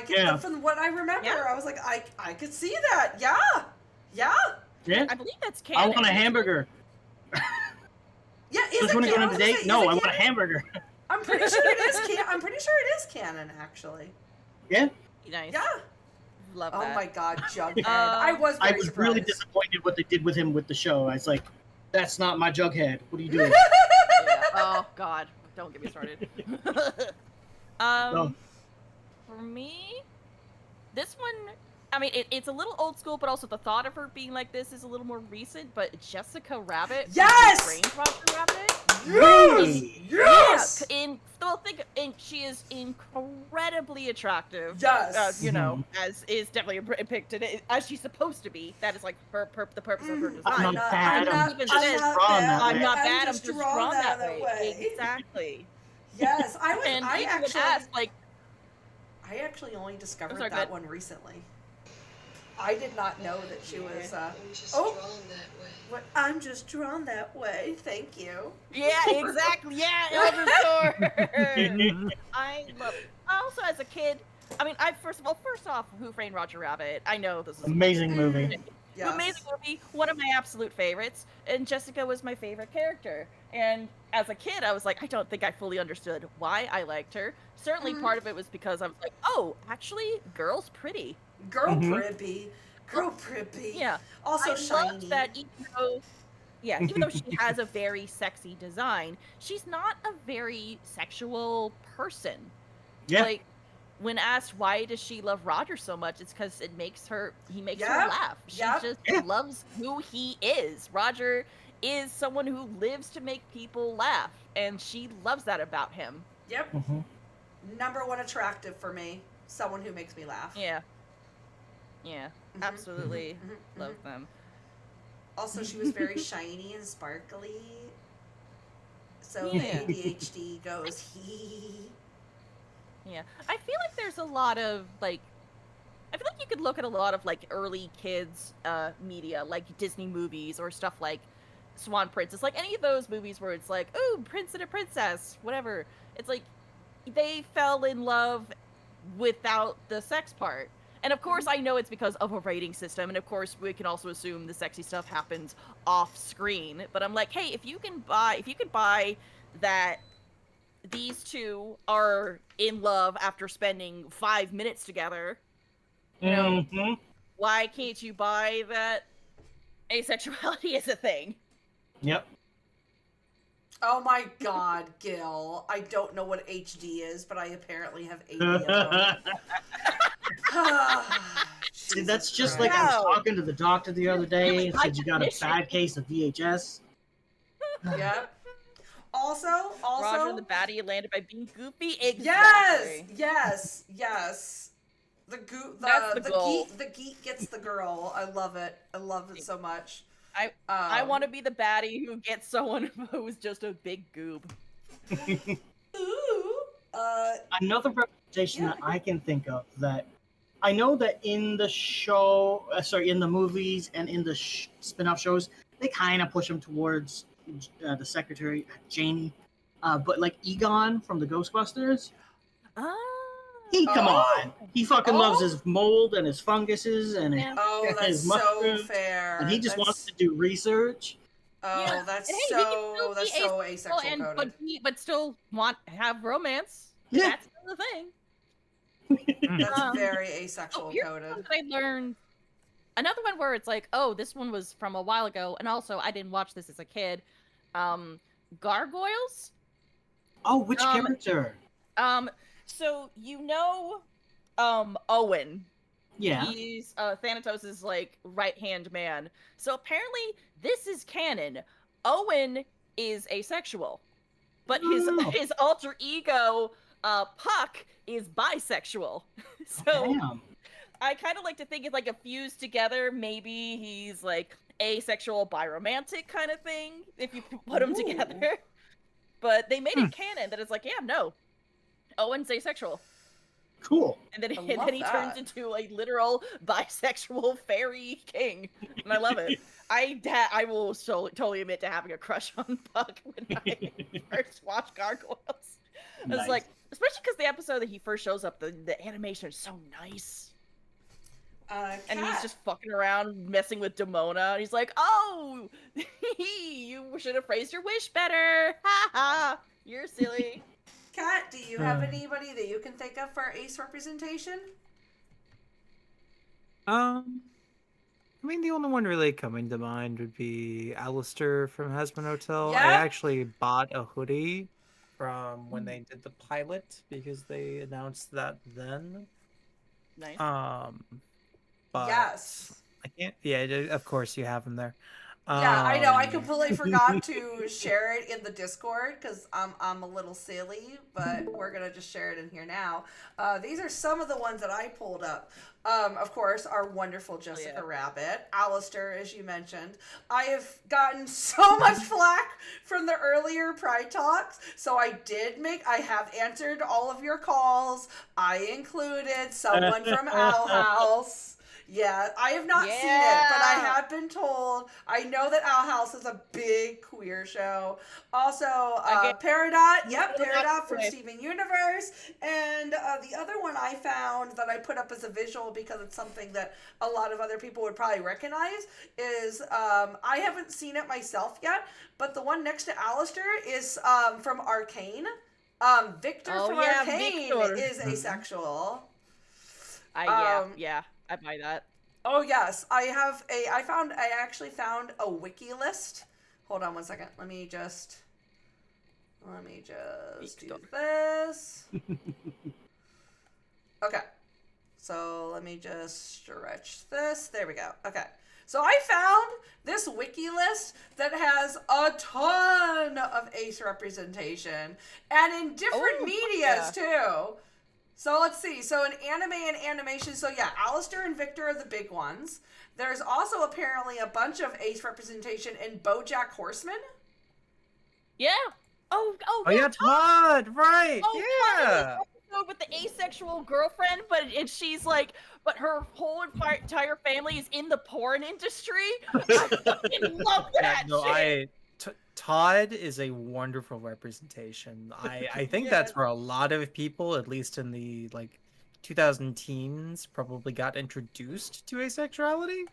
get Yeah. from what I remember. Yeah. I was like, I could see that. Yeah. Yeah? I believe that's canon. I want a hamburger. Yeah, is Just it want to go canon? on a I was date? gonna say, No, is it I want a canon? hamburger. I'm pretty sure it is. I'm pretty sure it is canon, actually. Yeah? Nice. Yeah. Love Oh that. my God, Jughead! I was I very was surprised. really disappointed what they did with him with the show. I was like, that's not my Jughead. What are you doing? Yeah. Oh God, don't get me started. No. For me, this one, I mean, it's a little old school, but also the thought of her being like this is a little more recent. But Jessica Rabbit, from Yes! Who Framed Roger Rabbit. Really? Yes. She is incredibly attractive. Yes. You know, as is definitely depicted as she's supposed to be. That is like the purpose of her design. I'm not bad. I'm I'm not just bad. drawn that I'm way. not bad. I'm just drawn that that way. Exactly. Yes, And I even actually asked, like, I actually only discovered sorry, that go one recently. I did not know that she was. I'm just Oh. drawn that way. What? I'm just drawn that way. Thank you. yeah, exactly. Yeah, Elder Sword. I love. Also, as a kid, I mean, first off, Who Framed Roger Rabbit? I know this is Amazing movie. Yes. amazing movie, one of my absolute favorites, and Jessica was my favorite character. And as a kid, I was like, I don't think I fully understood why I liked her. Certainly, part of it was because I was like, oh, actually, girl's pretty. Girl Mhm. Prippy. Girl Prippy. Yeah. Also I shiny. loved that even though she has a very sexy design, she's not a very sexual person. Yeah. Like, when asked why does she love Roger so much, it's because he makes her Yep, laugh. She yep. just Yeah. loves who he is. Roger is someone who lives to make people laugh, and she loves that about him. Yep. Mhm. Number one attractive for me. Someone who makes me laugh. Yeah. Yeah, Mhm, absolutely mhm, mhm, love mhm. them. Also, she was very shiny and sparkly. So the Yeah. ADHD goes hee. Yeah, I feel like there's a lot of I feel like you could look at a lot of like early kids media, like Disney movies or stuff like Swan Princess, like any of those movies where it's like, oh, prince and a princess, whatever. It's like they fell in love without the sex part. And of course, I know it's because of a rating system, and of course, we can also assume the sexy stuff happens off screen. But I'm like, hey, if you can buy that these two are in love after spending 5 minutes together, you know, Mhm. why can't you buy that asexuality is a thing? Yep. Oh my God, Gil. I don't know what HD is, but I apparently have 80 of them. See, Jesus that's just Christ. like I was Wow. talking to the doctor the other day Really and high said you got a definition. bad case of VHS. Yep. Also, Roger and the baddie landed by being goofy. yes, Exactly. yes. That's the goal. The geek gets the girl. I love it. I love it so much. I want to be the baddie who gets someone who's just a big goob. Ooh. Another representation Yeah. that I can think of that I know that in the show, in the movies and in the spin-off shows, they kind of push him towards the secretary, Janie. But like Egon from the Ghostbusters, come on. He fucking loves Oh. his mold and his funguses and Yeah. Oh, that's his so mushrooms, fair. and he just That's- wants to do research. Oh, Yeah. that's Hey, he can still so be that's so asexual asexual and coded. but still have romance. Yeah. That's still the thing. That's very Oh, asexual here's coded. one that I learned. Another one where it's like, oh, this one was from a while ago, and also I didn't watch this as a kid. Gargoyles. Oh, which Um, character? um, so Owen. Yeah. He's Thanatos' like right-hand man. So apparently this is canon. Owen is asexual, but his Oh. his alter ego Puck is bisexual. So Damn. I kind of like to think it's like a fused together. Maybe he's like asexual biromantic kind of thing if you put them Ooh. together. But they made it canon that it's like, yeah, no, Owen's asexual. Cool. And then, I and love then he turns that. into a literal bisexual fairy king, and I love it. I will totally admit to having a crush on Puck when I first watched Gargoyles. I was Nice. like, especially because the episode that he first shows up, the animation is so nice. And he's Kat, just fucking around messing with Demona. He's like, "Oh, you should have phrased your wish better. Ha ha, you're silly." Kat, do you have anybody that you can think of for ace representation? I mean, the only one really coming to mind would be Alistair from Hasbin Hotel. I Yep. actually bought a hoodie from when they did the pilot because they announced that then. Nice. But Yes. I can't. Yeah, of course you have him there. Yeah, I know. I Um, completely forgot to share it in the Discord because I'm a little silly, but we're gonna just share it in here now. These are some of the ones that I pulled up. Of course, our wonderful Jessica Rabbit, Alistair, as you mentioned. I have gotten so much flack from the earlier Pride Talks, so I have answered all of your calls. I included someone from Owl House. Yeah, I have not seen it, but I have been told. I know that Owl House is a big queer show. Also, Peridot. Yep, Peridot from Steven Universe. And the other one I found that I put up as a visual because it's something that a lot of other people would probably recognize is, I haven't seen it myself yet, but the one next to Alistair is from Arcane. Victor from Arcane is asexual. Yeah, I buy that. Oh yes, I actually found a wiki list. Hold on one second. Let me just do this. Okay. So let me just stretch this. There we go. Okay. So I found this wiki list that has a ton of ace representation and in different medias too. So let's see. So in anime and animation, so yeah, Alistair and Victor are the big ones. There's also apparently a bunch of ace representation in BoJack Horseman. Yeah. Oh yeah, Todd, right? Yeah. With the asexual girlfriend, but she's like, but her whole entire family is in the porn industry. I fucking love that shit. Todd is a wonderful representation. I think that's where a lot of people, at least in the 2000 teens, probably got introduced to asexuality.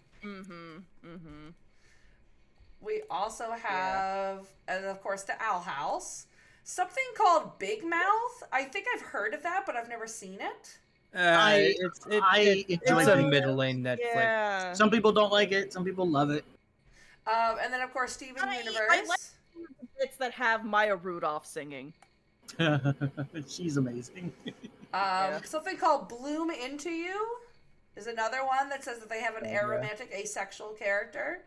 We also have, and of course, the Owl House. Something called Big Mouth. I think I've heard of that, but I've never seen it. It's a middling Netflix. Yeah. Some people don't like it. Some people love it. And then, of course, Steven Universe. I like the bits that have Maya Rudolph singing. She's amazing. Something called Bloom Into You is another one that says that they have an aromantic asexual character.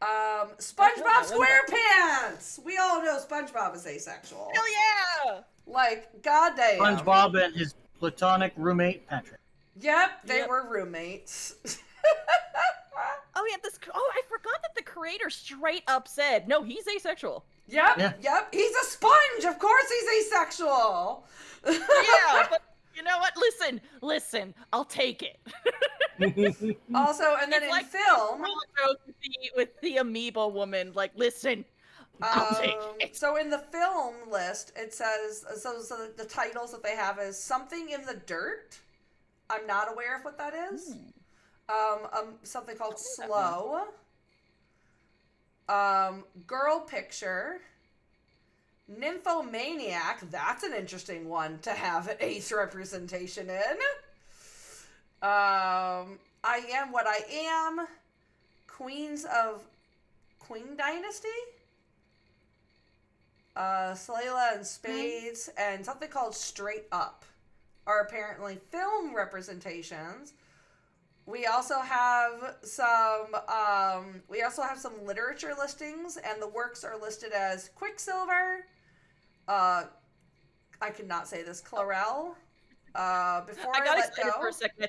SpongeBob SquarePants! We all know SpongeBob is asexual. Hell yeah! Like, goddamn. SpongeBob and his platonic roommate, Patrick. Yep, they were roommates. I forgot that the creator straight up said, no, he's asexual. Yep. He's a sponge! Of course he's asexual! Yeah, but you know what? Listen, I'll take it. Also, and then in film... With the amoeba woman, listen, I'll take it. So in the film list, it says, so the titles that they have is Something in the Dirt. I'm not aware of what that is. Something called Slow. Girl Picture. Nymphomaniac. That's an interesting one to have ace representation in. I am what I am. Queens of Queen Dynasty. Slayla and Spades, and something called Straight Up are apparently film representations. We also have some literature listings, and the works are listed as Quicksilver. I could not say this. Chlorel. Before I got let excited go. for a second.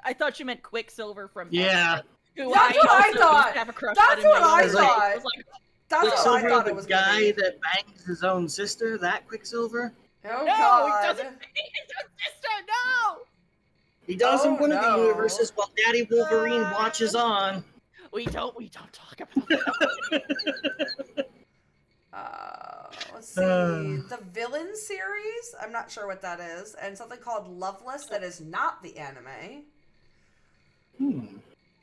I thought you meant Quicksilver from Yeah. who That's what I also thought. used to have a crush That's on in what my I younger thought. days. I was like, That's what I Quicksilver, thought the it was guy gonna be. that bangs his own sister, that Quicksilver? Oh no, God. he doesn't. His own sister, no. He does in Oh, one of the no. universes while Daddy Wolverine watches on. We don't talk about that. Let's see. The Villain series. I'm not sure what that is. And something called Loveless that is not the anime.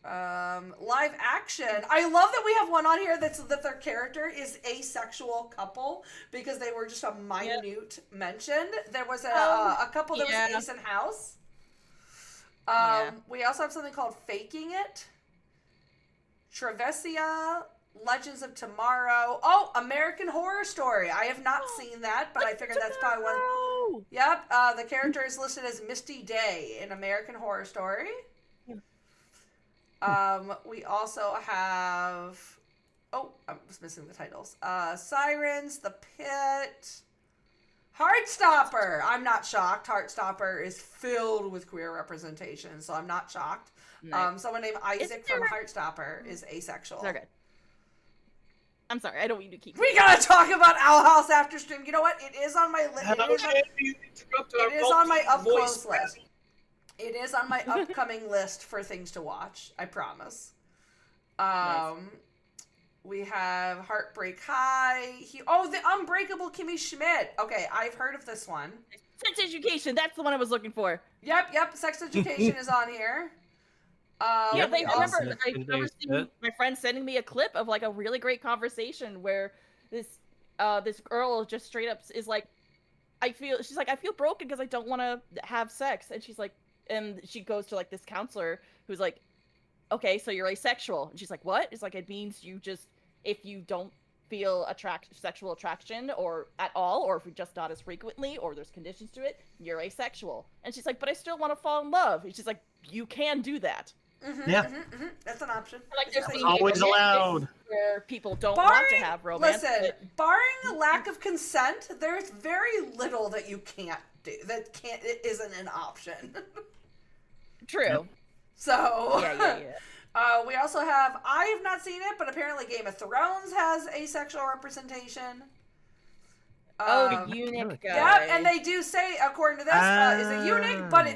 Live action. I love that we have one on here that their character is asexual couple because they were just a minute mentioned. There was a couple that was Ace and House. We also have something called Faking It. Travesia, Legends of Tomorrow. Oh, American Horror Story. I have not seen that, but I figured that's probably one. Yep. The character is listed as Misty Day in American Horror Story. We also have. Oh, I was missing the titles. Sirens, The Pit, Heartstopper. I'm not shocked. Heartstopper is filled with queer representation, so I'm not shocked. Nice. Someone named Isaac from Heartstopper is asexual. It's okay. I'm sorry, I don't mean to keep. We gotta talk about Owl House after stream. You know what? It is on my list. It is on my up close list. It is on my upcoming list for things to watch. I promise. Nice. We have Heartbreak High. The Unbreakable Kimmy Schmidt. Okay, I've heard of this one. Sex Education. That's the one I was looking for. Yep. Sex Education is on here. I remember seeing my friend sending me a clip of like a really great conversation where this girl just straight up is like, I feel broken because I don't want to have sex, and she's like, and she goes to like this counselor who's like, okay, so you're asexual, and she's like, what? It's like, it means you just, if you don't feel sexual attraction or at all, or if you're just not as frequently, or there's conditions to it, you're asexual. And she's like, but I still want to fall in love. And she's like, you can do that. That's an option. Like, there's always allowed. Where people don't want to have romance. Listen, barring a lack of consent, there's very little that you can't do. It isn't an option. True. Yep. So Yeah. We also have, I have not seen it, but apparently Game of Thrones has asexual representation. The eunuch guy. Yeah, and they do say, according to this, is a eunuch, but he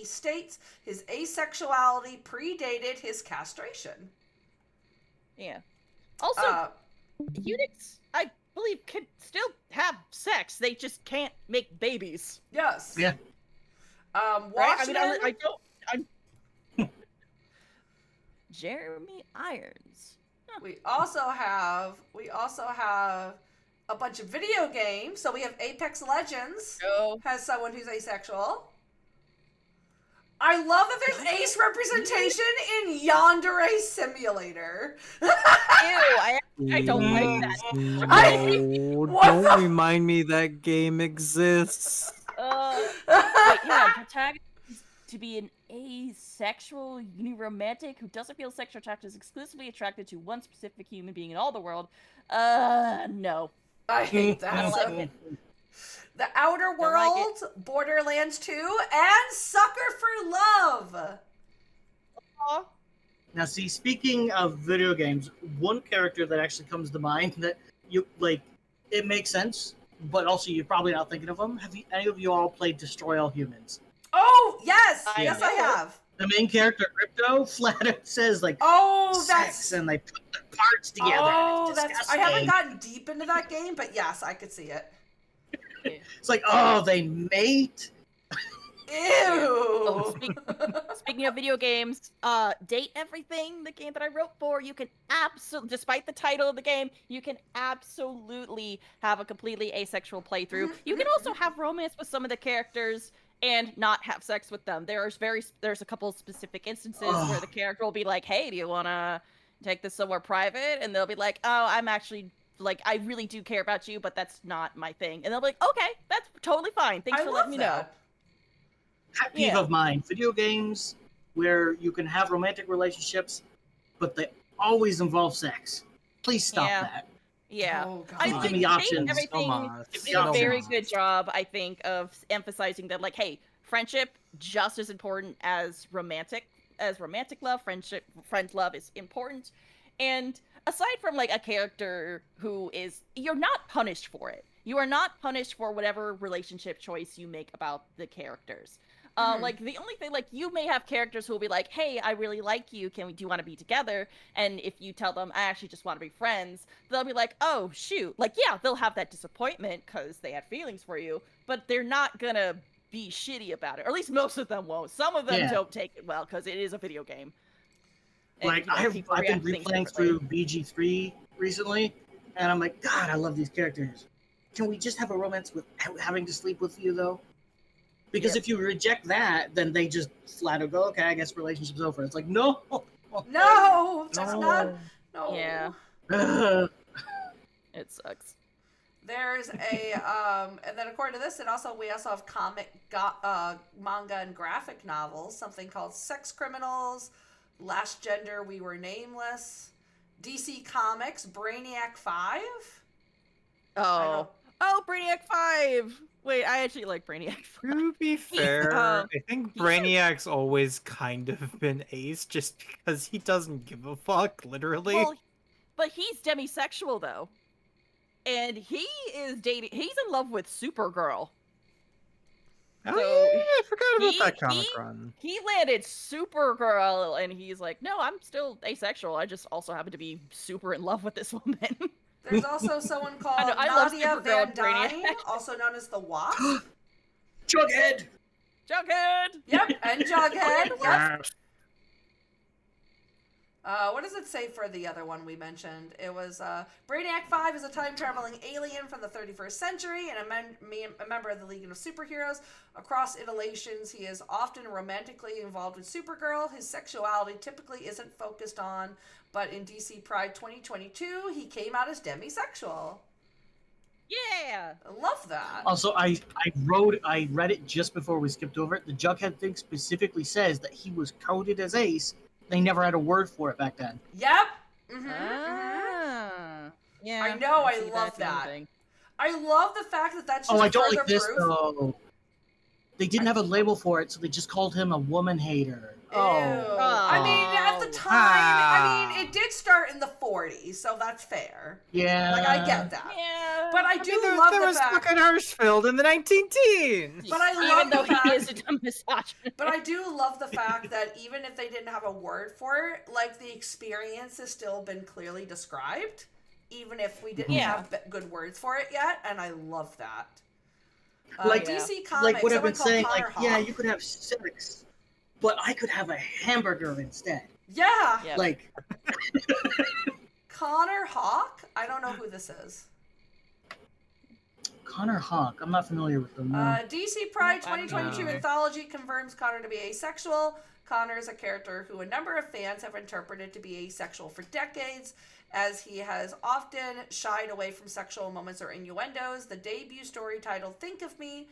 states his asexuality predated his castration. Yeah. Also, eunuchs, I believe, can still have sex. They just can't make babies. Yes. Yeah. Watchmen. Right? I don't. Jeremy Irons. Huh. We also have a bunch of video games. So we have Apex Legends has someone who's asexual. I love that there's ace representation in Yandere Simulator. Ew, I don't like that. Don't remind me that game exists. Wait, protagonist to be an asexual uniromantic who doesn't feel sexual attraction, is exclusively attracted to one specific human being in all the world. No. I hate that. I don't like it. The Outer Worlds, Borderlands 2, and Sucker for Love. Aww. Now, see, speaking of video games, one character that actually comes to mind that you like, it makes sense, but also you're probably not thinking of them. Have any of you all played Destroy All Humans? Oh, yes! I Yes, I have. The main character, Crypto, flat out says, like, Oh, sex, and they put the parts together. Oh, it's I disgusting. haven't gotten deep into that game, but yes, I could see it. It's like, oh, they mate? Ew! Oh, speaking of video games, Date Everything, the game that I wrote for, you can despite the title of the game, you can absolutely have a completely asexual playthrough. You can also have romance with some of the characters, and not have sex with them. There's a couple specific instances where the character will be like, "Hey, do you want to take this somewhere private?" And they'll be like, "Oh, I'm actually like I really do care about you, but that's not my thing." And they'll be like, "Okay, that's totally fine. Thanks for letting me know." Pet peeve of mine: video games where you can have romantic relationships, but they always involve sex. Please stop that. Yeah. Oh, God. I Give me options. everything Give did me a very options. good job, I think, of emphasizing that, like, hey, friendship just as important as romantic love. Friend love is important. And aside from like a character who is, you're not punished for it. You are not punished for whatever relationship choice you make about the characters. Like the only thing, like you may have characters who will be like, "Hey, I really like you. Do you want to be together?" And if you tell them, "I actually just want to be friends," they'll be like, "Oh shoot!" Like, yeah, they'll have that disappointment because they had feelings for you, but they're not gonna be shitty about it. Or at least most of them won't. Some of them don't take it well because it is a video game. And, Like I've been replaying through BG3 recently, and I'm like, God, I love these characters. Can we just have a romance without having to sleep with you though? Because if you reject that, then they just flat out go, okay, I guess relationship's over. It's like, no. No, that's not. No. Yeah. It sucks. There's a and then according to this, we also have manga and graphic novels. Something called Sex Criminals, Last Gender We Were Nameless, DC Comics, Brainiac 5. Oh, Brainiac 5. Wait, I actually like Brainiac 5. To be fair, I think Brainiac's always kind of been ace just because he doesn't give a fuck, literally. Well, but he's demisexual though. And he's in love with Supergirl. Oh, So yeah, I forgot about that comic run. He landed Supergirl, and he's like, "No, I'm still asexual. I just also happen to be super in love with this woman." There's also someone called I love Nadia Supergirl Van and Dyne, Brainiac. also known as the Wasp. Jughead! Yep, and Jughead. Yep. Yes. What does it say for the other one we mentioned? It was Brainiac 5 is a time-traveling alien from the 31st century and a member of the Legion of Superheroes. Across iterations, he is often romantically involved with Supergirl. His sexuality typically isn't focused on, but in DC Pride 2022, he came out as demisexual. Yeah, I love that. Also, I read it just before we skipped over it. The Jughead thing specifically says that he was coded as Ace. They never had a word for it back then. Yep. Yeah. I know. I love that. I love the fact that that's just I don't like this proof. though. They didn't have a label for it, so they just called him a woman hater. Ew. I mean, at the time, I mean, it did start in the 40s, so that's fair. Yeah. Like, I get that. Yeah. But I do love there the was fact... fucking Hirschfeld in the 19-teens! But I love even though the fact... he is a misogynist. But I do love the fact that even if they didn't have a word for it, like, the experience has still been clearly described, even if we didn't have good words for it yet, and I love that. Like DC Comics, like what I've been saying, Connor like, Hawk. yeah, you could have sex, but I could have a hamburger instead. Yeah. Yep. Like Connor Hawk? I don't know who this is. Connor Hawk. I'm not familiar with them. DC Pride I don't 2022 know. anthology confirms Connor to be asexual. Connor is a character who a number of fans have interpreted to be asexual for decades, as he has often shied away from sexual moments or innuendos. The debut story titled Think of Me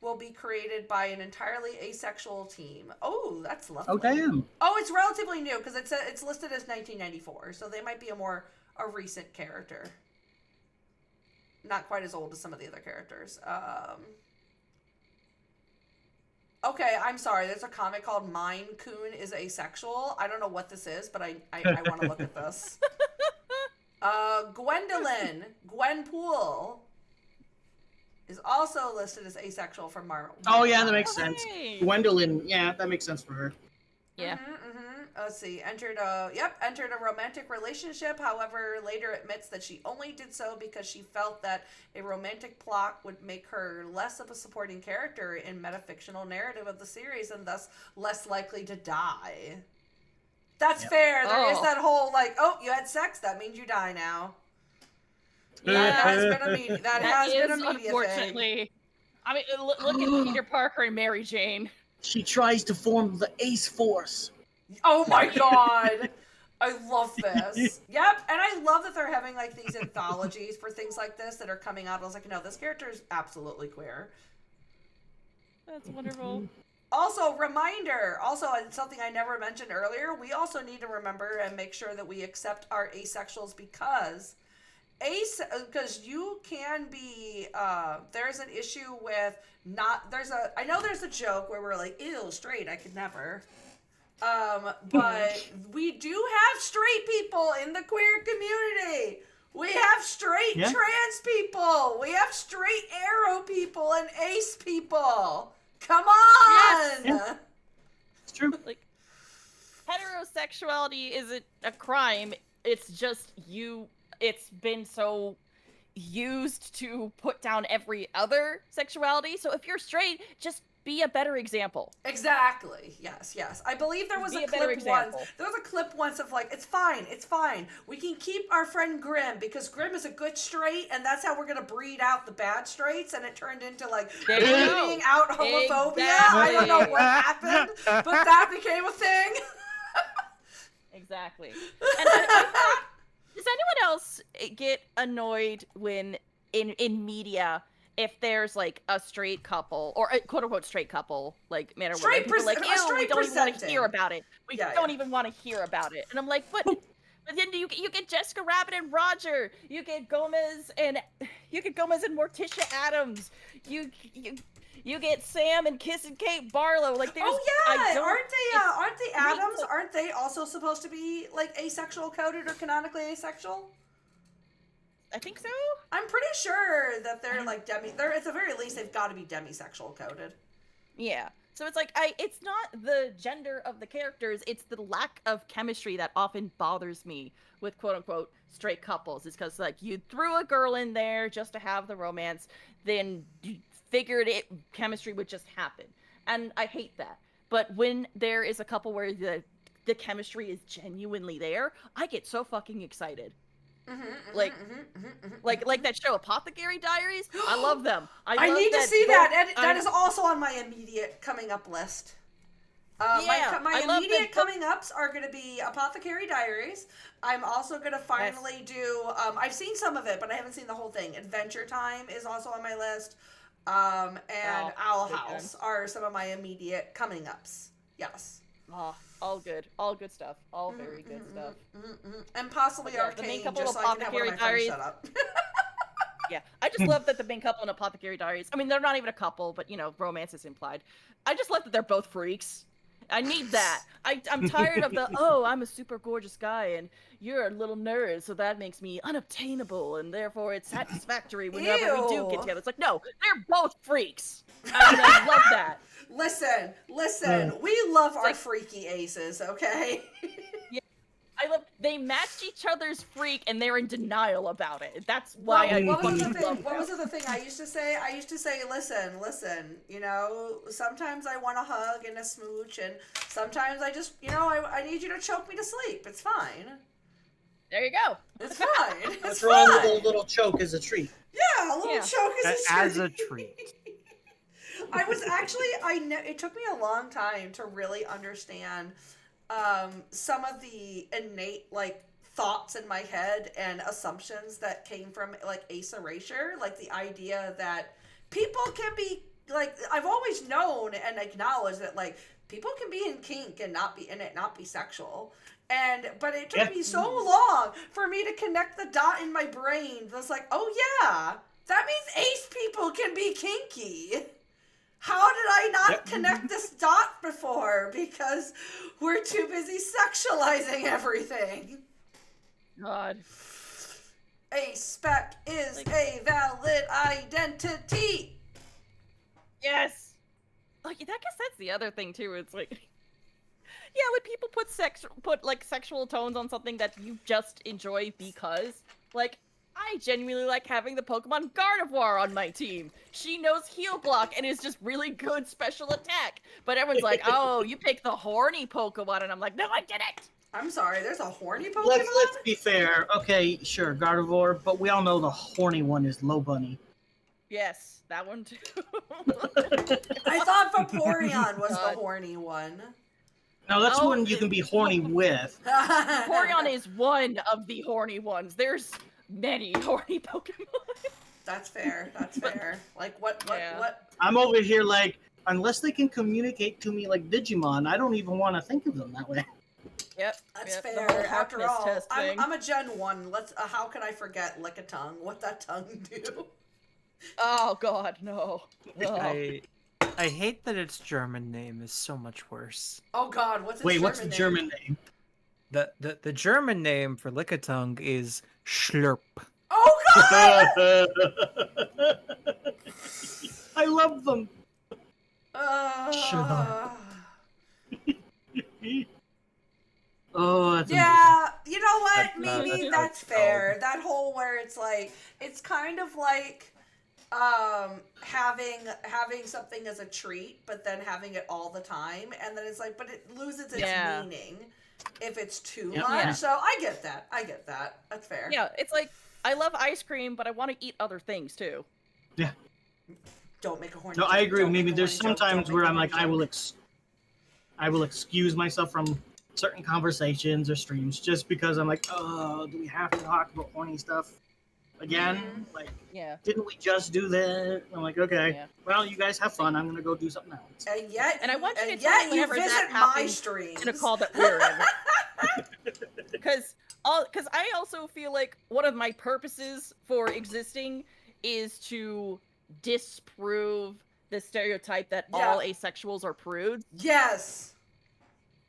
will be created by an entirely asexual team. Oh, that's lovely. Oh, damn. Oh, it's relatively new because it's listed as 1994, so they might be a recent character. Not quite as old as some of the other characters. Okay, I'm sorry. There's a comic called Mine Coon is Asexual. I don't know what this is, but I want to look at this. Gwendolyn, Gwenpool, is also listed as asexual from Marvel. Oh, yeah, that makes sense. Hey. Gwendolyn, yeah, that makes sense for her. Yeah. Let's see. Entered a romantic relationship. However, later admits that she only did so because she felt that a romantic plot would make her less of a supporting character in metafictional narrative of the series and thus less likely to die. That's fair. There is that whole like, oh, you had sex, that means you die now. That has been a media thing. Unfortunately. I mean, look at Peter Parker and Mary Jane. She tries to form the Ace Force. Oh my god! I love this. Yep, and I love that they're having like these anthologies for things like this that are coming out. I was like, no, this character is absolutely queer. That's wonderful. Also, reminder, and something I never mentioned earlier, we also need to remember and make sure that we accept our asexuals because you can be, there's an issue with I know there's a joke where we're like, ew, straight, I could never. But we do have straight people in the queer community. We have straight trans people. We have straight arrow people and ace people. Come on! Yeah. It's true. Like, heterosexuality isn't a crime. It's just it's been so used to put down every other sexuality. So if you're straight, just be a better example. Exactly. Yes. I believe there was a clip once. There was a clip once of like, it's fine. We can keep our friend Grimm because Grimm is a good straight, and that's how we're gonna breed out the bad straights. And it turned into like breeding out homophobia. Exactly. I don't know what happened, but that became a thing. Exactly. And does anyone else get annoyed when in media, if there's like a straight couple or a quote unquote straight couple, like man or woman, people are like, ew, we don't even want to hear about it. We don't even want to hear about it. And I'm like, but then you get Jessica Rabbit and Roger. You get Gomez and Morticia Adams. You get Sam and Kiss and Kate Barlow. Like there's aren't they Adams? Aren't they also supposed to be like asexual coded or canonically asexual? I think so. I'm pretty sure that they're like they're at the very least they've got to be demisexual coded. Yeah. So it's like it's not the gender of the characters, it's the lack of chemistry that often bothers me with quote unquote straight couples. It's because like you threw a girl in there just to have the romance, then you figured chemistry would just happen. And I hate that. But when there is a couple where the chemistry is genuinely there, I get so fucking excited. Like that show Apothecary Diaries. I love them. I need to see that. That is also on my immediate coming up list. My immediate coming ups are going to be Apothecary Diaries. I'm also going to finally do. I've seen some of it, but I haven't seen the whole thing. Adventure Time is also on my list. And Owl House are some of my immediate coming ups. Yes. Oh, all good stuff. All very good stuff. And possibly Arcane, the main couple just so I can have one of my friends shut up. Yeah, I just love that the main couple in Apothecary Diaries, I mean, they're not even a couple, but, you know, romance is implied. I just love that they're both freaks. I need that. I'm tired of I'm a super gorgeous guy, and you're a little nerd, so that makes me unobtainable, and therefore it's satisfactory whenever we do get together. It's like, no, they're both freaks. I love that. Listen, we love our freaky aces, okay? Yeah, they matched each other's freak, and they're in denial about it. That's why what was the other thing I used to say? I used to say, listen, you know, sometimes I want a hug and a smooch, and sometimes I just, you know, I need you to choke me to sleep. It's fine. There you go. It's fine. What's wrong with a little choke as a treat? Yeah, a little choke as a treat. I was actually, it took me a long time to really understand some of the innate, like, thoughts in my head and assumptions that came from, like, ace erasure. Like, the idea that people can be, like, I've always known and acknowledged that, like, people can be in kink and not be sexual. But it took me so long for me to connect the dot in my brain. It was like, oh yeah, that means ace people can be kinky. How did I not connect this dot before? Because we're too busy sexualizing everything. God. Acespec is a valid identity. Yes. Like, I guess that's the other thing too. It's like, yeah, when people put like sexual tones on something that you just enjoy because, like, I genuinely like having the Pokemon Gardevoir on my team. She knows Heal Block and is just really good special attack. But everyone's like, oh, you picked the horny Pokemon. And I'm like, no, I didn't. I'm sorry, there's a horny Pokemon? Let's be fair. Okay, sure, Gardevoir, but we all know the horny one is Low Bunny. Yes, that one too. I thought Vaporeon was the God. horny one. No, that's Oh, one you can be horny with. Vaporeon is one of the horny ones. There's many horny Pokemon. That's fair. That's fair. Like what? Yeah. I'm over here like, unless they can communicate to me like Digimon, I don't even want to think of them that way. Yep. That's yep. fair. The whole After Harkness all, test thing. I'm a Gen 1. Let's. How could I forget Lick a Tongue? What that tongue do? Oh God, no. Oh. I hate that its German name is so much worse. Oh God, what's its Wait, German what's the name? German name? The German name for Lickitung is Schlurp. Oh God! I love them. Oh, that's yeah, you know what? That's, Maybe that's that's how it's fair. called. That whole where it's like it's kind of like having something as a treat, but then having it all the time, and then it's like, but it loses its Yeah. meaning if it's too Yep. much. Yeah. So I get that. That's fair. Yeah, it's like I love ice cream, but I want to eat other things too. Yeah. Don't make a horny No, joke. I agree. Don't make Maybe a there's horny joke. sometimes Don't where make a I'm like, horny joke. I will excuse myself from certain conversations or streams just because I'm like, oh, do we have to talk about horny stuff again? Mhm. Like, Yeah. didn't we just do that? I'm like, okay, Yeah. well, you guys have fun. I'm gonna go do something else. And yet, And I want you and to tell me yet you whenever that visit my happens streams. In a call that we're in. Because I also feel like one of my purposes for existing is to disprove the stereotype that Yeah. all asexuals are prudes. Yes.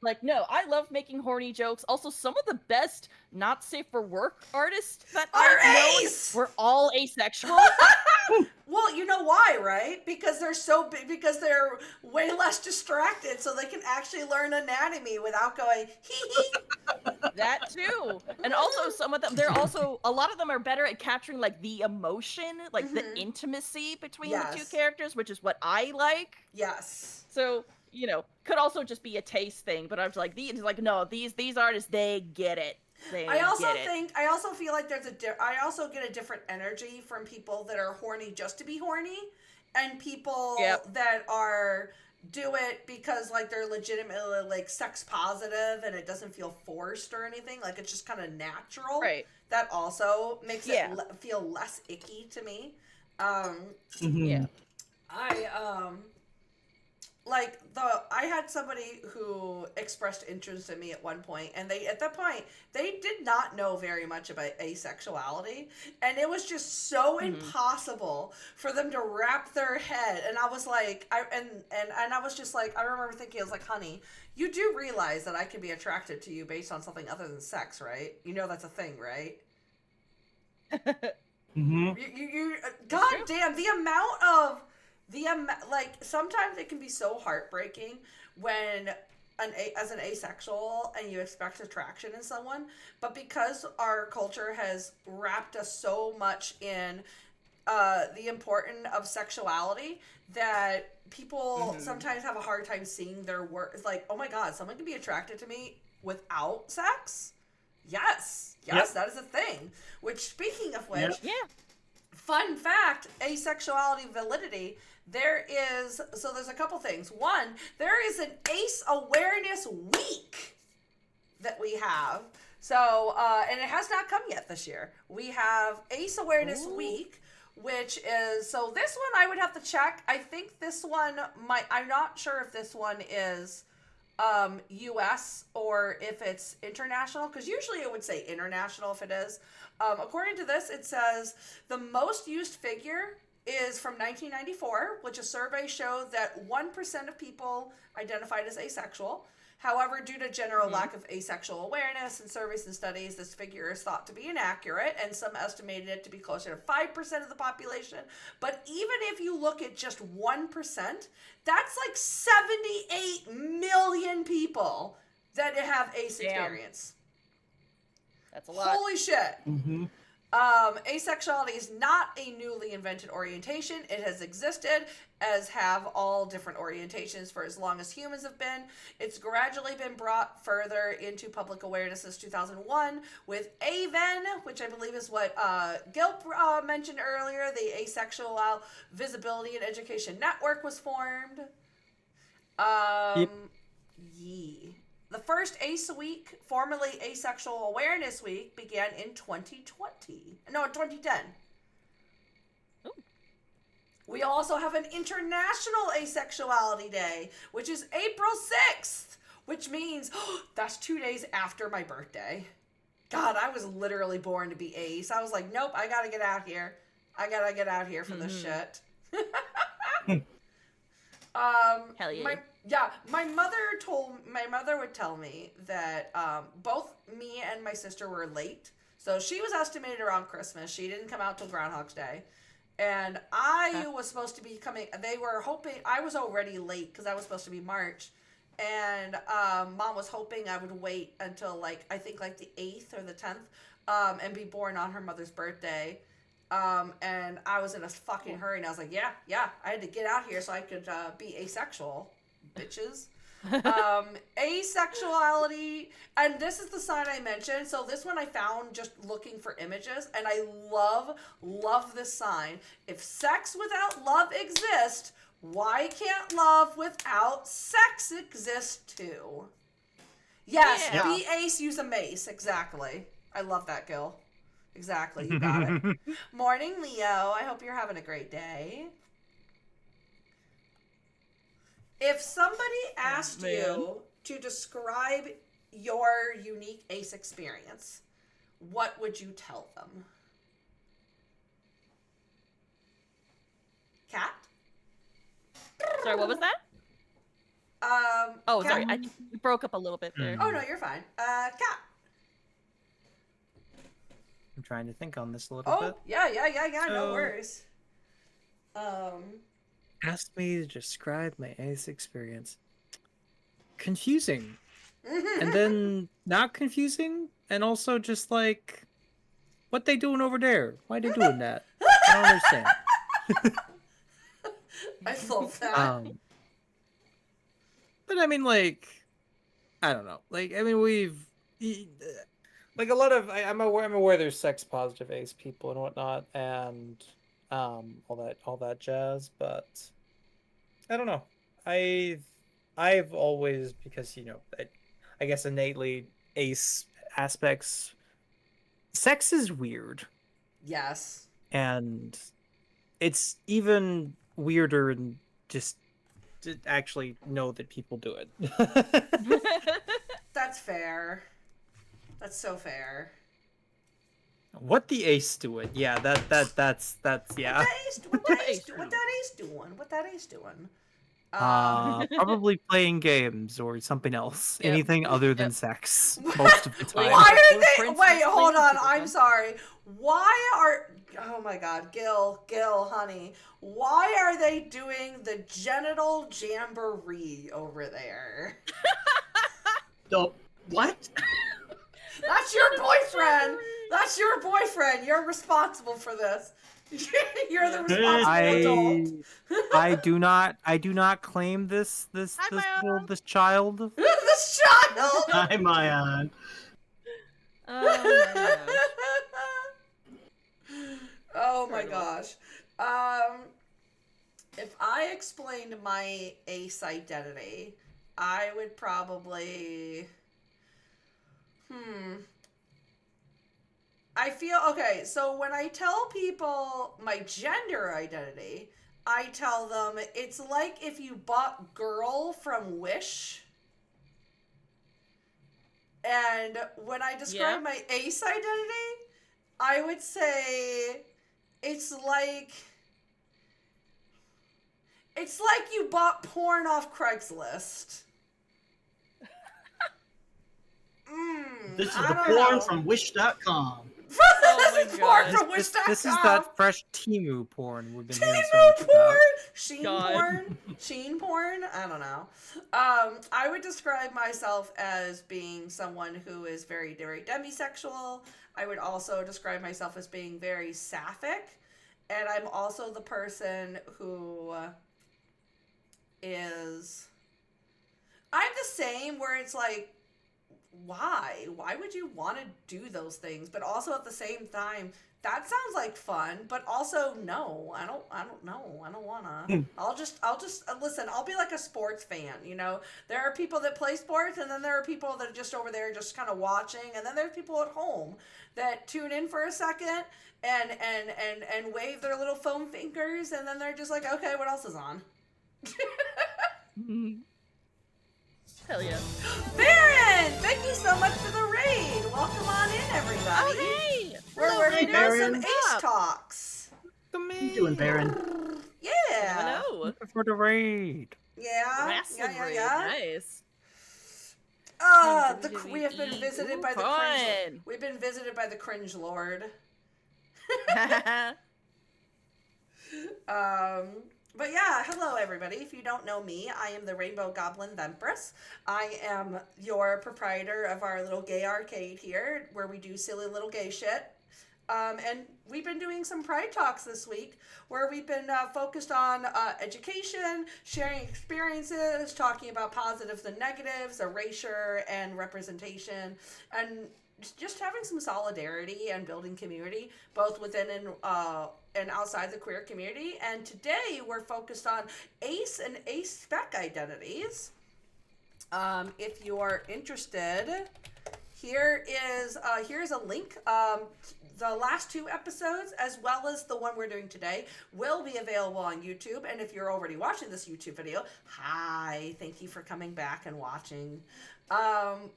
Like, no, I love making horny jokes. Also, some of the best not safe for work artists that Are I've known ace! were all asexual. Well, you know why, right? Because they're so big, because they're way less distracted, so they can actually learn anatomy without going hee hee. That too. And also some of them, a lot of them are better at capturing like the emotion, like the Mhm. intimacy between the two Yes. characters, which is what I like. Yes. So, could also just be a taste thing, but I was like, these artists, they get it. I also feel like I also get a different energy from people that are horny just to be horny, and people Yep. that do it because like they're legitimately like sex positive and it doesn't feel forced or anything. Like it's just kind of natural. Right. That also makes Yeah. it feel less icky to me. Yeah. I had somebody who expressed interest in me at one point, and at that point they did not know very much about asexuality, and it was just so impossible for them to wrap their head. And I was like, I was just like, I remember thinking, I was like, honey, you do realize that I can be attracted to you based on something other than sex, right? You know that's a thing, right? Mm-hmm. God damn, like sometimes it can be so heartbreaking when as an asexual and you expect attraction in someone, but because our culture has wrapped us so much in the importance of sexuality that people sometimes have a hard time seeing their work. It's like, oh my God, someone can be attracted to me without sex? Yes, Yep. that is a thing. Which, speaking of which, Yep. Yeah. fun fact, asexuality validity, there's a couple things. One, there is an Ace Awareness Week that we have. So, and it has not come yet this year. We have Ace Awareness Week, which is, so this one I would have to check. I think this one I'm not sure if this one is US or if it's international, because usually it would say international if it is. According to this, it says the most used figure is from 1994, which a survey showed that 1% of people identified as asexual. However, due to general lack of asexual awareness in surveys and studies, this figure is thought to be inaccurate, and some estimated it to be closer to 5% of the population. But even if you look at just 1%, that's like 78 million people that have ace Damn. experience. That's a lot. Holy shit. Mm-hmm. Asexuality is not a newly invented orientation. It has existed, as have all different orientations for as long as humans have been. It's gradually been brought further into public awareness since 2001 with AVEN, which I believe is what Gil mentioned earlier. The Asexual Visibility and Education Network was formed. Yep. The first ACE Week, formerly Asexual Awareness Week, began in 2020. No, 2010. Ooh. We also have an International Asexuality Day, which is April 6th, which means that's 2 days after my birthday. God, I was literally born to be ace. I was like, nope, I gotta get out here. I gotta get out here from this shit. Hell yeah. My mother would tell me that both me and my sister were late. So she was estimated around Christmas. She didn't come out till Groundhog's Day. And I was supposed to be coming, they were hoping, I was already late because I was supposed to be March. And Mom was hoping I would wait until I think the 8th or the 10th and be born on her mother's birthday. And I was in a fucking hurry, and I was like, yeah, I had to get out here so I could be asexual, bitches. Asexuality, and this is the sign I mentioned. So this one I found just looking for images, and I love this sign. If sex without love exists, why can't love without sex exist too? Yes, Yeah. be ace, use a mace. Exactly. I love that, Gil. Exactly, you got it. Morning, Leo. I hope you're having a great day. If somebody asked you to describe your unique ace experience, what would you tell them? Cat? Sorry, what was that? Oh, Cat? sorry. I think you broke up a little bit there. Oh, no, you're fine. Cat. I'm trying to think on this a little Oh, bit. yeah, no So- worries. Asked me to describe my ace experience. Confusing. And then not confusing, and also just what they doing over there? Why they doing that? I don't understand. I love that. But I mean, I don't know. A lot of I'm aware there's sex positive ace people and whatnot, and all that jazz. But I don't know. I've always, because I guess innately ace aspects. Sex is weird, Yes. and it's even weirder and just to actually know that people do it. That's fair. That's so fair. What the ace doing? Yeah, that's yeah. What that ace doing? Probably playing games or something else. Yep. Anything other than Yep. sex most of the time. Why are they? Prince Wait, is hold playing on. Super I'm Fun. sorry. Why are? Oh my God, Gil, honey. Why are they doing the genital jamboree over there? Oh, what? That's your boyfriend. That's your boyfriend. You're responsible for this. You're the responsible adult. I do not claim this Hi, Maya. this child. This child. Hi, Mayan. Oh my gosh. Oh my Incredible. gosh. If I explained my ace identity, I would probably I feel okay, so when I tell people my gender identity, I tell them it's like if you bought girl from Wish. And when I describe my ace identity, I would say it's like you bought porn off Craigslist. This is I the don't porn know. from Wish.com. Oh my Porn God. from This is Wish.com. that fresh Timu porn we've been hearing so Timo much about. porn, sheen God. porn, sheen porn. I don't know. I would describe myself as being someone who is very, very demisexual. I would also describe myself as being very sapphic, and I'm also the person who is. I'm the same where it's like, why? Why would you want to do those things? But also at the same time, that sounds like fun, but also no, I don't know. I don't wanna. I'll just listen, I'll be like a sports fan, you know? There are people that play sports and then there are people that are just over there just kind of watching, and then there's people at home that tune in for a second and wave their little foam fingers, and then they're just like, okay, what else is on? Hell yeah. Baron, thank you so much for the raid. Welcome on in, everybody. Oh, hey! We're Hello, working on some Baron. Ace talks. To What me. are you doing, Baron? Yeah. Hello. For the raid. Yeah. Wrestling Yeah. raid. Yeah. Nice. We have been visited by the cringe. We've been visited by the cringe lord. But yeah, hello everybody. If you don't know me, I am the Rainbow Goblin Empress. I am your proprietor of our little gay arcade here, where we do silly little gay shit. And we've been doing some Pride Talks this week, where we've been focused on education, sharing experiences, talking about positives and negatives, erasure and representation, and just having some solidarity and building community, both within and outside the queer community. And today we're focused on ACE and Acespec identities. If you are interested, here's a link. The last 2 episodes, as well as the one we're doing today, will be available on YouTube. And if you're already watching this YouTube video, hi, thank you for coming back and watching. And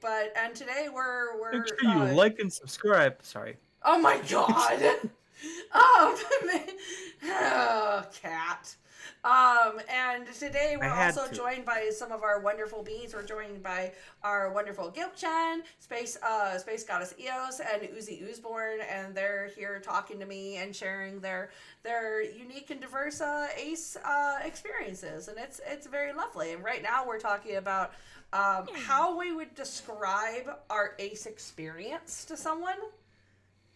today we're Make sure you like and subscribe. Sorry. Oh my god. Cat. And today we're also joined by some of our wonderful beings. We're joined by our wonderful Gilchan, Space Goddess Eos, and Uzi Oozborn, and they're here talking to me and sharing their unique and diverse ACE experiences, and it's very lovely. And right now we're talking about how we would describe our ACE experience to someone.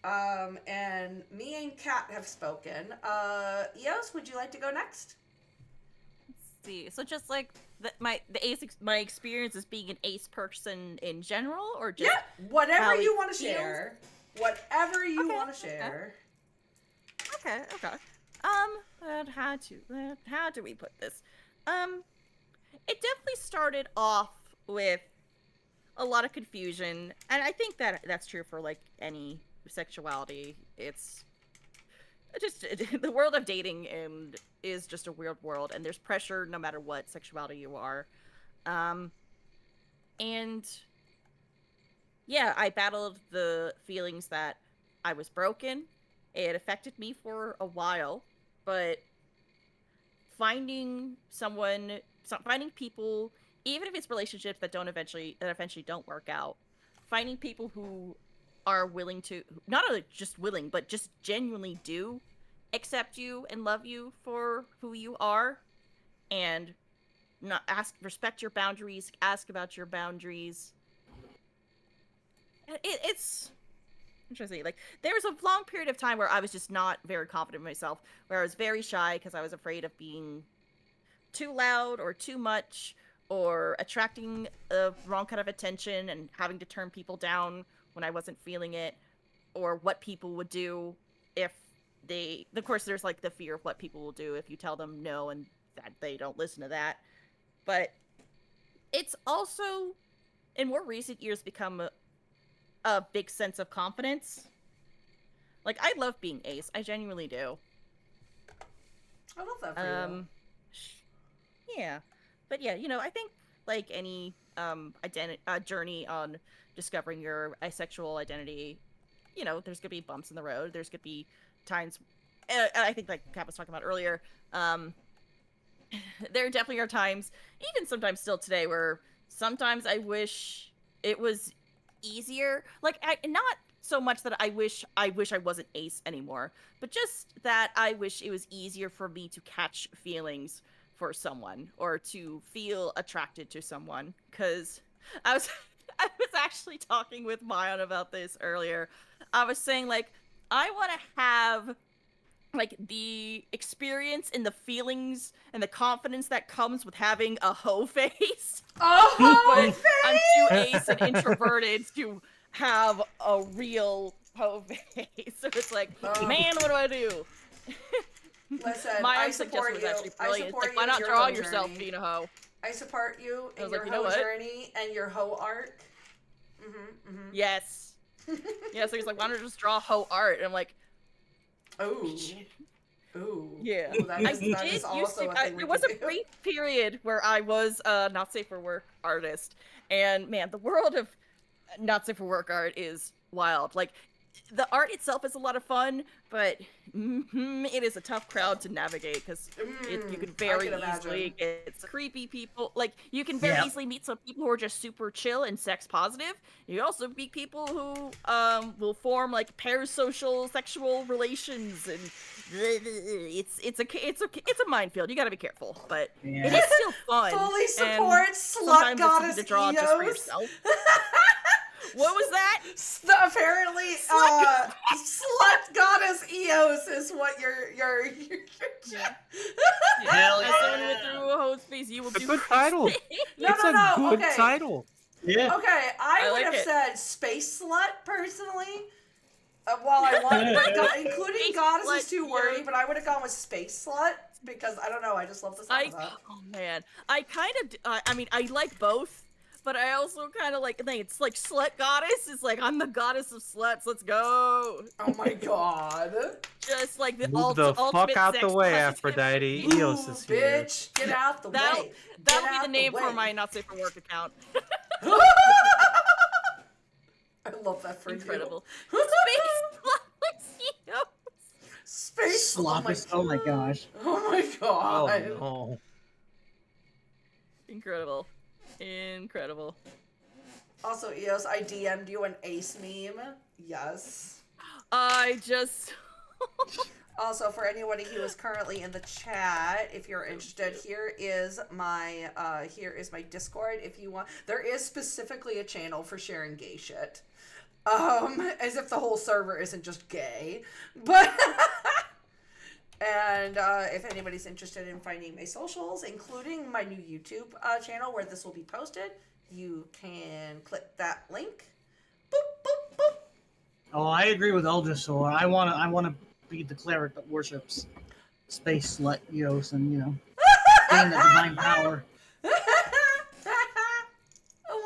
And me and Kat have spoken. Eos, would you like to go next? See, so just like my experience as being an ace person in general, or just whatever you want to share. Whatever you want to share. Okay. How do we put this? It definitely started off with a lot of confusion, and I think that that's true for like any sexuality. It's just the world of dating is just a weird world, and there's pressure no matter what sexuality you are. And yeah, I battled the feelings that I was broken. It affected me for a while, but finding people, even if it's relationships that eventually don't work out, finding people who are willing to, not only just willing, but just genuinely do accept you and love you for who you are, and respect your boundaries, ask about your boundaries. It's interesting. Like, there was a long period of time where I was just not very confident in myself, where I was very shy because I was afraid of being too loud or too much, or attracting the wrong kind of attention and having to turn people down when I wasn't feeling it, or what people would do if of course there's like the fear of what people will do if you tell them no and that they don't listen to that. But it's also in more recent years become a big sense of confidence. Like, I love being ace. I genuinely do. I love that for you. Yeah. But yeah, I think like any journey on discovering your asexual identity, there's gonna be bumps in the road. There's gonna be times, I think like Kat was talking about earlier, there definitely are times, even sometimes still today, where sometimes I wish it was easier. Like, not so much that I wish I wasn't ace anymore, but just that I wish it was easier for me to catch feelings for someone or to feel attracted to someone. Because I was I was actually talking with Mayan about this earlier. I was saying like I want to have like the experience and the feelings and the confidence that comes with having a hoe face. Oh, But I'm too ace and introverted to have a real hoe face. So it's like, man, what do I do? listen, My I own suggestion support was you. actually I brilliant. It's support like, you why in not your draw hoe yourself journey. being a hoe? I support you I in was your like, you know hoe what? journey and your hoe arc. Yes. Yeah, so he's like, why don't you just draw hoe art? And I'm like, Ooh. Ooh. yeah. Ooh, that I is did used also to. a thing we There was can a do. brief period where I was a not safe for work artist, and man, the world of not safe for work art is wild. Like, the art itself is a lot of fun, but it is a tough crowd to navigate because you can I very can easily imagine. get some creepy people. Like, you can very Yeah. easily meet some people who are just super chill and sex positive. You also meet people who will form like parasocial sexual relations, and it's a minefield. You got to be careful, but it Yeah. is still fun. Fully and support slut sometimes it's something goddess to draw just for Eos. yourself. What was that? Apparently, slut goddess Eos is what your Yeah. Hell As someone who went yeah. through a host phase, you will A do good the title. same. No, It's no, a no. good Okay. title. Yeah. Okay, I I would like have it. said space slut personally. While I want, including Space goddess slut, is too yeah. wordy, but I would have gone with space slut because I don't know. I just love the sound of that. Oh man, I kind of. I mean, I like both, but I also kind of like. It's like slut goddess. It's like I'm the goddess of sluts. Let's go. Oh my god. Just like the Move the ultimate fuck out sex the way, positivity. Aphrodite. Ooh, Eos is here. bitch, get out the That'll way. Get that'll be out the name for way. my not safe for work account. I love that for Incredible. you. Space slut. Space Sloppist. Oh my gosh. Oh my Oh god. no. Incredible. Incredible. Also, Eos, I DM'd you an ace meme. Yes. I just. Also, for anybody who is currently in the chat, if you're interested, here is my Discord. If you want, there is specifically a channel for sharing gay shit. As if the whole server isn't just gay, but. And if anybody's interested in finding my socials, including my new YouTube channel where this will be posted, you can click that link. Boop, boop, boop. Oh, I agree with Eldrasor. I wanna be the cleric that worships space slut Eos and gain that divine power. I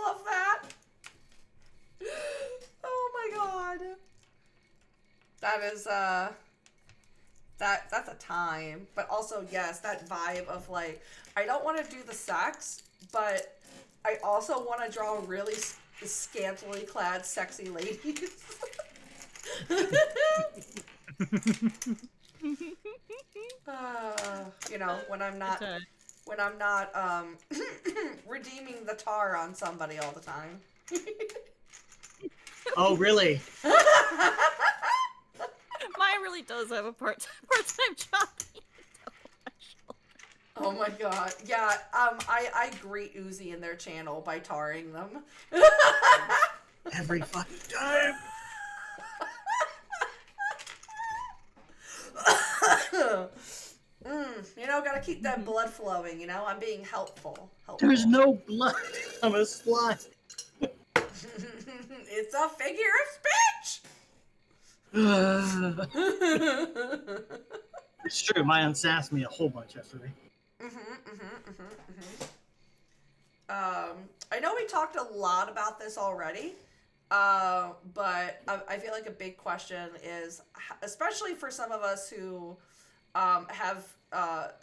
love that. Oh my god. That is that's a time. But also, yes, that vibe of like, I don't want to do the sex, but I also want to draw really scantily clad sexy ladies. When I'm not redeeming the tar on somebody all the time. Oh, really? Mine really does have a part-time job. Oh my god. Yeah, I greet Uzi in their channel by tarring them. Every fucking time. Gotta keep that blood flowing, I'm being helpful. There's no blood. I'm a slut. It's a figure of speech! It's true. My unsassed me a whole bunch yesterday. I know we talked a lot about this already, but I feel like a big question is, especially for some of us who have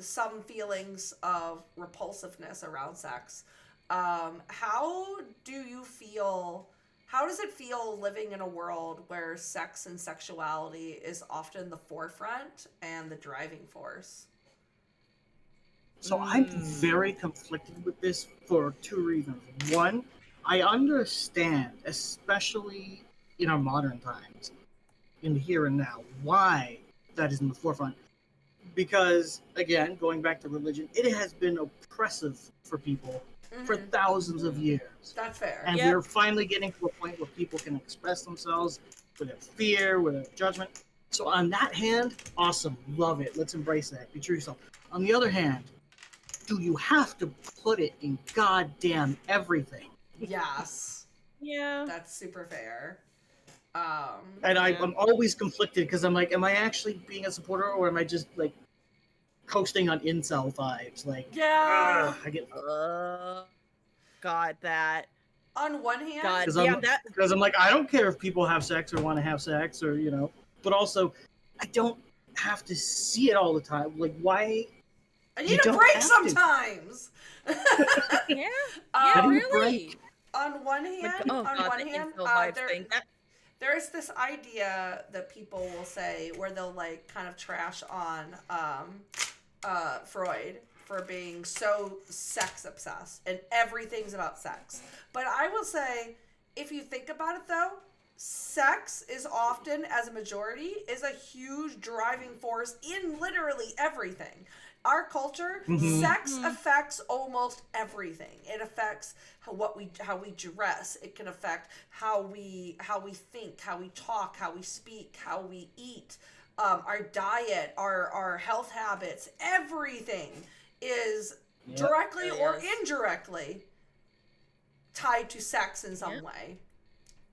some feelings of repulsiveness around sex, how does it feel living in a world where sex and sexuality is often the forefront and the driving force? So I'm very conflicted with this for two reasons. One, I understand, especially in our modern times, in the here and now. Why that is in the forefront? Because, again, going back to religion, it has been oppressive for people for thousands of years. That's fair. And Yep. we're finally getting to a point where people can express themselves without fear, without judgment. So on that hand, awesome, love it. Let's embrace that. Be true to yourself. On the other hand, do you have to put it in goddamn everything? Yes. Yeah. That's super fair. And Yeah. I'm always conflicted because I'm like, am I actually being a supporter or am I just like coasting on incel vibes? Like, Yeah. I get God, that. On one hand, God, because yeah, I'm that. because I'm like, I don't care if people have sex or want to have sex or but also I don't have to see it all the time. Like, why? I You need a don't break have to. sometimes. Yeah. Um, Yeah, Getting a really. break. On one Like, hand, oh on God, one the hand, incel vibes thing. there's this idea that people will say where they'll like kind of trash on Freud for being so sex obsessed and everything's about sex. But I will say, if you think about it though, sex is often, as a majority, is a huge driving force in literally everything. Our culture, sex affects almost everything. It affects how we dress. It can affect how we think, how we talk, how we speak, how we eat, our diet, our health habits. Everything is directly really or is. indirectly tied to sex in some way.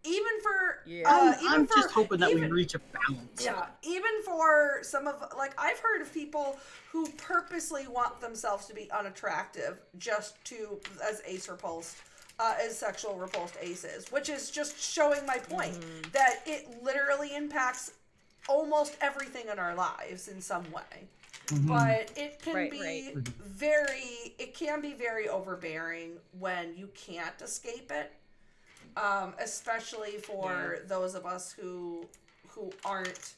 Even for I'm just hoping that we reach a balance. yeah, even for some of, like, I've heard of people who purposely want themselves to be unattractive just to, as ace repulsed, as sexual repulsed aces, which is just showing my point that it literally impacts almost everything in our lives in some way. But it can be very overbearing when you can't escape it. Especially for those of us who aren't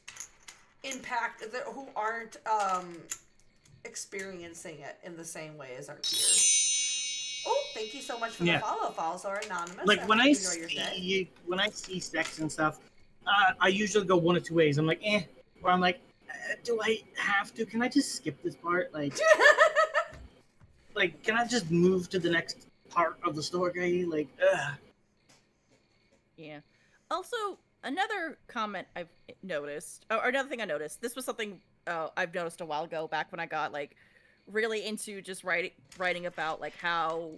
who aren't experiencing it in the same way as our peers. Oh, thank you so much for the follow. Follows are anonymous. Like when I enjoy your see sex and stuff, I usually go one of two ways. I'm like, or I'm like, do I have to? Can I just skip this part? Like, can I just move to the next part of the story? Like, Yeah. Also, another comment I've noticed, or another thing I noticed, this was something I've noticed a while ago, back when I got like really into just writing about like how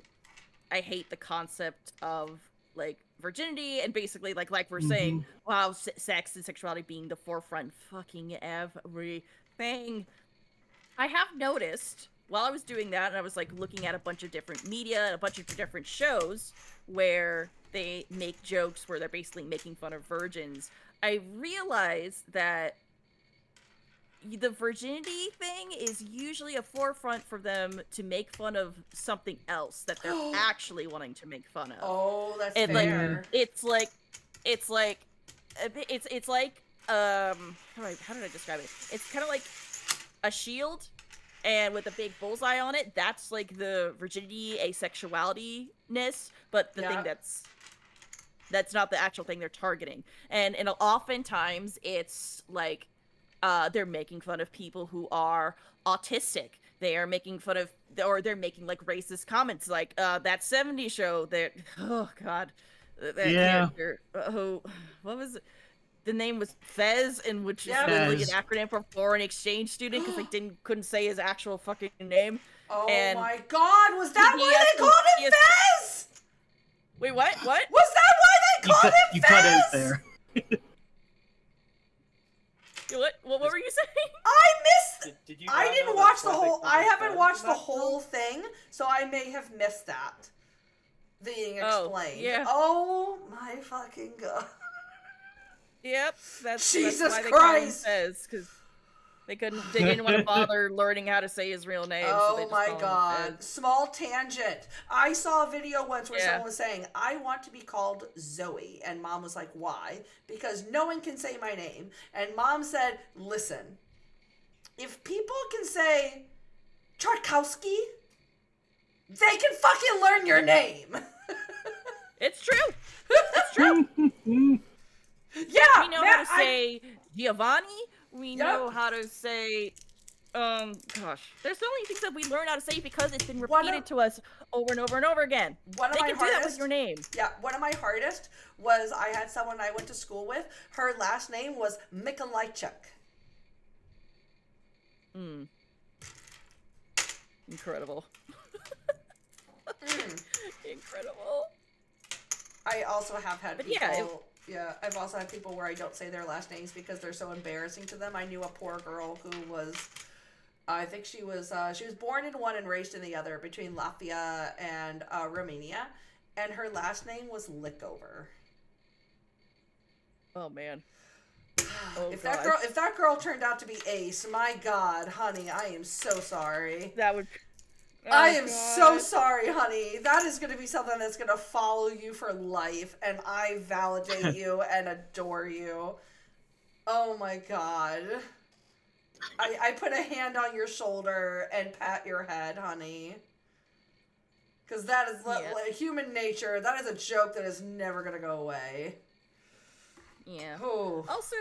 I hate the concept of like virginity and basically like we're saying, wow, sex and sexuality being the forefront fucking everything. I have noticed while I was doing that, and I was like looking at a bunch of different media and a bunch of different shows where they make jokes where they're basically making fun of virgins, I realized that the virginity thing is usually a forefront for them to make fun of something else that they're actually wanting to make fun of. Oh, that's And fair. like it's like how did I describe it? It's kind of like a shield, and with a big bullseye on it. That's like the virginity asexuality-ness, but the thing that's not the actual thing they're targeting. And oftentimes it's like they're making fun of people who are autistic. They are making fun of, or they're making like racist comments, like that '70s show that, oh god, that character, what was it? The name was Fez, and which is literally an acronym for foreign exchange student, because they couldn't say his actual fucking name. Oh and my god, was that why they called him Fez? Wait, what? What? Was that why they called him Fez? You cut out there. What were you saying? I missed. Did you I didn't watch the whole. I haven't watched the whole thing, so I may have missed that being explained. Yeah. Oh my fucking god. Yep, that's Jesus why they Christ. call him Fez, because they didn't want to bother learning how to say his real name. Oh so they just my call him god. Fez. Small tangent. I saw a video once where someone was saying, I want to be called Zoe. And mom was like, why? Because no one can say my name. And mom said, listen, if people can say Tchaikovsky, they can fucking learn your name. It's true. It's true. Yeah, We know how to say Giovanni. We know how to say, gosh. There's so many things that we learn how to say because it's been repeated to us over and over and over again. One of they my can hardest, do that with your name. Yeah, one of my hardest was I had someone I went to school with. Her last name was Mikolajchuk. Incredible. Incredible. I also have had people. I've also had people where I don't say their last names because they're so embarrassing to them. I knew a poor girl who was, I think she was born in one and raised in the other, between Latvia and Romania, and her last name was Lickover. Oh man. If that girl turned out to be Ace, my God, honey, I am so sorry. That would. I am so sorry, honey. That is going to be something that's going to follow you for life, and I validate you and adore you. Oh my God. I put a hand on your shoulder and pat your head, honey. Because that is human nature. That is a joke that is never going to go away. Yeah. Oh. Also,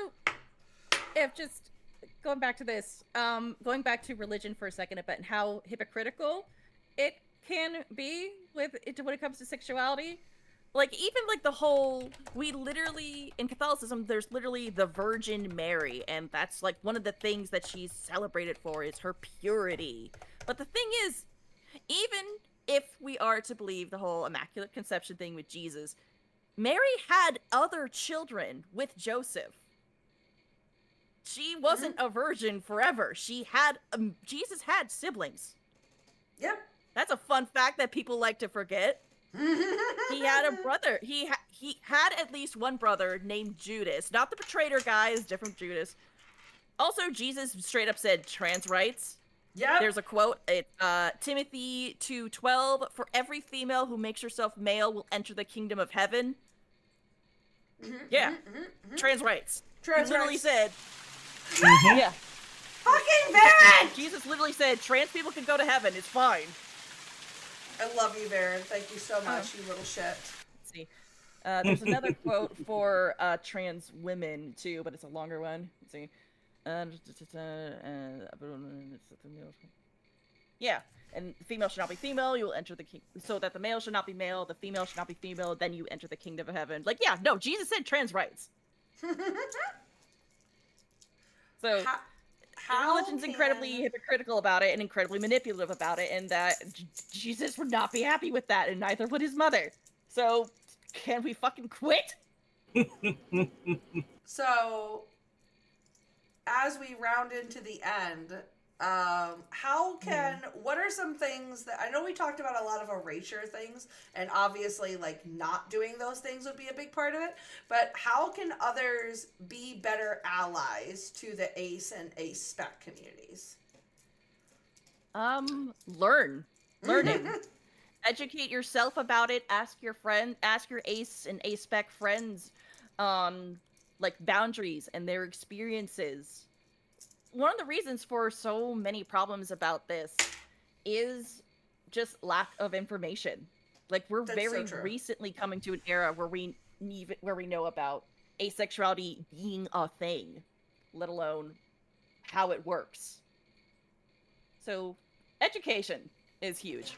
if just going back to this, going back to religion for a second, but how hypocritical it can be when it comes to sexuality. Like, even like the whole, we literally, in Catholicism, there's literally the Virgin Mary, and that's like one of the things that she's celebrated for is her purity. But the thing is, even if we are to believe the whole Immaculate Conception thing with Jesus, Mary had other children with Joseph. She wasn't a virgin forever. She had, Jesus had siblings. Yep. That's a fun fact that people like to forget. He had a brother. He had at least one brother named Judas. Not the betrayer guy, is different Judas. Also, Jesus straight up said trans rights. Yep. There's a quote, Timothy 2:12, for every female who makes herself male will enter the kingdom of heaven. Trans rights. He literally said, yeah. Fucking Baron! Jesus literally said, trans people can go to heaven, it's fine. I love you, Baron. Thank you so much, you little shit. Let's see. There's another quote for trans women, too, but it's a longer one. Let's see. Yeah, and the female should not be female, you will enter the so that the male should not be male, the female should not be female, then you enter the kingdom of heaven. Like, yeah, no, Jesus said trans rights. So, religion's incredibly hypocritical about it and incredibly manipulative about it, and that Jesus would not be happy with that, and neither would his mother. So, can we fucking quit? So, as we round into the end, what are some things that, I know we talked about a lot of erasure things, and obviously, like, not doing those things would be a big part of it, but how can others be better allies to the ACE and Acespec communities? Learning. Educate yourself about it, ask your ACE and Acespec friends, like, boundaries and their experiences. One of the reasons for so many problems about this is just lack of information. Like, we're very recently coming to an era where we know about asexuality being a thing, let alone how it works. So, education is huge.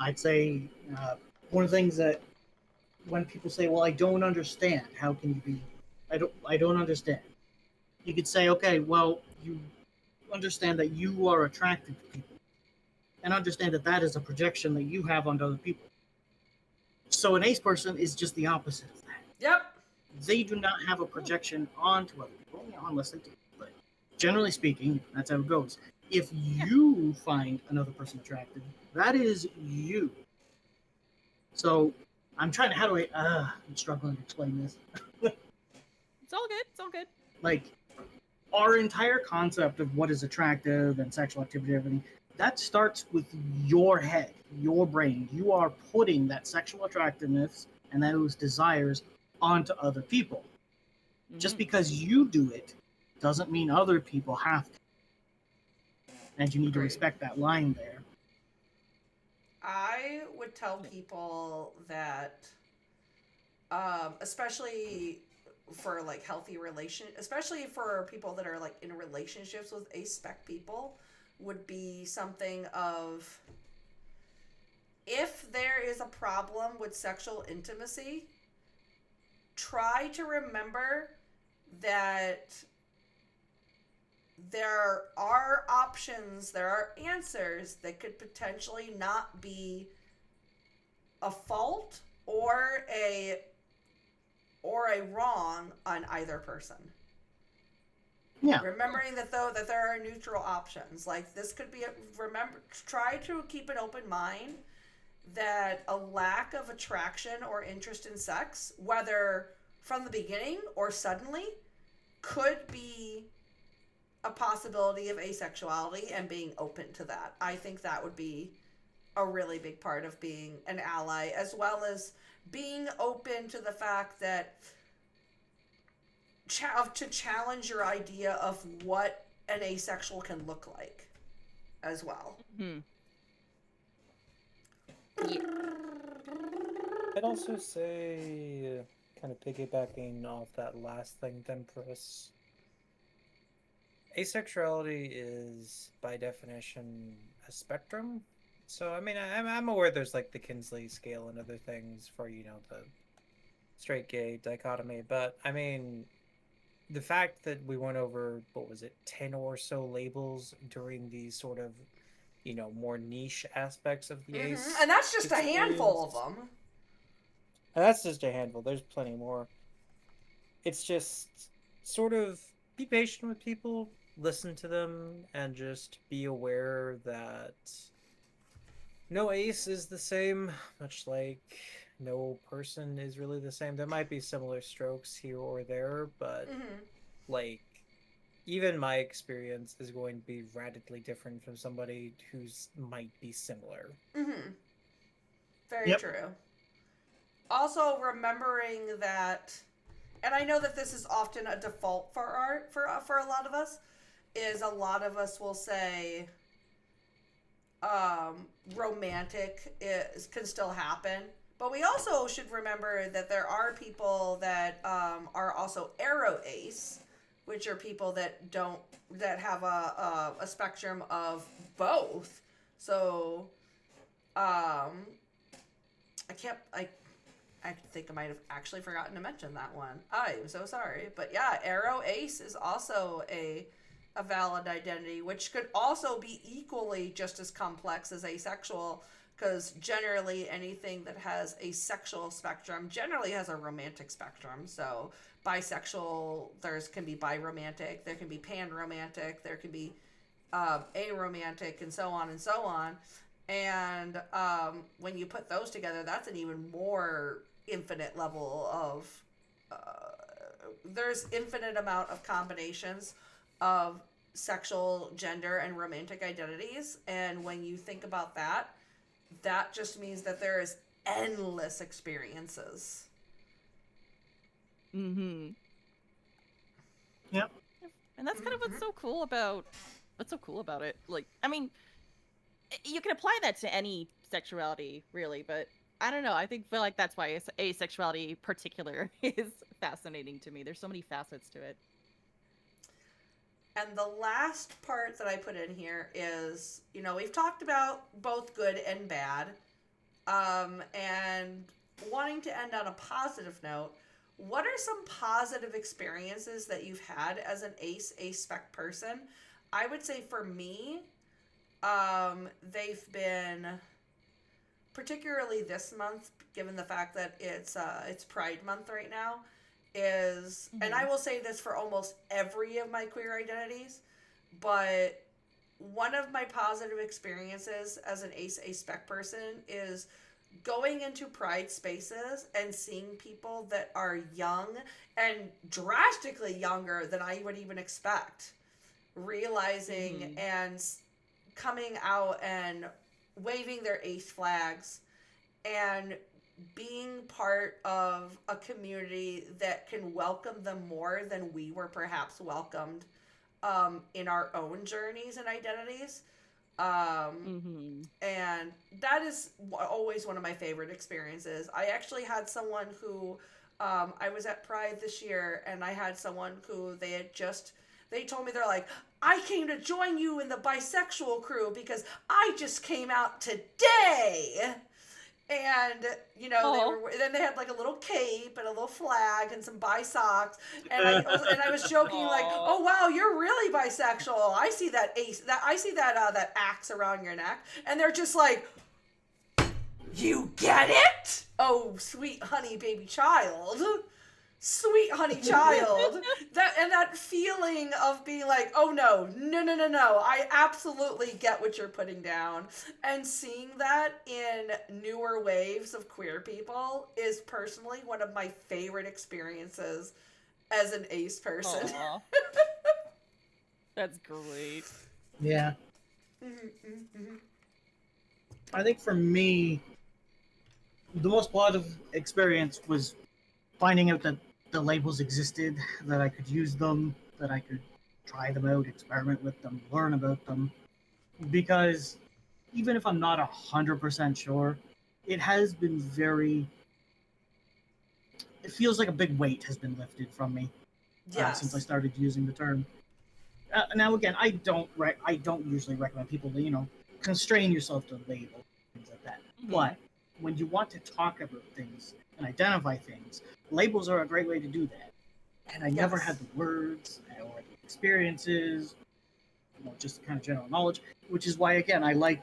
I'd say one of the things that when people say, "Well, I don't understand," how can you be? I don't understand. You could say, okay, well, you understand that you are attracted to people, and understand that that is a projection that you have onto other people. So an ace person is just the opposite of that. Yep. They do not have a projection onto other people, unless they do. But generally speaking, that's how it goes. If you find another person attractive, that is you. So I'm trying to, I'm struggling to explain this. It's all good. Like, our entire concept of what is attractive and sexual activity and everything, that starts with your head, your brain. You are putting that sexual attractiveness and those desires onto other people. Just because you do it doesn't mean other people have to. And you need to respect that line there. I would tell people that especially for like healthy especially for people that are like in relationships with Acespec people, would be something of, if there is a problem with sexual intimacy, try to remember that there are options, there are answers that could potentially not be a fault or a wrong on either person. Yeah. Remembering that though that there are neutral options. Like this could be try to keep an open mind that a lack of attraction or interest in sex, whether from the beginning or suddenly, could be a possibility of asexuality, and being open to that. I think that would be a really big part of being an ally, as well as being open to the fact that to challenge your idea of what an asexual can look like as well. Hmm. I'd also say, kind of piggybacking off that last thing, Empress, asexuality is by definition a spectrum. So I mean, I'm aware there's like the Kinsley scale and other things for, you know, the straight gay dichotomy, but I mean, the fact that we went over, what was it, 10 or so labels during these sort of, you know, more niche aspects of the ace, And that's just a handful of experience. them. And that's just a handful. There's plenty more. It's just sort of be patient with people, listen to them, and just be aware that no ace is the same, much like no person is really the same. There might be similar strokes here or there, but like, even my experience is going to be radically different from somebody who's might be similar. Very true. Also, remembering that, and I know that this is often a default for art for a lot of us, is a lot of us will say romantic can still happen, but we also should remember that there are people that are also aro ace, which are people that have a spectrum of both. So I think I might have actually forgotten to mention that one. I'm so sorry. But yeah, aro ace is also a valid identity, which could also be equally just as complex as asexual, because generally anything that has a sexual spectrum generally has a romantic spectrum. So bisexual, can be biromantic, there can be panromantic, there can be aromantic, and so on and so on. And when you put those together, that's an even more infinite level of there's infinite amount of combinations of sexual, gender, and romantic identities. And when you think about that, that just means that there is endless experiences. Mm-hmm. Yep. And that's kind of what's so cool about it. Like, I mean, you can apply that to any sexuality, really, but I don't know. I feel like that's why asexuality in particular is fascinating to me. There's so many facets to it. And the last part that I put in here is, we've talked about both good and bad, and wanting to end on a positive note. What are some positive experiences that you've had as an ace-spec person? I would say for me, they've been, particularly this month, given the fact that it's Pride Month right now, and I will say this for almost every of my queer identities, but one of my positive experiences as an ace-spec person is going into Pride spaces and seeing people that are young and drastically younger than I would even expect, realizing and coming out and waving their ace flags and being part of a community that can welcome them more than we were perhaps welcomed in our own journeys and identities. And that is always one of my favorite experiences. I actually had someone who I was at Pride this year, and I had someone who they told me, they're like, I came to join you in the bisexual crew because I just came out today. And then they had like a little cape and a little flag and some bi socks, and I was joking like, oh wow, you're really bisexual. I see that that axe around your neck, and they're just like, you get it? Oh, sweet honey baby child. Sweet honey child. that feeling of being like, oh no, I absolutely get what you're putting down. And seeing that in newer waves of queer people is personally one of my favorite experiences as an ace person. That's great. Yeah. I think for me, the most positive experience was finding out that the labels existed, that I could use them, that I could try them out, experiment with them, learn about them. Because even if I'm not 100% sure, it has been it feels like a big weight has been lifted from me since I started using the term. Now again, I don't usually recommend people to constrain yourself to labels, things like that. Mm-hmm. But when you want to talk about things and identify things, labels are a great way to do that. And I never had the words or the experiences, just kind of general knowledge, which is why again I like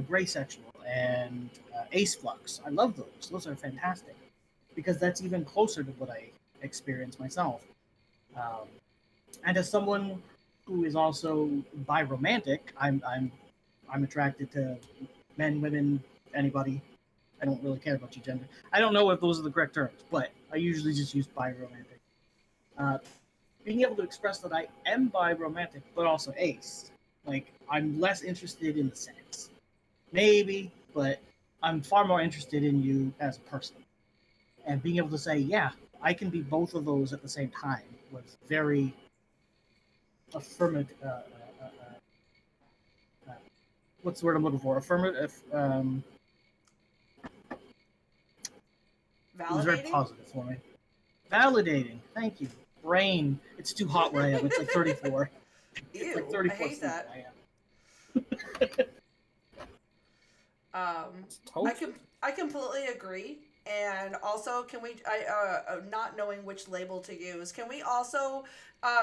Gray Sexual and Ace Flux. I love those. Those are fantastic because that's even closer to what I experience myself. And as someone who is also biromantic, I'm attracted to men, women, anybody. I don't really care about your gender. I don't know if those are the correct terms, but I usually just use biromantic. Being able to express that I am biromantic, but also ace. Like, I'm less interested in the sex. Maybe, but I'm far more interested in you as a person. And being able to say, yeah, I can be both of those at the same time was very affirmative. What's the word I'm looking for? Affirmative. Validating? It was very positive for me. Validating. Thank you. Brain. It's too hot where I am. It's like 34. Ew, it's like 34 I hate that. I completely agree. And also, can we? Not knowing which label to use, can we also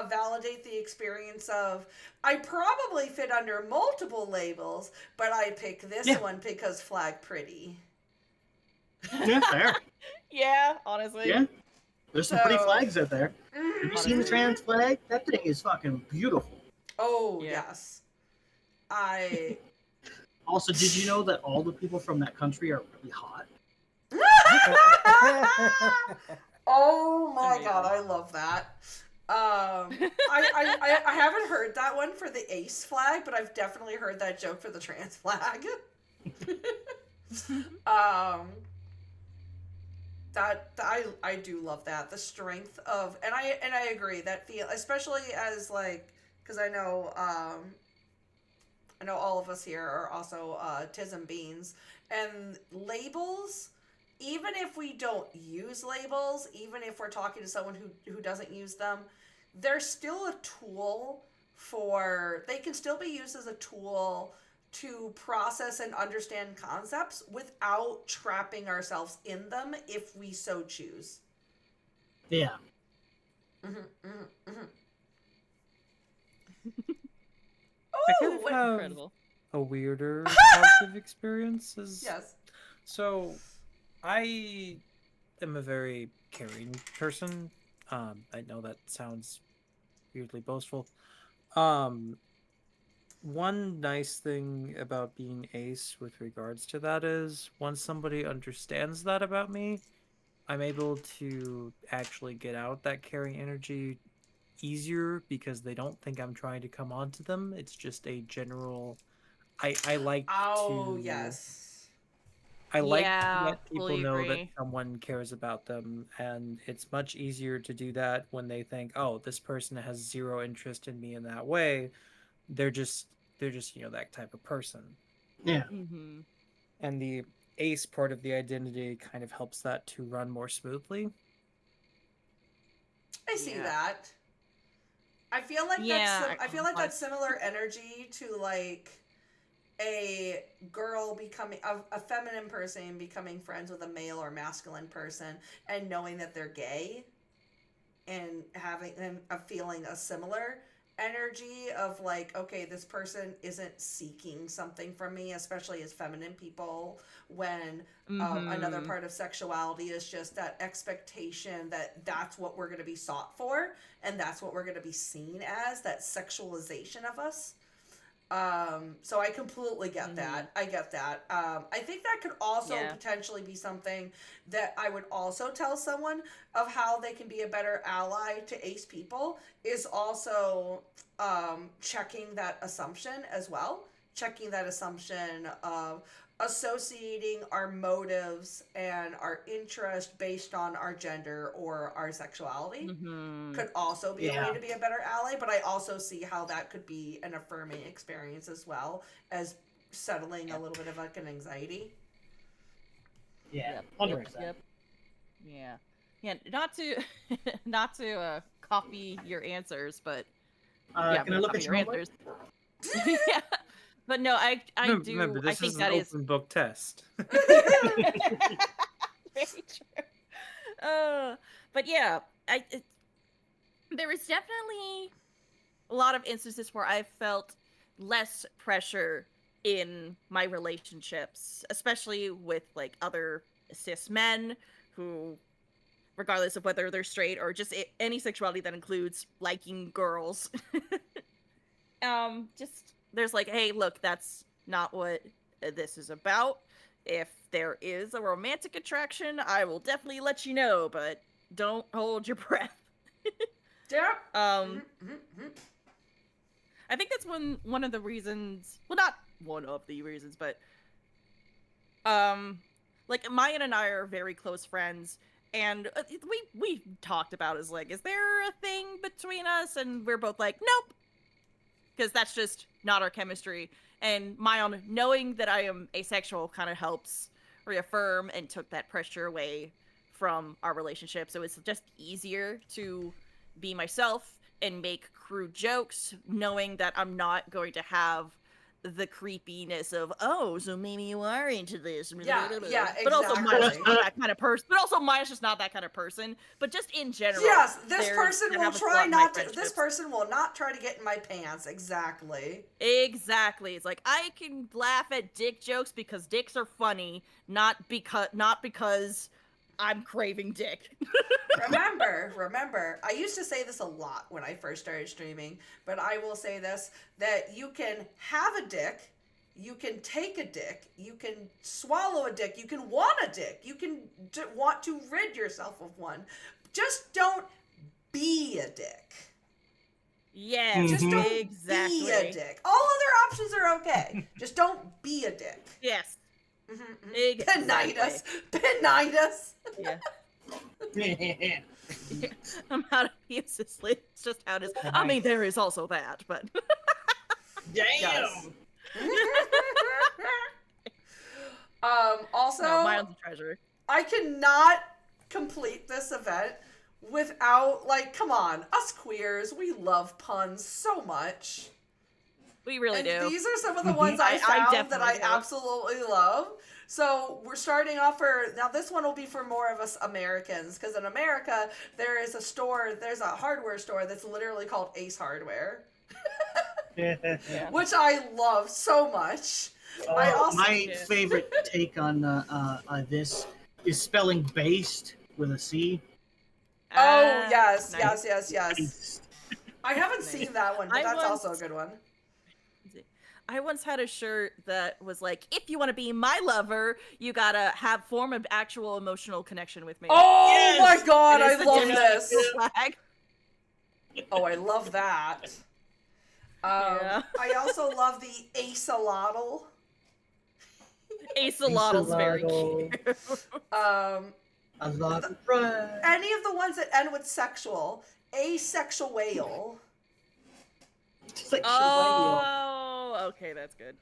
validate the experience of I probably fit under multiple labels, but I pick this one because flag pretty. Yeah, fair. Yeah, honestly. Yeah, there's some pretty flags out there. Have you seen the trans flag? That thing is fucking beautiful. Oh yes, Also, did you know that all the people from that country are really hot? Oh my god, I love that. I haven't heard that one for the ace flag, but I've definitely heard that joke for the trans flag. I do love that, the strength of, and I agree that feel, especially as like, because I know all of us here are also Tiz and Beans, and labels, even if we don't use labels, even if we're talking to someone who doesn't use them, they're still a tool they can still be used as a tool to process and understand concepts without trapping ourselves in them if we so choose. Yeah. I kind of have incredible. A weirder positive experience. Yes. So, I am a very caring person. I know that sounds weirdly boastful. One nice thing about being ace with regards to that is once somebody understands that about me, I'm able to actually get out that caring energy easier because they don't think I'm trying to come onto them. It's just a general I like to yes. I like to let people know that someone cares about them, and it's much easier to do that when they think, oh, this person has zero interest in me in that way. They're just that type of person. Yeah. Mm-hmm. And the ace part of the identity kind of helps that to run more smoothly. I see Yeah. that. I feel like Yeah, I feel like that's similar energy to like a girl becoming a feminine person becoming friends with a male or masculine person and knowing that they're gay and having them feeling a similar energy of like, okay, this person isn't seeking something from me, especially as feminine people, when another part of sexuality is just that expectation that that's what we're going to be sought for and that's what we're going to be seen as, that sexualization of us. So I completely get that. I get that. I think that could also potentially be something that I would also tell someone of how they can be a better ally to ace people is also checking that assumption as well. Checking that assumption of associating our motives and our interest based on our gender or our sexuality could also be a way to be a better ally, but I also see how that could be an affirming experience as well as settling a little bit of like an anxiety. Yeah, 100%. Yeah. Yeah, not to copy your answers, but Can I look copy at your your homework? answers. Yeah. But no, I Remember, do I this think is that an is open book test. very true. But yeah, there is definitely a lot of instances where I felt less pressure in my relationships, especially with like other cis men who, regardless of whether they're straight or just any sexuality that includes liking girls, just there's like, hey, look, that's not what this is about. If there is a romantic attraction, I will definitely let you know, but don't hold your breath. Yeah. Um, I think that's one of the reasons. Well, not one of the reasons, but like Maya and I are very close friends, and we talked about is like, is there a thing between us? And we're both like, nope, because that's just not our chemistry. And Mayon, knowing that I am asexual, kind of helps reaffirm and took that pressure away from our relationship. So it's just easier to be myself and make crude jokes, knowing that I'm not going to have the creepiness of, oh, so maybe you are into this. Yeah, exactly. But also Maya's just not that kind of person. But also Maya's just not that kind of person. But just in general, yes, this that person will happens a try lot in my not to. This friendships. person will not try to get in my pants. Exactly. Exactly. It's like I can laugh at dick jokes because dicks are funny, not because I'm craving dick. Remember, I used to say this a lot when I first started streaming, but I will say this, that you can have a dick, you can take a dick, you can swallow a dick, you can want a dick, you can want to rid yourself of one. Just don't be a dick. Yeah, Just don't exactly. be a dick. All other options are okay. Just don't be a dick. Yes. Exactly. Benight us. Yeah. I'm out of useless. It's just how it is. I mean, there is also that, but Damn. Also, no, Mion's a treasure. I cannot complete this event without, like, come on, us queers, we love puns so much. We really do. These are some of the ones I found that I absolutely love. So we're starting off now this one will be for more of us Americans, because in America, there's a hardware store that's literally called Ace Hardware. Which I love so much. My favorite take on this is spelling based with a C. Oh, yes, nice. yes. I haven't seen that one, but that's also a good one. I once had a shirt that was like, if you want to be my lover, you gotta form an actual emotional connection with me. Oh my god, I love this! Flag. Oh, I love that. I also love the Acelotl. Acelotl's very cute. I love it, right. Any of the ones that end with sexual. Asexual. Oh, okay, that's good.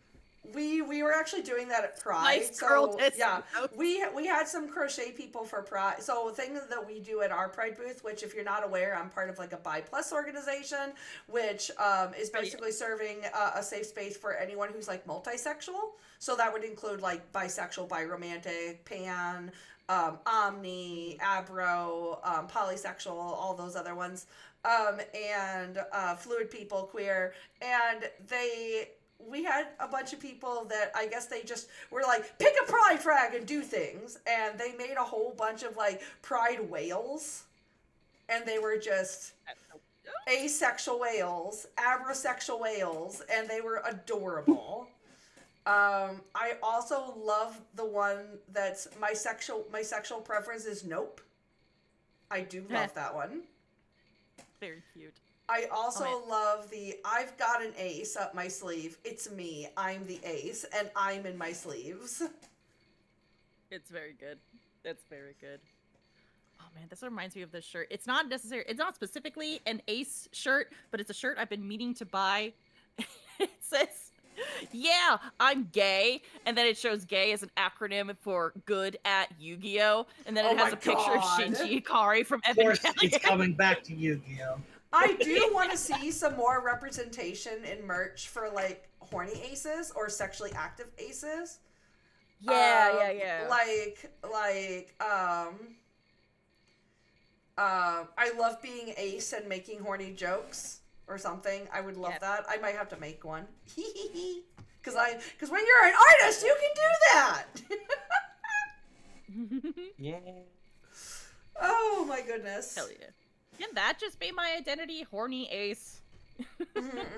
we were actually doing that at Pride. Nice girl So disc. yeah, we had some crochet people for Pride. So the thing that we do at our Pride booth, which if you're not aware, I'm part of like a Bi Plus organization, which is basically serving a safe space for anyone who's like multisexual. So that would include like bisexual, biromantic, pan, omni, abro, polysexual, all those other ones, and fluid people, queer, and we had a bunch of people that I guess they just were like, pick a pride flag and do things. And they made a whole bunch of like pride whales. And they were just asexual whales, abrosexual whales, and they were adorable. I also love the one that's my sexual preference is nope. I do love that one. Very cute. I also love the I've got an ace up my sleeve. It's me. I'm the ace, and I'm in my sleeves. It's very good. It's very good. Oh man, this reminds me of this shirt. It's not specifically an ace shirt, but it's a shirt I've been meaning to buy. It says, yeah, I'm gay. And then it shows gay as an acronym for good at Yu-Gi-Oh! And then it has a picture of Shinji Ikari from Of course, Evangelion. it's coming back to Yu-Gi-Oh! I do want to see some more representation in merch for like horny aces or sexually active aces. Yeah. I love being ace and making horny jokes or something. I would love that. I might have to make one. Because when you're an artist, you can do that. Yeah. Oh my goodness. Hell yeah. Can that just be my identity? Horny ace.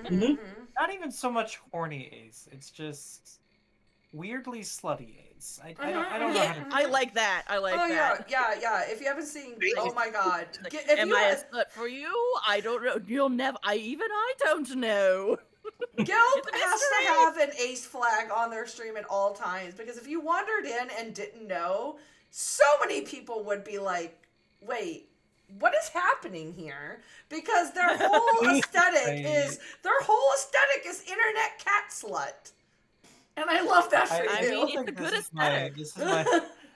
Not even so much horny ace. It's just weirdly slutty ace. I don't know how to. I like that. I like that. Yeah. If you haven't seen, oh my god. Am I a slut for you? I don't know. I don't know. Guild has to have an ace flag on their stream at all times, because if you wandered in and didn't know, so many people would be like, wait, what is happening here? Because their whole aesthetic is internet cat slut. And I love that for you. I mean, it's a good aesthetic.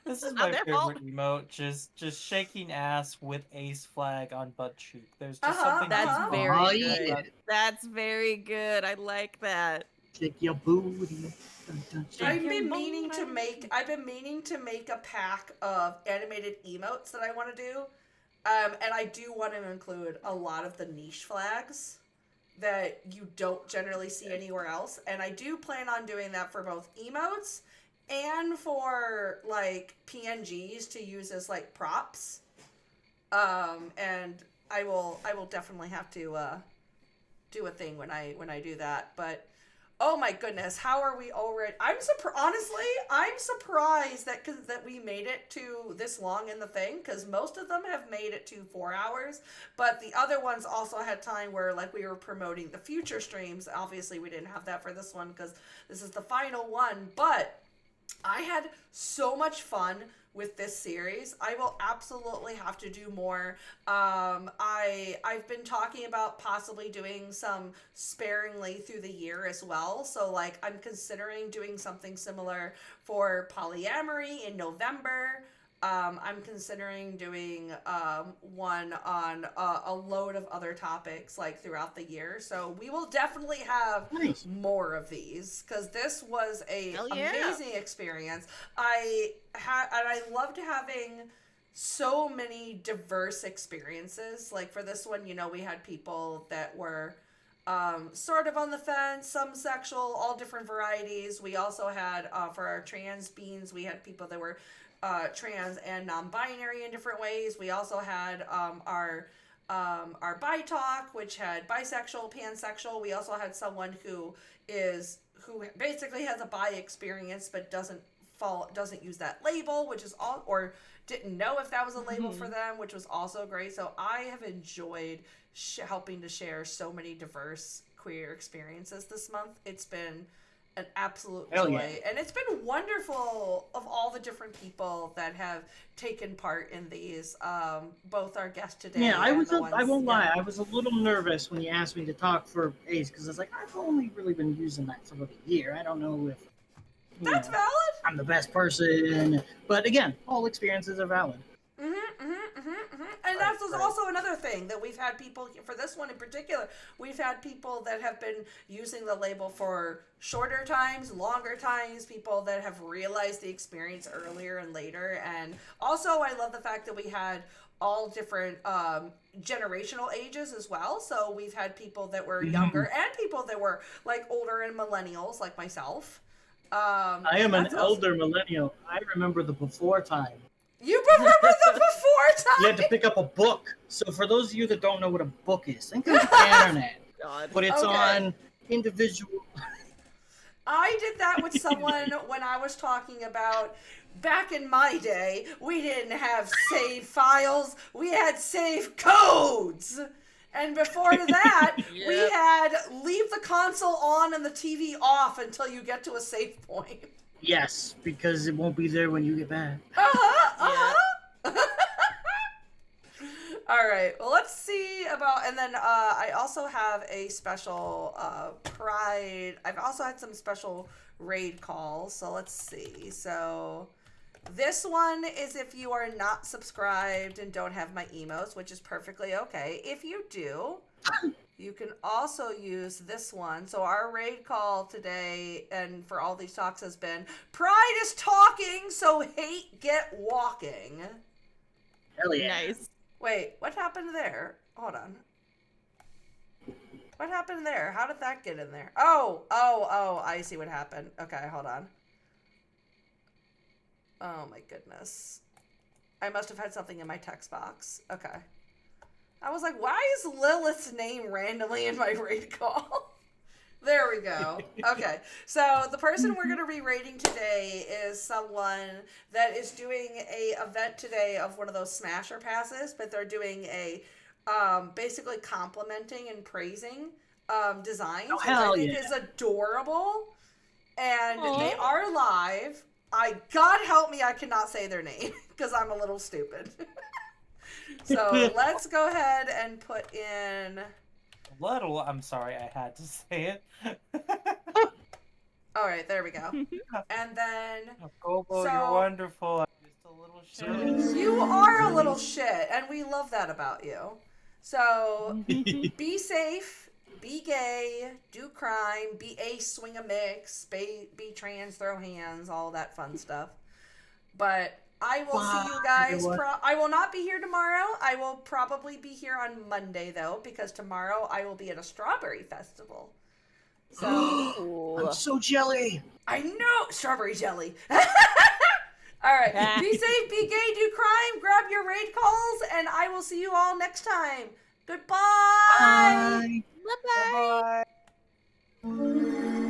This is my favorite emote. Just shaking ass with ace flag on butt cheek. There's just something that's very good. Yeah. That's very good. I like that. Shake your booty. I've been meaning to make a pack of animated emotes that I want to do. And I do want to include a lot of the niche flags that you don't generally see anywhere else. And I do plan on doing that for both emotes and for like PNGs to use as like props. And I will definitely have to do a thing when I do that. But oh my goodness, how are we already? Honestly, I'm surprised that we made it to this long in the thing, because most of them have made it to 4 hours, but the other ones also had time where like we were promoting the future streams. Obviously, we didn't have that for this one because this is the final one, but I had so much fun with this series. I will absolutely have to do more. I've been talking about possibly doing some sparingly through the year as well. So like I'm considering doing something similar for polyamory in November. I'm considering doing one on a load of other topics like throughout the year. So we will definitely have more of these, because this was a amazing experience. I loved having so many diverse experiences. Like for this one, we had people that were sort of on the fence, some sexual, all different varieties. We also had for our trans beans, we had people that were trans and non-binary in different ways. We also had our bi talk, which had bisexual, pansexual. We also had someone who basically has a bi experience but doesn't use that label, which is all, or didn't know if that was a label for them, which was also great. So I have enjoyed helping to share so many diverse queer experiences this month. It's been an absolute Hell joy. yeah. And it's been wonderful of all the different people that have taken part in these, both our guest today. Yeah, I and was. the ones, I won't lie. yeah. I was a little nervous when you asked me to talk for Ace because I was like, I've only really been using that for about a year. I don't know if That's valid. I'm the best person. But again, all experiences are valid. And Right, that's right. also another thing that we've had people, for this one in particular, we've had people that have been using the label for shorter times, longer times, people that have realized the experience earlier and later. And also, I love the fact that we had all different generational ages as well. So we've had people that were younger and people that were like older and millennials, like myself. I am an That's awesome. elder millennial. I remember the before time. You remember the before time? You had to pick up a book. So for those of you that don't know what a book is, think of the internet, God. but it's Okay. on individual. I did that with someone when I was talking about back in my day, we didn't have save files, we had save codes. And before that, we Yep. had leave the console on and the TV off until you get to a save point. Yes, because it won't be there when you get back. All right, well, let's see about, and then I also have a special Pride. I've also had some special raid calls, so let's see. So this one is if you are not subscribed and don't have my emos, which is perfectly okay. If you do, you can also use this one. So our raid call today and for all these talks has been, Pride is talking, so hate get walking. Hell yeah. Nice. Wait, what happened there? Hold on. What happened there? How did that get in there? Oh, I see what happened. Okay, hold on. Oh my goodness. I must have had something in my text box. Okay. I was like, why is Lilith's name randomly in my raid call? There we go. Okay. So the person we're going to be rating today is someone that is doing a event today of one of those smasher passes, but they're doing a basically complimenting and praising designs, which I hell think yeah. is adorable. And Aw. they are live. God help me, I cannot say their name because I'm a little stupid. So let's go ahead and put in. Little, I'm sorry, I had to say it. All right, there we go. And then Kobo, So- you're wonderful. I'm just a little shit. you are a little shit, and we love that about you. So be safe, be gay, do crime, be ace, swing a mix, be trans, throw hands, all that fun stuff. But I will see you guys. I will not be here tomorrow. I will probably be here on Monday, though, because tomorrow I will be at a strawberry festival. So I'm so jelly. I know strawberry jelly. All right, be safe, be gay, do crime, grab your raid calls, and I will see you all next time. Goodbye. Bye. Bye-bye. Bye.